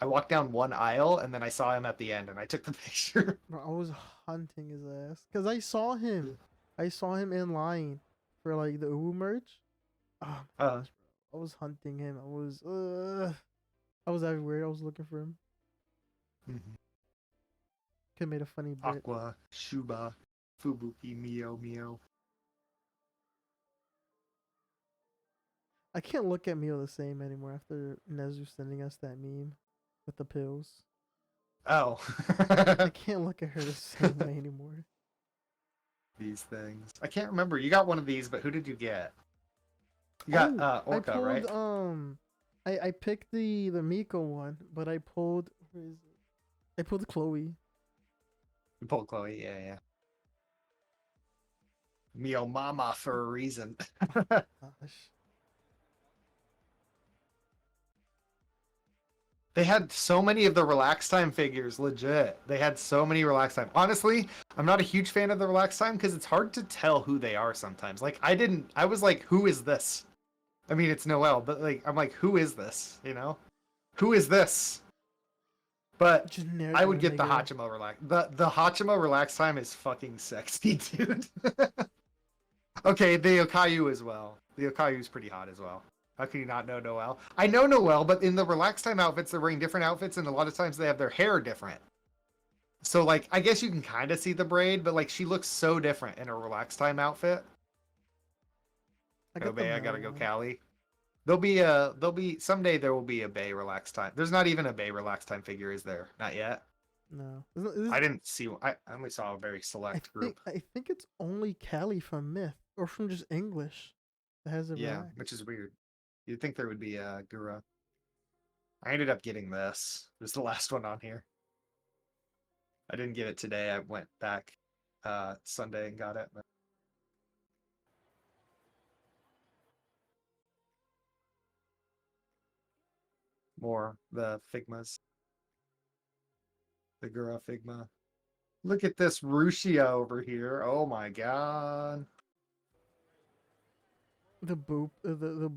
aisle, and then I saw him at the end, and I took the picture. Bro, I was hunting his ass because I saw him. I saw him in line for like the Uwu merch. Oh my gosh, bro. I was hunting him. I was everywhere. I was looking for him. Could made a funny bit. Aqua, Shuba, Fubuki, Mio, Mio. I can't look at Mio the same anymore after Nezu sending us that meme with the pills. Oh. I can't look at her the same way anymore. These things. I can't remember. You got one of these, but who did you get? You got Orca, I pulled, right? I picked the Miko one, but I pulled where is it? I pulled Chloe. You pulled Chloe, yeah. Mio Mama for a reason. Gosh. They had so many of the relax time figures, legit. They had so many relax time. Honestly, I'm not a huge fan of the relax time because it's hard to tell who they are sometimes. Like I was like, who is this? I mean, it's Noelle, but like I'm like, who is this? You know? Who is this? But Generic I would get the nigga. Hachima relax. The Hachima relax time is fucking sexy, dude. Okay, the Okayu as well. The Okayu's pretty hot as well. How can you not know Noelle? I know Noelle, but in the relax time outfits, they're wearing different outfits, and a lot of times they have their hair different. So, like, I guess you can kind of see the braid, but, like, she looks so different in a relax time outfit. I gotta go Cali. Someday there will be a Bay relax time. There's not even a Bay relax time figure, is there? Not yet. No. I didn't see one. I only saw a very select group. I think it's only Callie from Myth or from just English that has a Yeah, relax. which is weird. You'd think there would be a Gura. I ended up getting this. It was the last one on here. I didn't get it today. I went back Sunday and got it. But... More the Figmas. The Gura Figma. Look at this Rushia over here. Oh my god. The bloop The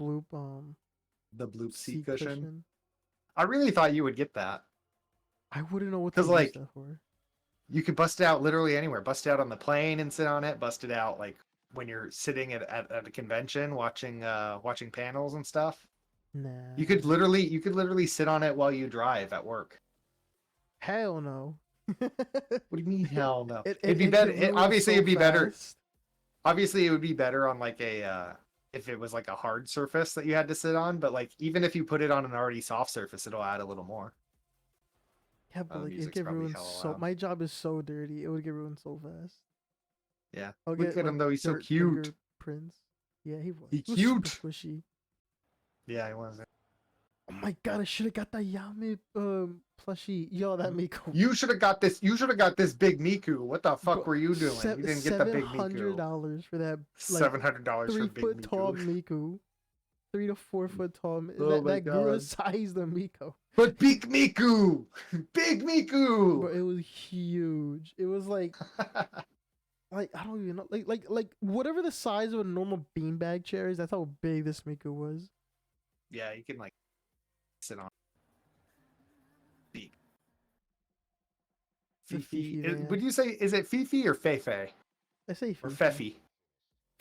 bloop seat seat cushion. I really thought you would get that. I wouldn't know what to like, use that for. You could bust it out literally anywhere. Bust it out on the plane and sit on it. Bust it out like when you're sitting at a convention watching panels and stuff. Nah. You could literally sit on it while you drive at work. Hell no. What do you mean hell no? It'd be it better. moves Obviously, so it'd be better. fast. Obviously, it would be better on like a if it was like a hard surface that you had to sit on. But like even if you put it on an already soft surface, it'll add a little more. Yeah, but like it get ruined so. My job is so dirty. It would get ruined so fast. Yeah. I'll Look get, at him though. He's so cute. Prince. Yeah, he was. He's He was cute. super squishy. Yeah, he was. Oh my god! I should have got that Yami plushie. Yo, that Miko. You should have got this. You should have got this big Miku. What the fuck were you doing? You didn't get the big Miku. $700 for that. $700 for big 3 foot tall Miku. Miku. 3 to 4 foot tall. Oh that grew a size the Miko. But big Miku, big Miku. Bro, it was huge. It was like Like I don't even know. Like whatever the size of a normal beanbag chair is, that's how big this maker was. Yeah, you can like sit on feet. The Fifi. Fifi Would van. you say is it Fifi or Fefe I say or Fifi.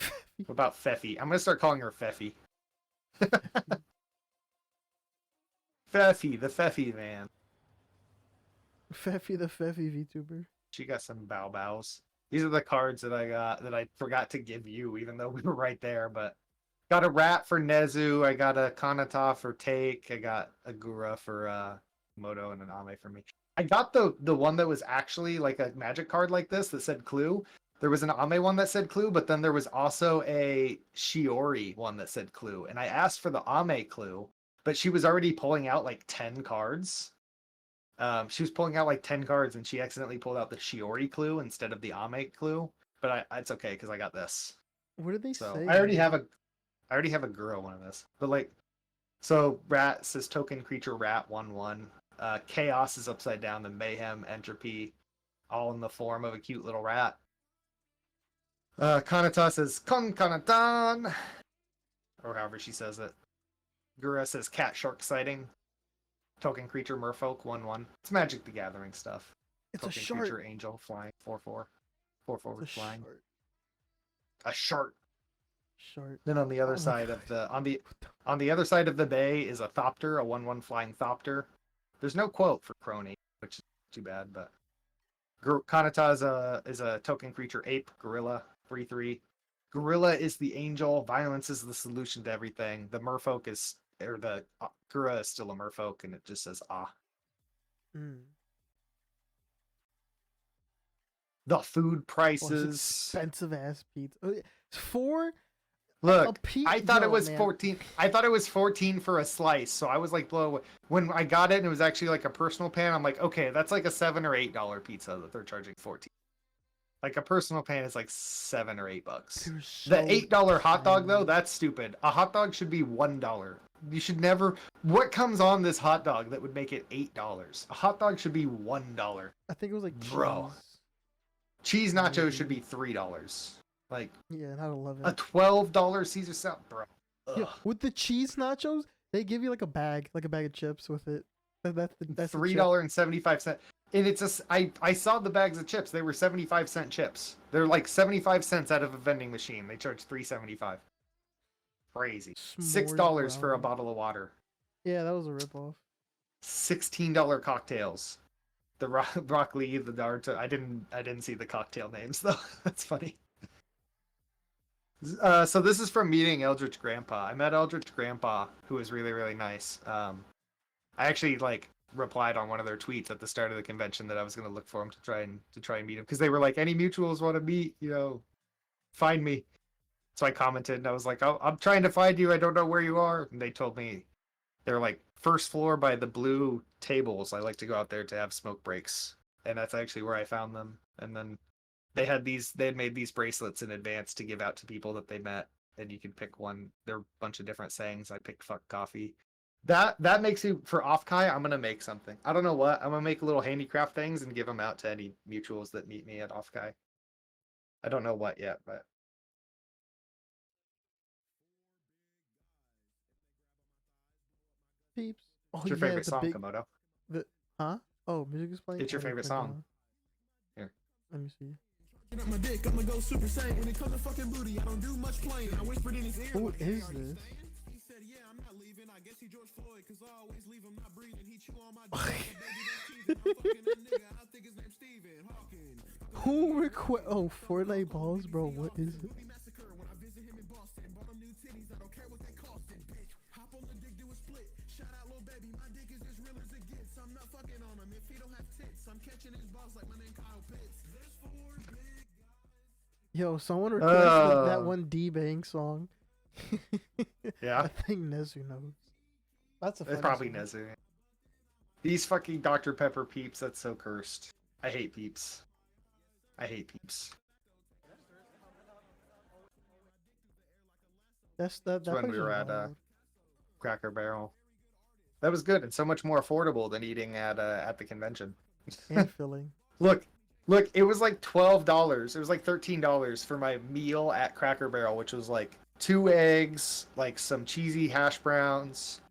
Feffy? What about Feffy? I'm gonna start calling her Feffy. Feffy, the Feffy man. Feffy the Feffy VTuber. She got some bow bows. These are the cards that I got that I forgot to give you, even though we were right there. But got a rat for Nezu. I got a Kanata for Take. I got a Gura for Moto and an Ame for me. I got the one that was actually like a magic card like this that said Clue. There was an Ame one that said Clue, but then there was also a Shiori one that said Clue. And I asked for the Ame Clue, but she was already pulling out like 10 cards. She was pulling out like 10 cards and she accidentally pulled out the Shiori Clue instead of the Ame Clue. But it's okay because I got this. What did they So say? I already have a girl one of this. But like, so rat says token creature rat 1/1. Chaos is upside down, the mayhem, entropy, all in the form of a cute little rat. Kanata says Kon Kanatan, or however she says it. Gura says cat shark sighting. Token creature merfolk 1/1. It's Magic the Gathering stuff. It's Token a shark. creature angel flying 4/4. 4/4 It's with a flying. shark. A shark. Shark. Then on the other Oh my side god. of the on the other side of the bay is a Thopter, a 1/1 flying Thopter. There's no quote for Crony, which is too bad, but Kanata is a token creature ape, gorilla, 3/3. Gorilla is the angel, violence is the solution to everything. The merfolk is or the Gura is still a merfolk and it just says ah. Mm. The food Oh, it's prices. expensive ass pizza. For a Look, pizza. I thought it Yo, was man. 14. I thought it was 14 for a slice, so I was like blown away. When I got it and it was actually like a personal pan, I'm like, okay, that's like a $7 or $8 pizza that they're charging 14. Like a personal pan is like $7 or $8. They're The so $8 hot dog though, tiny. that's stupid. A hot dog should be $1. You should never. What comes on this hot dog that would make it $8? A hot dog should be $1, I think it was like bro. cheese. Cheese nachos should Maybe. be $3. Like Yeah, not a 11. $12 Caesar salad, bro. Yeah, Ugh. with the cheese nachos, they give you like a bag of chips with it. That's the Three chip. dollar and 75 cent, and it's a. I saw the bags of chips. They were 75 cent chips. They're like 75 cents out of a vending machine. They charge $3.75. Crazy. six S'mores dollars for a brownie. bottle of water. Yeah, that was a ripoff. $16 cocktails. The broccoli, the dart. I didn't see the cocktail names though. That's funny. So this is from meeting Eldritch Grandpa. I met Eldritch Grandpa, who was really really nice. I actually like replied on one of their tweets at the start of the convention that I was going to look for him to try and meet him because they were like, any mutuals want to meet, find me. So I commented and I was like, I'm trying to find you. I don't know where you are. And they told me they're like first floor by the blue tables. I like to go out there to have smoke breaks, and that's actually where I found them. And then they had made these bracelets in advance to give out to people that they met, and you can pick one. There are a bunch of different sayings. I picked fuck coffee. That makes you for off Kai. I'm gonna make something. I don't know what. I'm gonna make little handicraft things and give them out to any mutuals that meet me at off Kai. I don't know what yet, but Peeps. Oh it's your yeah, favorite the song, big Komodo. the huh? Oh, music is playing. It's I your didn't favorite turn it song. on. Here. Let me see. Up my dick, I'ma go super saiyan. When it comes to fucking booty, I don't do much playing. I whispered in his ear. Who What the is hell are you this? saying? He said, yeah, I'm not leaving. I guess he George Floyd, cause I always leave him not breathing. He chew on my dick. But baby, that's teasing. I'm fucking that nigga. I think his name's Steven Hawking. Who request? Oh, Fortnite balls, bro. What is it? Booty massacre when I visit him in Boston. Bought him new titties. I don't care what they costin'. Bitch, hop on the dick, do a split. Shout out, little baby. My dick is as real as it gets. I'm not fucking on him if he don't have tits. I'm catching his balls like my name Kyle Pitts. There's 4 big. Yo, someone requested that one D-Bang song. Yeah. I think Nezu knows. That's a funny It's probably song. Nezu. These fucking Dr. Pepper peeps, that's so cursed. I hate peeps. I hate peeps. That It's when place we was were at wild. Cracker Barrel. That was good and so much more affordable than eating at the convention. And filling. Look, Look, it was like $12. It was like $13 for my meal at Cracker Barrel, which was like 2 eggs, like some cheesy hash browns,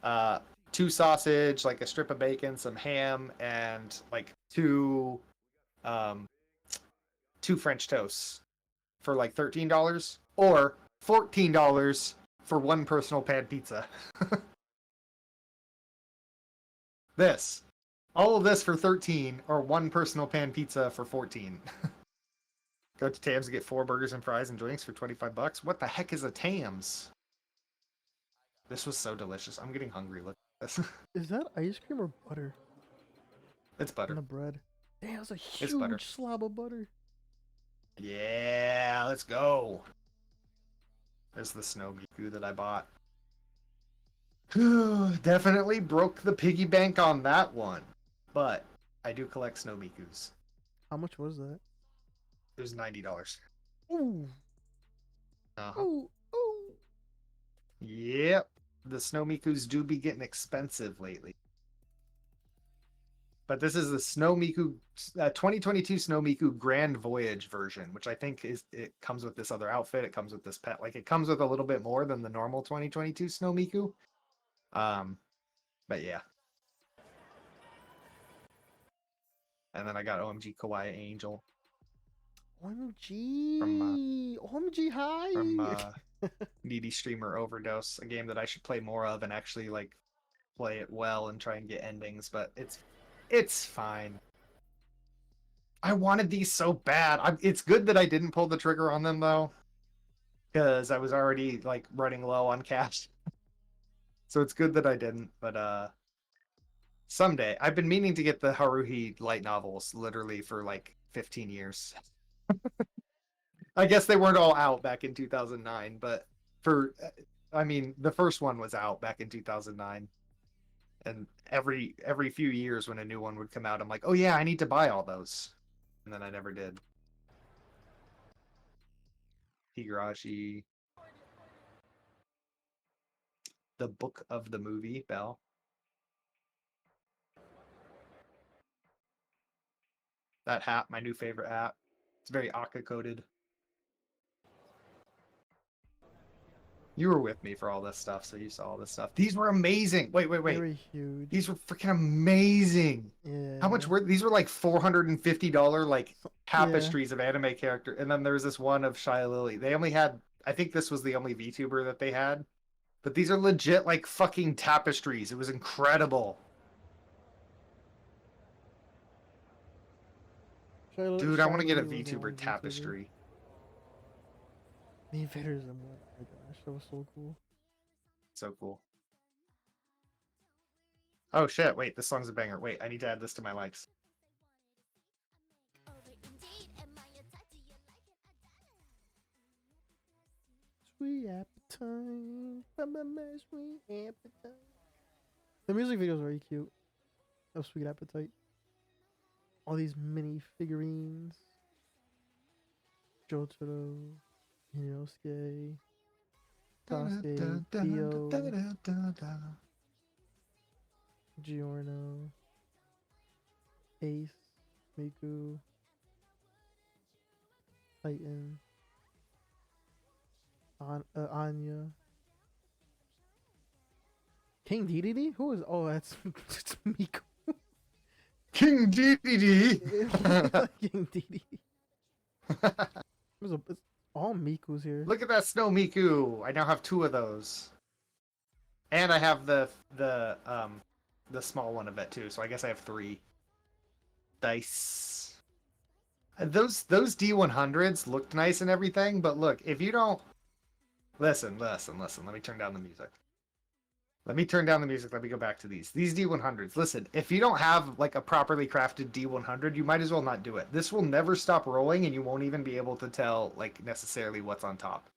uh, 2 sausage, like a strip of bacon, some ham, and like um, two French toasts for like $13, or $14 for one personal pan pizza. This. All of this for 13, or one personal pan pizza for 14. Go to Tams and get 4 burgers and fries and drinks for $25. What the heck is a Tams? This was so delicious. I'm getting hungry. Look at this. Is that ice cream or butter It's on butter. the bread? Damn, that's a It's butter. huge slab of butter. Yeah, let's go. There's the snow miku that I bought. Definitely broke the piggy bank on that one. But I do collect snow mikus. How much was that? It was $90. Ooh, Uh-huh. ooh, ooh. Yep. The snow mikus do be getting expensive lately. But this is the Snow Miku 2022 Snow Miku Grand Voyage version, which I think it comes with this other outfit. It comes with this pet. Like it comes with a little bit more than the normal 2022 Snow Miku. But yeah. And then I got OMG Kawaii Angel OMG. OMG high. from Needy Streamer Overdose, a game that I should play more of and actually like play it well and try and get endings, but it's fine. I wanted these so bad. It's good that I didn't pull the trigger on them though, because I was already like running low on cash. So it's good that I didn't. But someday, I've been meaning to get the Haruhi light novels literally for like 15 years. I guess they weren't all out back in 2009, but I mean, the first one was out back in 2009. And every few years when a new one would come out, I'm like, oh yeah, I need to buy all those. And then I never did. Higurashi. The book of the movie, Bell. That hat, my new favorite hat. It's very Akka coded. You were with me for all this stuff, so you saw all this stuff. These were amazing. Wait. Very huge. These were freaking amazing. Yeah. How much were these? Were like $450 like Yeah. tapestries of anime character, and then there was this one of Shia Lily. They only had, I think this was the only VTuber that they had, but these are legit like fucking tapestries. It was incredible. Dude, I want to get a Shia Lily was the VTuber only tapestry. The invaders and what? Oh my gosh, that was so cool. So cool. Oh shit, wait, this song's a banger. Wait, I need to add this to my likes. Sweet appetite, sweet appetite. The music video is very cute. Of Sweet Appetite. All these mini figurines. Jotaro, Inosuke, Sasuke, Dio, Giorno, Ace, Miku, Titan, Anya, King Dedede? Who is? Oh, that's it's Miku. King Dedede. King Dedede. It's all Miku's here. Look at that Snow Miku. I now have 2 of those. And I have the small one of it too, so I guess I have 3. Dice. Those D100s looked nice and everything, but look, if you don't listen, let me turn down the music. Let me go back to these D100s. Listen, if you don't have like a properly crafted D100, you might as well not do it. This will never stop rolling and you won't even be able to tell like necessarily what's on top.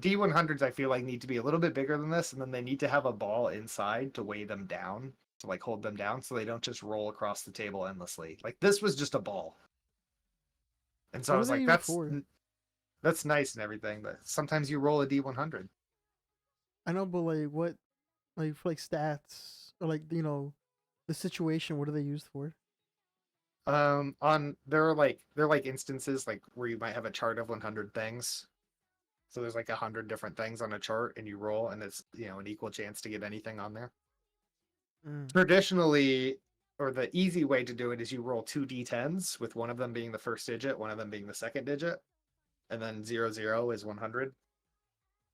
D100s I feel like need to be a little bit bigger than this, and then they need to have a ball inside to weigh them down, to like hold them down so they don't just roll across the table endlessly. Like this was just a ball. And so What I was are they like, used for? that's nice and everything, but sometimes you roll a D100. I know, but like what, like for like stats or like the situation. What are they used for? They're like instances like where you might have a chart of 100 things. So there's like 100 different things on a chart, and you roll, and it's an equal chance to get anything on there. Mm. Traditionally, or the easy way to do it is you roll two d10s, with one of them being the first digit, one of them being the second digit, and then 00 is 100.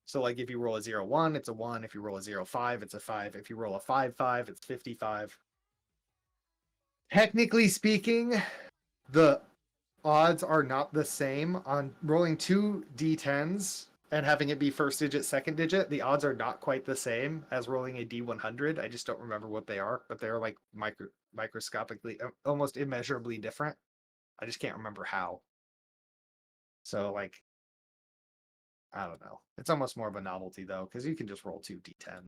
So like if you roll a 01, it's a 1. If you roll a 05, it's a 5. If you roll a 55, it's 55. Technically speaking, the odds are not the same on rolling two d10s and having it be first digit, second digit. The odds are not quite the same as rolling a d100. I just don't remember what they are, but they're like microscopically, almost immeasurably different. I just can't remember how. So like, I don't know. It's almost more of a novelty though, because you can just roll two d10.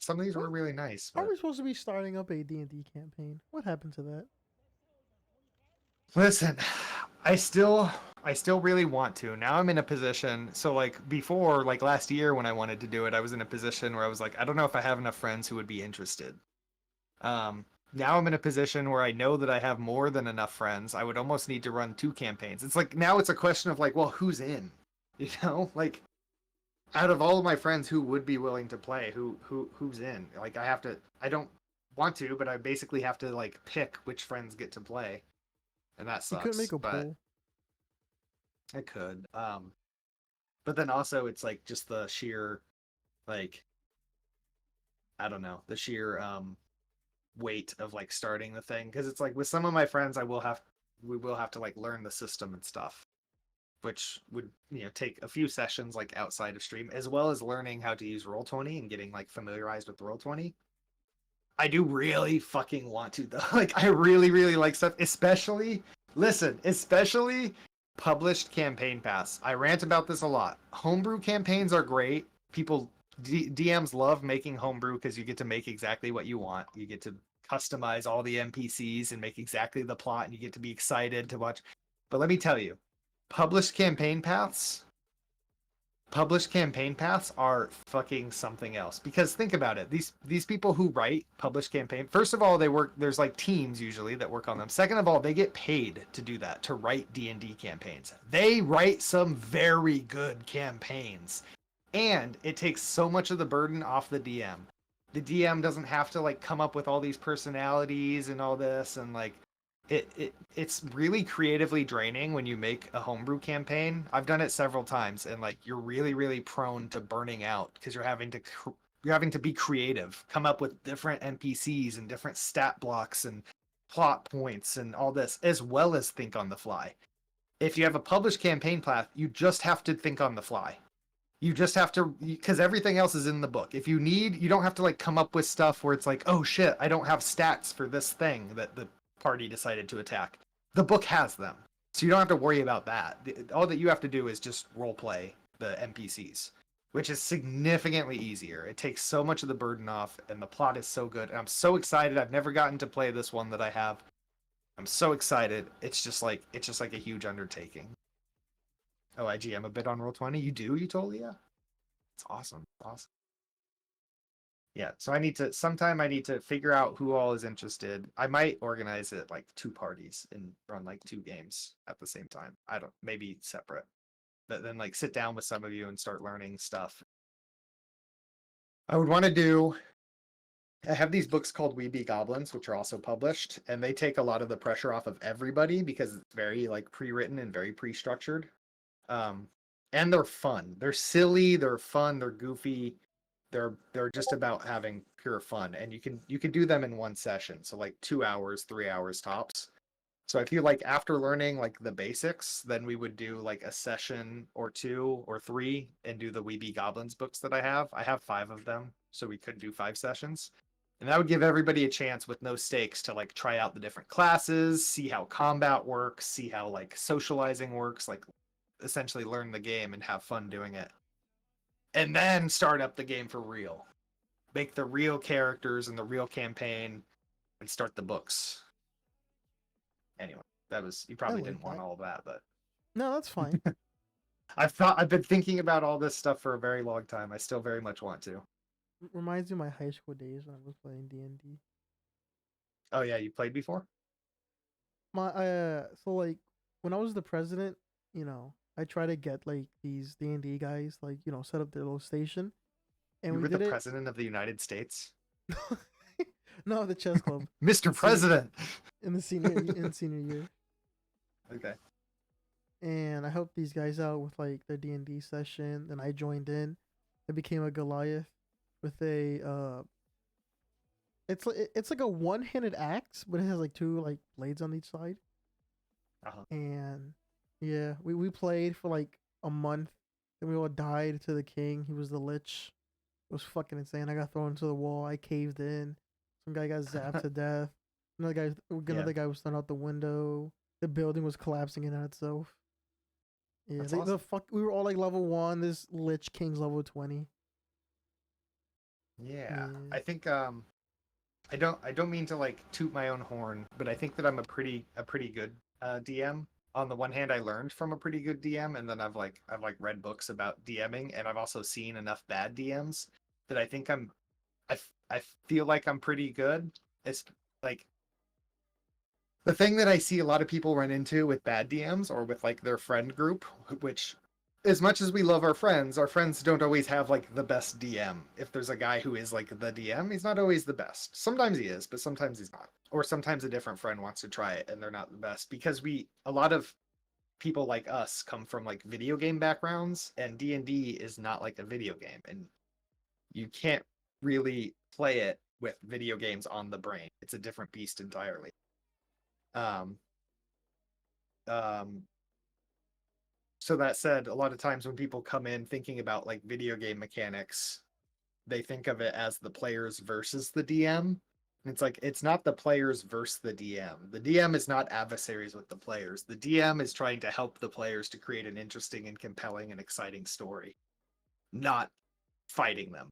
Some of these were What really nice, are but we supposed to be starting up a D&D campaign? What happened to that? listen, I still really want to. Now I'm in a position, so like before, like last year when I wanted to do it, I was in a position where I was like, I don't know if I have enough friends who would be interested. Um, Now I'm in a position where I know that I have more than enough friends. I would almost need to run two campaigns. It's like now it's a question of like, well, who's in? Like out of all of my friends who would be willing to play, who's in? Like I don't want to, but I basically have to like pick which friends get to play. And that You couldn't sucks, make a but poll. I could. But then also it's like just the sheer like I don't know, the sheer weight of like starting the thing, because it's like with some of my friends we will have to like learn the system and stuff, which would take a few sessions like outside of stream, as well as learning how to use Roll20 and getting like familiarized with Roll20. I do really fucking want to though. Like I really really like stuff, especially published campaign paths. I rant about this a lot. Homebrew campaigns are great. DMs love making homebrew because you get to make exactly what you want. You get to customize all the NPCs and make exactly the plot, and you get to be excited to watch. But let me tell you, published campaign paths published campaign paths are fucking something else, because think about it, these people who write published campaign, first of all, there's like teams usually that work on them. Second of all, they get paid to do that, to write D&D campaigns. They write some very good campaigns, and it takes so much of the burden off the DM. The DM doesn't have to like come up with all these personalities and all this, and like it's really creatively draining when you make a homebrew campaign. I've done it several times, and like you're really really prone to burning out because you're having to be creative, come up with different NPCs and different stat blocks and plot points and all this, as well as think on the fly. If you have a published campaign path, you just have to think on the fly. You just have to, because everything else is in the book. If you don't have to like come up with stuff where it's like, oh shit, I don't have stats for this thing that the party decided to attack. The book has them, so you don't have to worry about that. All that you have to do is just role play the NPCs, which is significantly easier. It takes so much of the burden off, and the plot is so good. And I'm so excited. I've never gotten to play this one that I have. I'm so excited. It's just like a huge undertaking. Oh, I'm a bit on Roll20. You do? You totally? Yeah. It's awesome. Awesome. Yeah. So I need to figure out who all is interested. I might organize it like two parties and run like two games at the same time. I don't, maybe separate, but then like sit down with some of you and start learning stuff. I would want to do, I have these books called Weeby Goblins, which are also published, and they take a lot of the pressure off of everybody because it's very like pre-written and very pre-structured. Um, and they're fun. They're silly. They're fun. They're goofy. They're just about having pure fun, and you can do them in one session, so like 2 hours, 3 hours tops. So if you like, after learning like the basics, then we would do like a session or two or three and do the Weeby Goblins books that I have. I have 5 of them, so we could do 5 sessions. And that would give everybody a chance with no stakes to like try out the different classes, see how combat works, see how like socializing works, like essentially learn the game and have fun doing it. And then start up the game for real. Make the real characters and the real campaign and start the books. Anyway, you I probably like didn't want that. all of that, but No, that's fine. I've been thinking about all this stuff for a very long time. I still very much want to. Reminds me of my high school days when I was playing D&D. Oh yeah, you played before? My so like when I was the president, you know, I try to get like these D&D guys like, you know, set up their little station and You we were the did it. president of the United States, No, the chess club Mr. senior, President. in the senior year. Okay. And I helped these guys out with like their D&D session and I joined in. I became a Goliath with a it's like a one-handed axe, but it has like two like blades on each side. Uh-huh. And yeah, we played for like a month. Then we all died to the king. He was the lich. It was fucking insane. I got thrown into the wall. I caved in. Some guy got zapped to death. Yeah, Another guy was thrown out the window. The building was collapsing in on itself. Yeah, that's they, the awesome. fuck. We were all like level 1. This lich king's level 20. Yeah, Yeah. I think I don't mean to like toot my own horn, but I think that I'm a pretty good DM. On the one hand, I learned from a pretty good DM, and then I've read books about DMing, and I've also seen enough bad DMs that I think I feel like I'm pretty good. It's like the thing that I see a lot of people run into with bad DMs or with like their friend group, which as much as we love our friends don't always have like the best DM. If there's a guy who is like the DM, he's not always the best. Sometimes he is, but sometimes he's not. Or sometimes a different friend wants to try it and they're not the best because a lot of people like us come from like video game backgrounds and D&D is not like a video game and you can't really play it with video games on the brain. It's a different beast entirely. Um, um, so that said, a lot of times when people come in thinking about like video game mechanics, they think of it as the players versus the DM. And it's like it's not the players versus the DM. The DM is not adversaries with the players. The DM is trying to help the players to create an interesting and compelling and exciting story, not fighting them.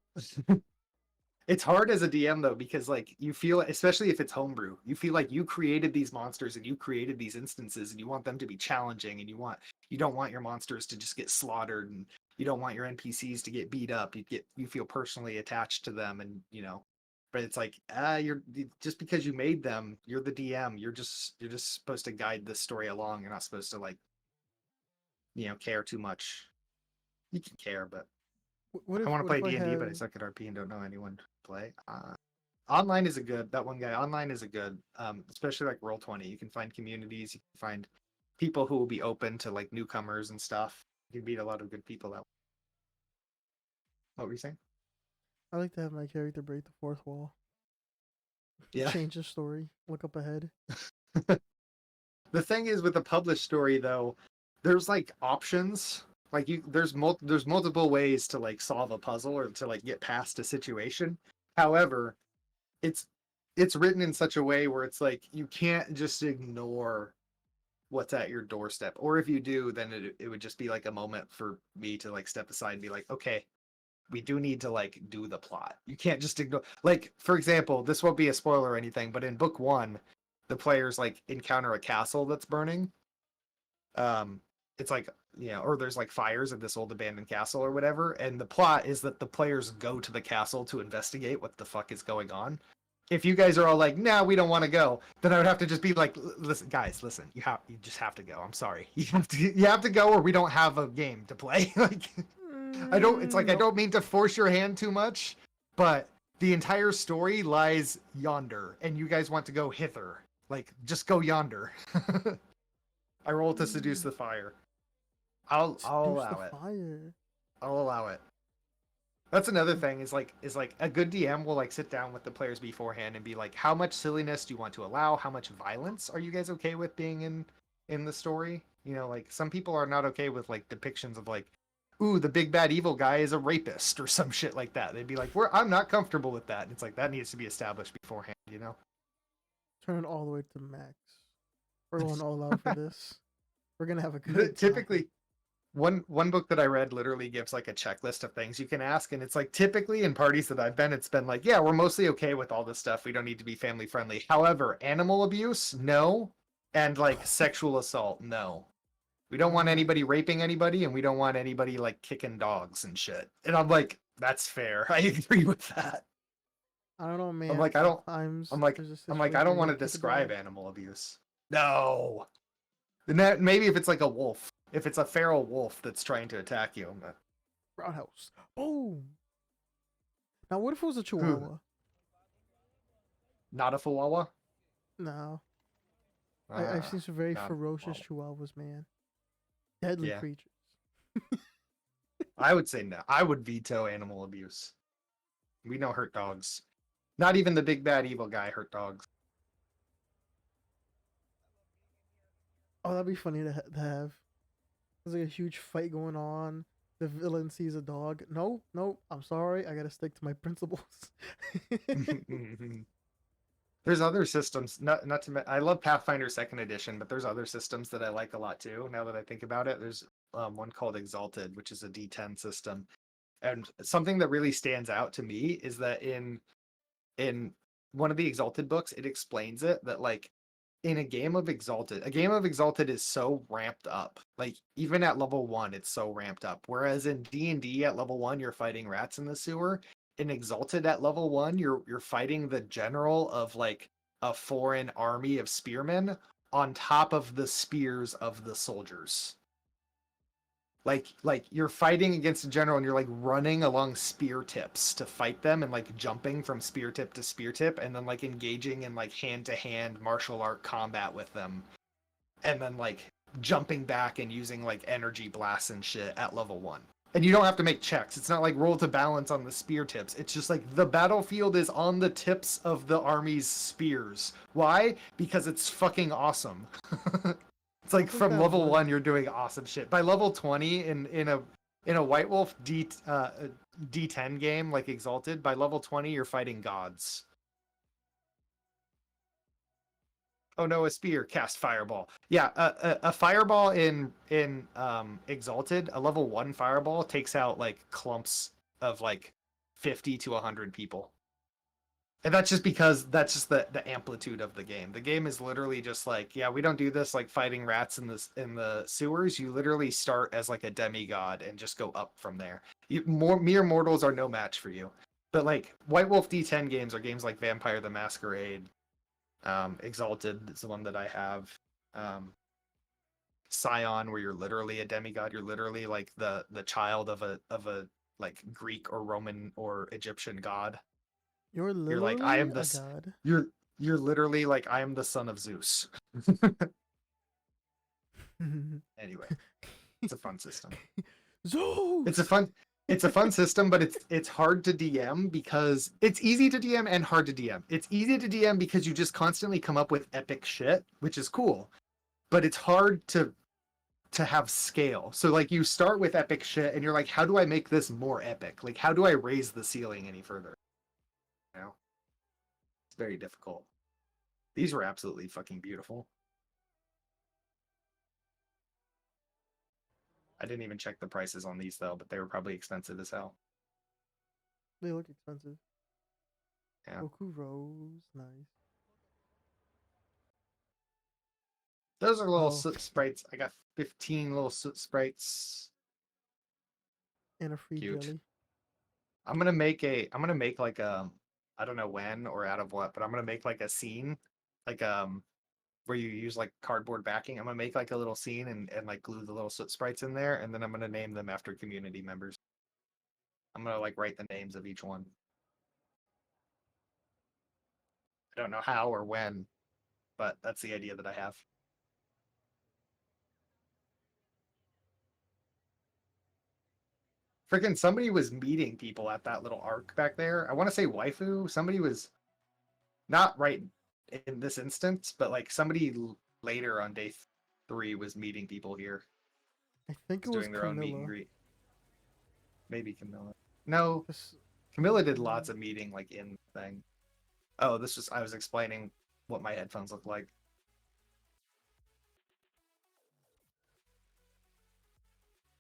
It's hard as a DM though because like you feel, especially if it's homebrew, you feel like you created these monsters and you created these instances and you want them to be challenging and you don't want your monsters to just get slaughtered and you don't want your NPCs to get beat up. You feel personally attached to them and but it's like you're just because you made them, you're the DM. You're just supposed to guide the story along. You're not supposed to like care too much. You can care, but I want to What play if I D&D, but I have suck at RP and don't know anyone to play. Online is a good. That one guy online is a good. Especially like Roll20. You can find communities. You can find people who will be open to like newcomers and stuff. You can meet a lot of good people out. What were you saying? I like to have my character break the fourth wall. Yeah. Change the story. Look up ahead. The thing is with a published story though, there's like options. Like there's multiple ways to like solve a puzzle or to like get past a situation. However, it's it's written in such a way where it's like you can't just ignore what's at your doorstep. Or if you do, then it would just be like a moment for me to like step aside and be like, okay, we do need to like do the plot. You can't just ignore, like, for example, this won't be a spoiler or anything, but in book one, the players like encounter a castle that's burning. Um, it's like, or there's like fires at this old abandoned castle or whatever. And the plot is that the players go to the castle to investigate what the fuck is going on. If you guys are all like, nah, we don't want to go, then I would have to just be like, listen, guys, listen, you just have to go. I'm sorry. You have to go or we don't have a game to play. Like it's like I Nope. don't mean to force your hand too much, but the entire story lies yonder and you guys want to go hither. Like just go yonder. I roll to seduce the fire. I'll Seduce the allow it. fire. I'll allow it. That's another thing is like a good DM will like sit down with the players beforehand and be like, how much silliness do you want to allow? How much violence are you guys okay with being in the story? Like some people are not okay with like depictions of like, ooh, the big bad evil guy is a rapist or some shit like that. They'd be like, I'm not comfortable with that. And it's like that needs to be established beforehand. Turn it all the way to max. We're going all out for this. We're gonna have a good time. Typically, one book that I read literally gives like a checklist of things you can ask, and it's like typically in parties that I've been, it's been like, yeah, we're mostly okay with all this stuff. We don't need to be family friendly. However, animal abuse, no, and like sexual assault, no. We don't want anybody raping anybody, and we don't want anybody like kicking dogs and shit. And I'm like, That's fair. I agree with that. I don't know, man. I'm like, I don't. Sometimes I'm like, there's just I'm a like, I situation don't where you want to gotta take a describe dog. animal abuse. No. And that maybe if it's like a wolf, if it's a feral wolf that's trying to attack you, Roundhouse. Boom. Now, what if it was a whew, Chihuahua? not a chihuahua. No, I've seen some very Not a ferocious chihuahua. Chihuahuas, man. Deadly Yeah, creatures. I would say no. I would veto animal abuse. We don't hurt dogs. Not even the big bad evil guy hurt dogs. Oh, that'd be funny to have. There's like a huge fight going on. The villain sees a dog. No, no, I'm sorry. I gotta stick to my principles. There's other systems. Not to. I love Pathfinder Second Edition, but there's other systems that I like a lot too. Now that I think about it, there's one called Exalted, which is a D10 system, and something that really stands out to me is that in one of the Exalted books, it explains it that like in a game of Exalted is so ramped up. Like even at level 1, it's so ramped up. Whereas in D&D at level 1, you're fighting rats in the sewer. In Exalted at level 1, you're fighting the general of like a foreign army of spearmen on top of the spears of the soldiers. Like you're fighting against a general and you're like running along spear tips to fight them and like jumping from spear tip to spear tip and then like engaging in like hand to hand martial art combat with them and then like jumping back and using like energy blasts and shit at level 1. And you don't have to make checks. It's not like roll to balance on the spear tips. It's just like the battlefield is on the tips of the army's spears. Why? Because it's fucking awesome. It's I like don't think from that level works. 1 you're doing awesome shit. By level 20 in a White Wolf D10 game like Exalted, by level 20 you're fighting gods. Oh no, a spear, cast fireball. Yeah, a fireball in Exalted, a level 1 fireball takes out like clumps of like 50 to 100 people. And that's just because that's just the amplitude of the game. The game is literally just like, yeah, we don't do this like fighting rats in the sewers. You literally start as like a demigod and just go up from there. Mere mortals are no match for you. But like White Wolf D10 games are games like Vampire the Masquerade, Exalted is the one that I have. Scion, where you're literally a demigod. You're literally like the child of a like Greek or Roman or Egyptian god. You're You're like, I literally am a this. god. You're literally like, I am the son of Zeus. Anyway, it's a fun system. Zeus. It's a fun system, but it's hard to DM because it's easy to DM and hard to DM. It's easy to DM because you just constantly come up with epic shit, which is cool. But it's hard to have scale. So like you start with epic shit and you're like, how do I make this more epic? Like how do I raise the ceiling any further? You know? It's very difficult. These were absolutely fucking beautiful. I didn't even check the prices on these though, but they were probably expensive as hell. They look expensive. Yeah. Goku Rose, nice. Those are little Oh, soot sprites. I got 15 little soot sprites. and a free Cute. jelly. I'm gonna make like I don't know when or out of what, but I'm gonna make like a scene, like where you use like cardboard backing. I'm gonna make like a little scene and like glue the little soot sprites in there, and then I'm gonna name them after community members. I'm gonna like write the names of each one. I don't know how or when, but that's the idea that I have. Freaking somebody was meeting people at that little arc back there. I want to say waifu. Somebody was not right in this instance, but like somebody later on day 3 was meeting people here. I think it Was was doing their own meet and Camilla. greet. Maybe Camilla. No, This, Camilla did lots of meeting like in the thing. Oh, this was I was explaining what my headphones look like.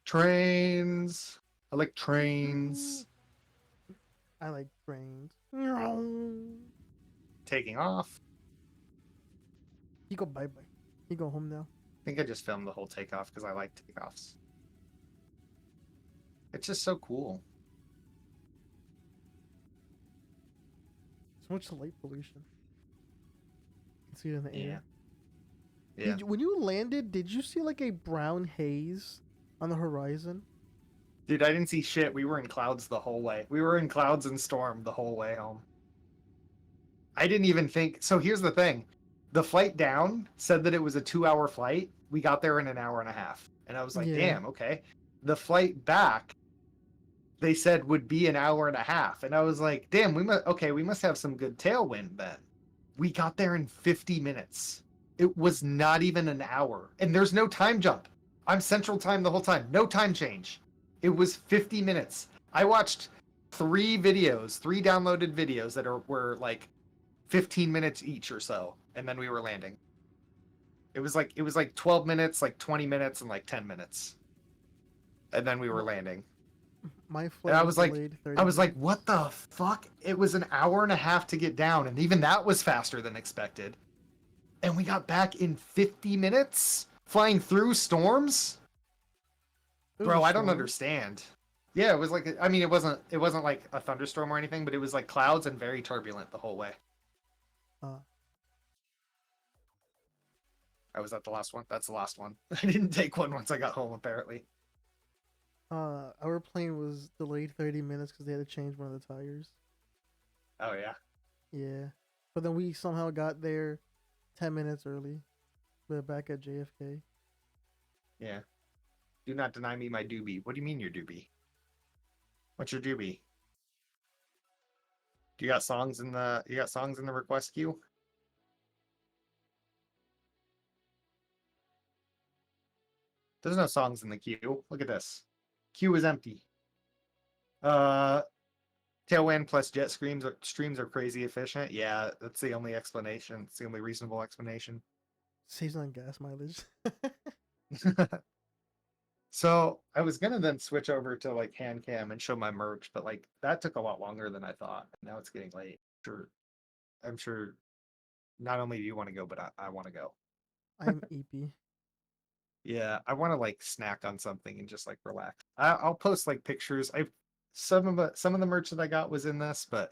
Trains. I like trains. I like trains. Taking off. He go bye bye. He go home now. I think I just filmed the whole takeoff because I like takeoffs. It's just so cool. So much light pollution. You can see it in the Yeah. air. Yeah. When you landed, did you see like a brown haze on the horizon? Dude, I didn't see shit. We were in clouds the whole way. We were in clouds and storm the whole way home. I didn't even think. So here's the thing. The flight down said that it was a 2-hour flight. We got there in an hour and a half. And I was like, Yeah. damn, okay. The flight back, they said would be an hour and a half. And I was like, damn, we must have some good tailwind then. We got there in 50 minutes. It was not even an hour. And there's no time jump. I'm Central Time the whole time. No time change. It was 50 minutes. I watched 3 downloaded videos that were like 15 minutes each or so, and then we were landing. It was like 12 minutes, like 20 minutes, and like 10 minutes. And then we were landing. My And flight I was was like, delayed 30 I was like, minutes. what the fuck? It was an hour and a half to get down, and even that was faster than expected. And we got back in 50 minutes, flying through storms. It was Bro, a I don't storm. understand. Yeah, it was like, I mean, it wasn't like a thunderstorm or anything, but it was like clouds and very turbulent the whole way. I was at the last one. That's the last one. I didn't take one once I got home, apparently. Our plane was delayed 30 minutes because they had to change one of the tires. Oh yeah. Yeah. But then we somehow got there 10 minutes early. We're back at JFK. Yeah. Do not deny me my doobie. What do you mean your doobie? What's your doobie? Do you got songs in the request queue? There's no songs in the queue. Look at this. Queue is empty. Tailwind plus jet streams are crazy efficient. Yeah, that's the only explanation. It's the only reasonable explanation. Saves on gas mileage. So I was gonna then switch over to like hand cam and show my merch, but like that took a lot longer than I thought. Now it's getting late. I'm sure not only do you want to go, but I want to go. I'm EP. Yeah, I want to like snack on something and just like relax. I'll post like pictures. Some of the merch that I got was in this, but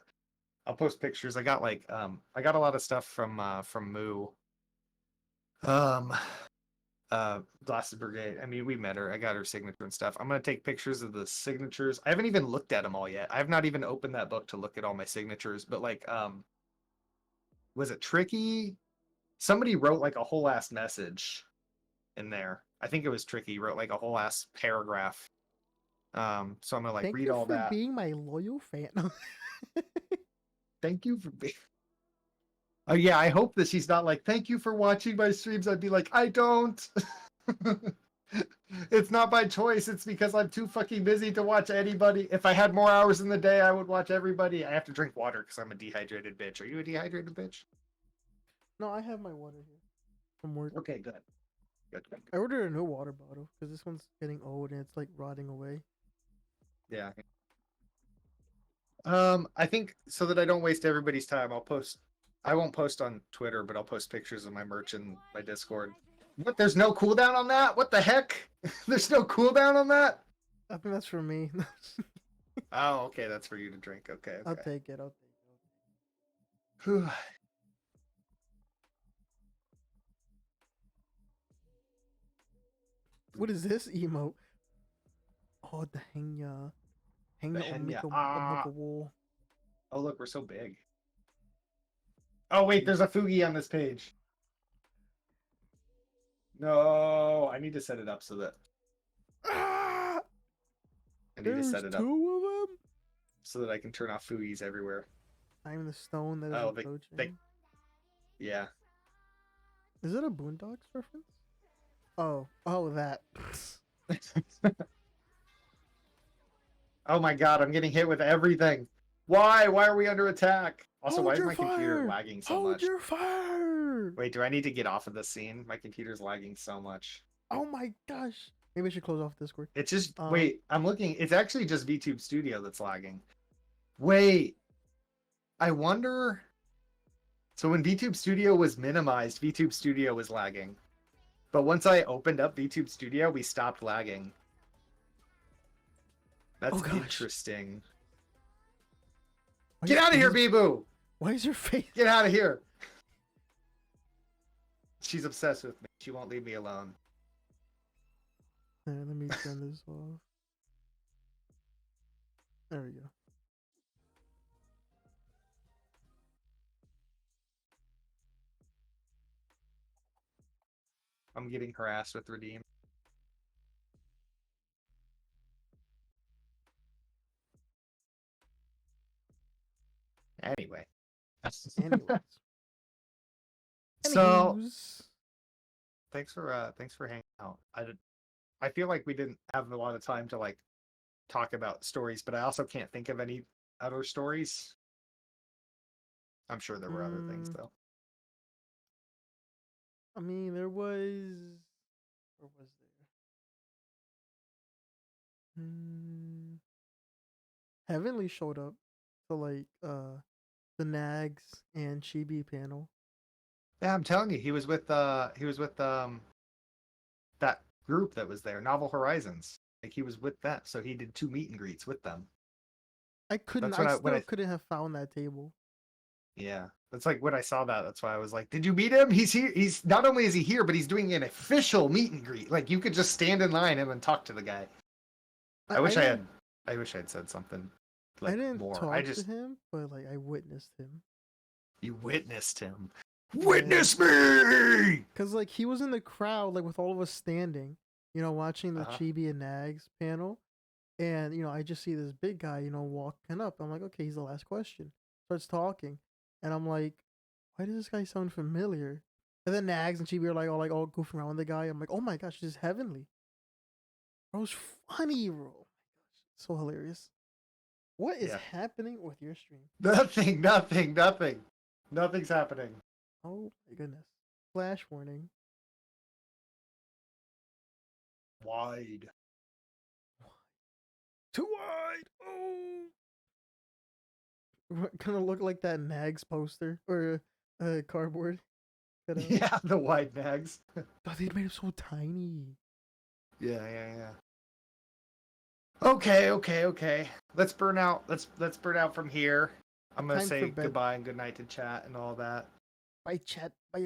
I'll post pictures. I got a lot of stuff from Moo. Blasted Brigade. I mean, we met her. I got her signature and stuff. I'm gonna take pictures of the signatures. I haven't even looked at them all yet. I have not even opened that book to look at all my signatures. But like, was it Tricky? Somebody wrote like a whole ass message in there. I think it was Tricky. Wrote like a whole ass paragraph. So I'm gonna like Thank read you all for that. being my loyal fan. Thank you for being. Oh yeah, I hope that she's not like, thank you for watching my streams. I'd be like, I don't. It's not by choice. It's because I'm too fucking busy to watch anybody. If I had more hours in the day, I would watch everybody. I have to drink water because I'm a dehydrated bitch. Are you a dehydrated bitch? No, I have my water here from work. Okay, good. Good. I ordered a new water bottle because this one's getting old and it's like rotting away. Yeah. I think so that I don't waste everybody's time, I won't post on Twitter, but I'll post pictures of my merch in my Discord. What? There's no cooldown on that? What the heck? There's no cooldown on that? I think that's for me. Oh, okay. That's for you to drink. Okay. I'll Okay. take it. I'll take it. Whew. What is this emote? Oh, the Henya. Henya Henya. Omega Ah. Omega Wall. Oh, look, we're so big. Oh, wait, there's a Fugi on this page. No, I need to set it up so that Ah! I need to There's set it up two of them. so that I can turn off Fugis everywhere. I'm the stone that is Oh, approaching. Yeah. Is it a Boondocks reference? Oh, that. Oh my god, I'm getting hit with everything. Why? Why are we under attack? Also, Hold why is your my computer fire! lagging so Hold much? your fire! Wait, do I need to get off of this scene? My computer's lagging so much. Oh my gosh! Maybe I should close off Discord. It's just wait, I'm looking. It's actually just VTube Studio that's lagging. Wait. I wonder. So when VTube Studio was minimized, VTube Studio was lagging. But once I opened up VTube Studio, we stopped lagging. That's Oh, gosh. interesting. Why Get is out of here, Bees- Bibu! Why is your face? Get out of here. She's obsessed with me. She won't leave me alone. Let me turn this off. There we go. I'm getting harassed with Redeem. Anyway. Anyways. So Anywho's. thanks for hanging out. I feel like we didn't have a lot of time to like talk about stories, but I also can't think of any other stories. I'm sure there were other things though. I mean, there was. Or was there? Heavenly showed up to like the Nags and Chibi panel. Yeah, I'm telling you, he was with that group that was there, Novel Horizons. Like he was with that, so he did 2 meet and greets with them. I couldn't. That's when I I- when still I- couldn't have found that table. Yeah, that's like when I saw that. That's why I was like, "Did you meet him? He's here. He's not only is he here, but he's doing an official meet and greet. Like you could just stand in line and then talk to the guy." I wish I had said something like I didn't more. talk to him, but like I witnessed him. You witnessed him. Yeah. Witness me. Cause like he was in the crowd, like with all of us standing, watching the Uh-huh. Chibi and Nags panel, and I just see this big guy, walking up. I'm like, okay, he's the last question. Starts talking, and I'm like, why does this guy sound familiar? And then Nags and Chibi are all goofing around with the guy. I'm like, oh my gosh, this is Heavenly. Bro's funny, bro. Oh my gosh, so hilarious. What is Yeah. happening with your stream? Nothing's happening. Oh my goodness. Flash warning. Wide. Too wide. Oh. Kind of look like that Nags poster or cardboard. Yeah, the wide nags. Oh, they made it so tiny. Yeah. Okay. Let's burn out. Let's burn out from here. I'm gonna Time say for bed. goodbye and good night to chat and all that. Bye, chat. Bye,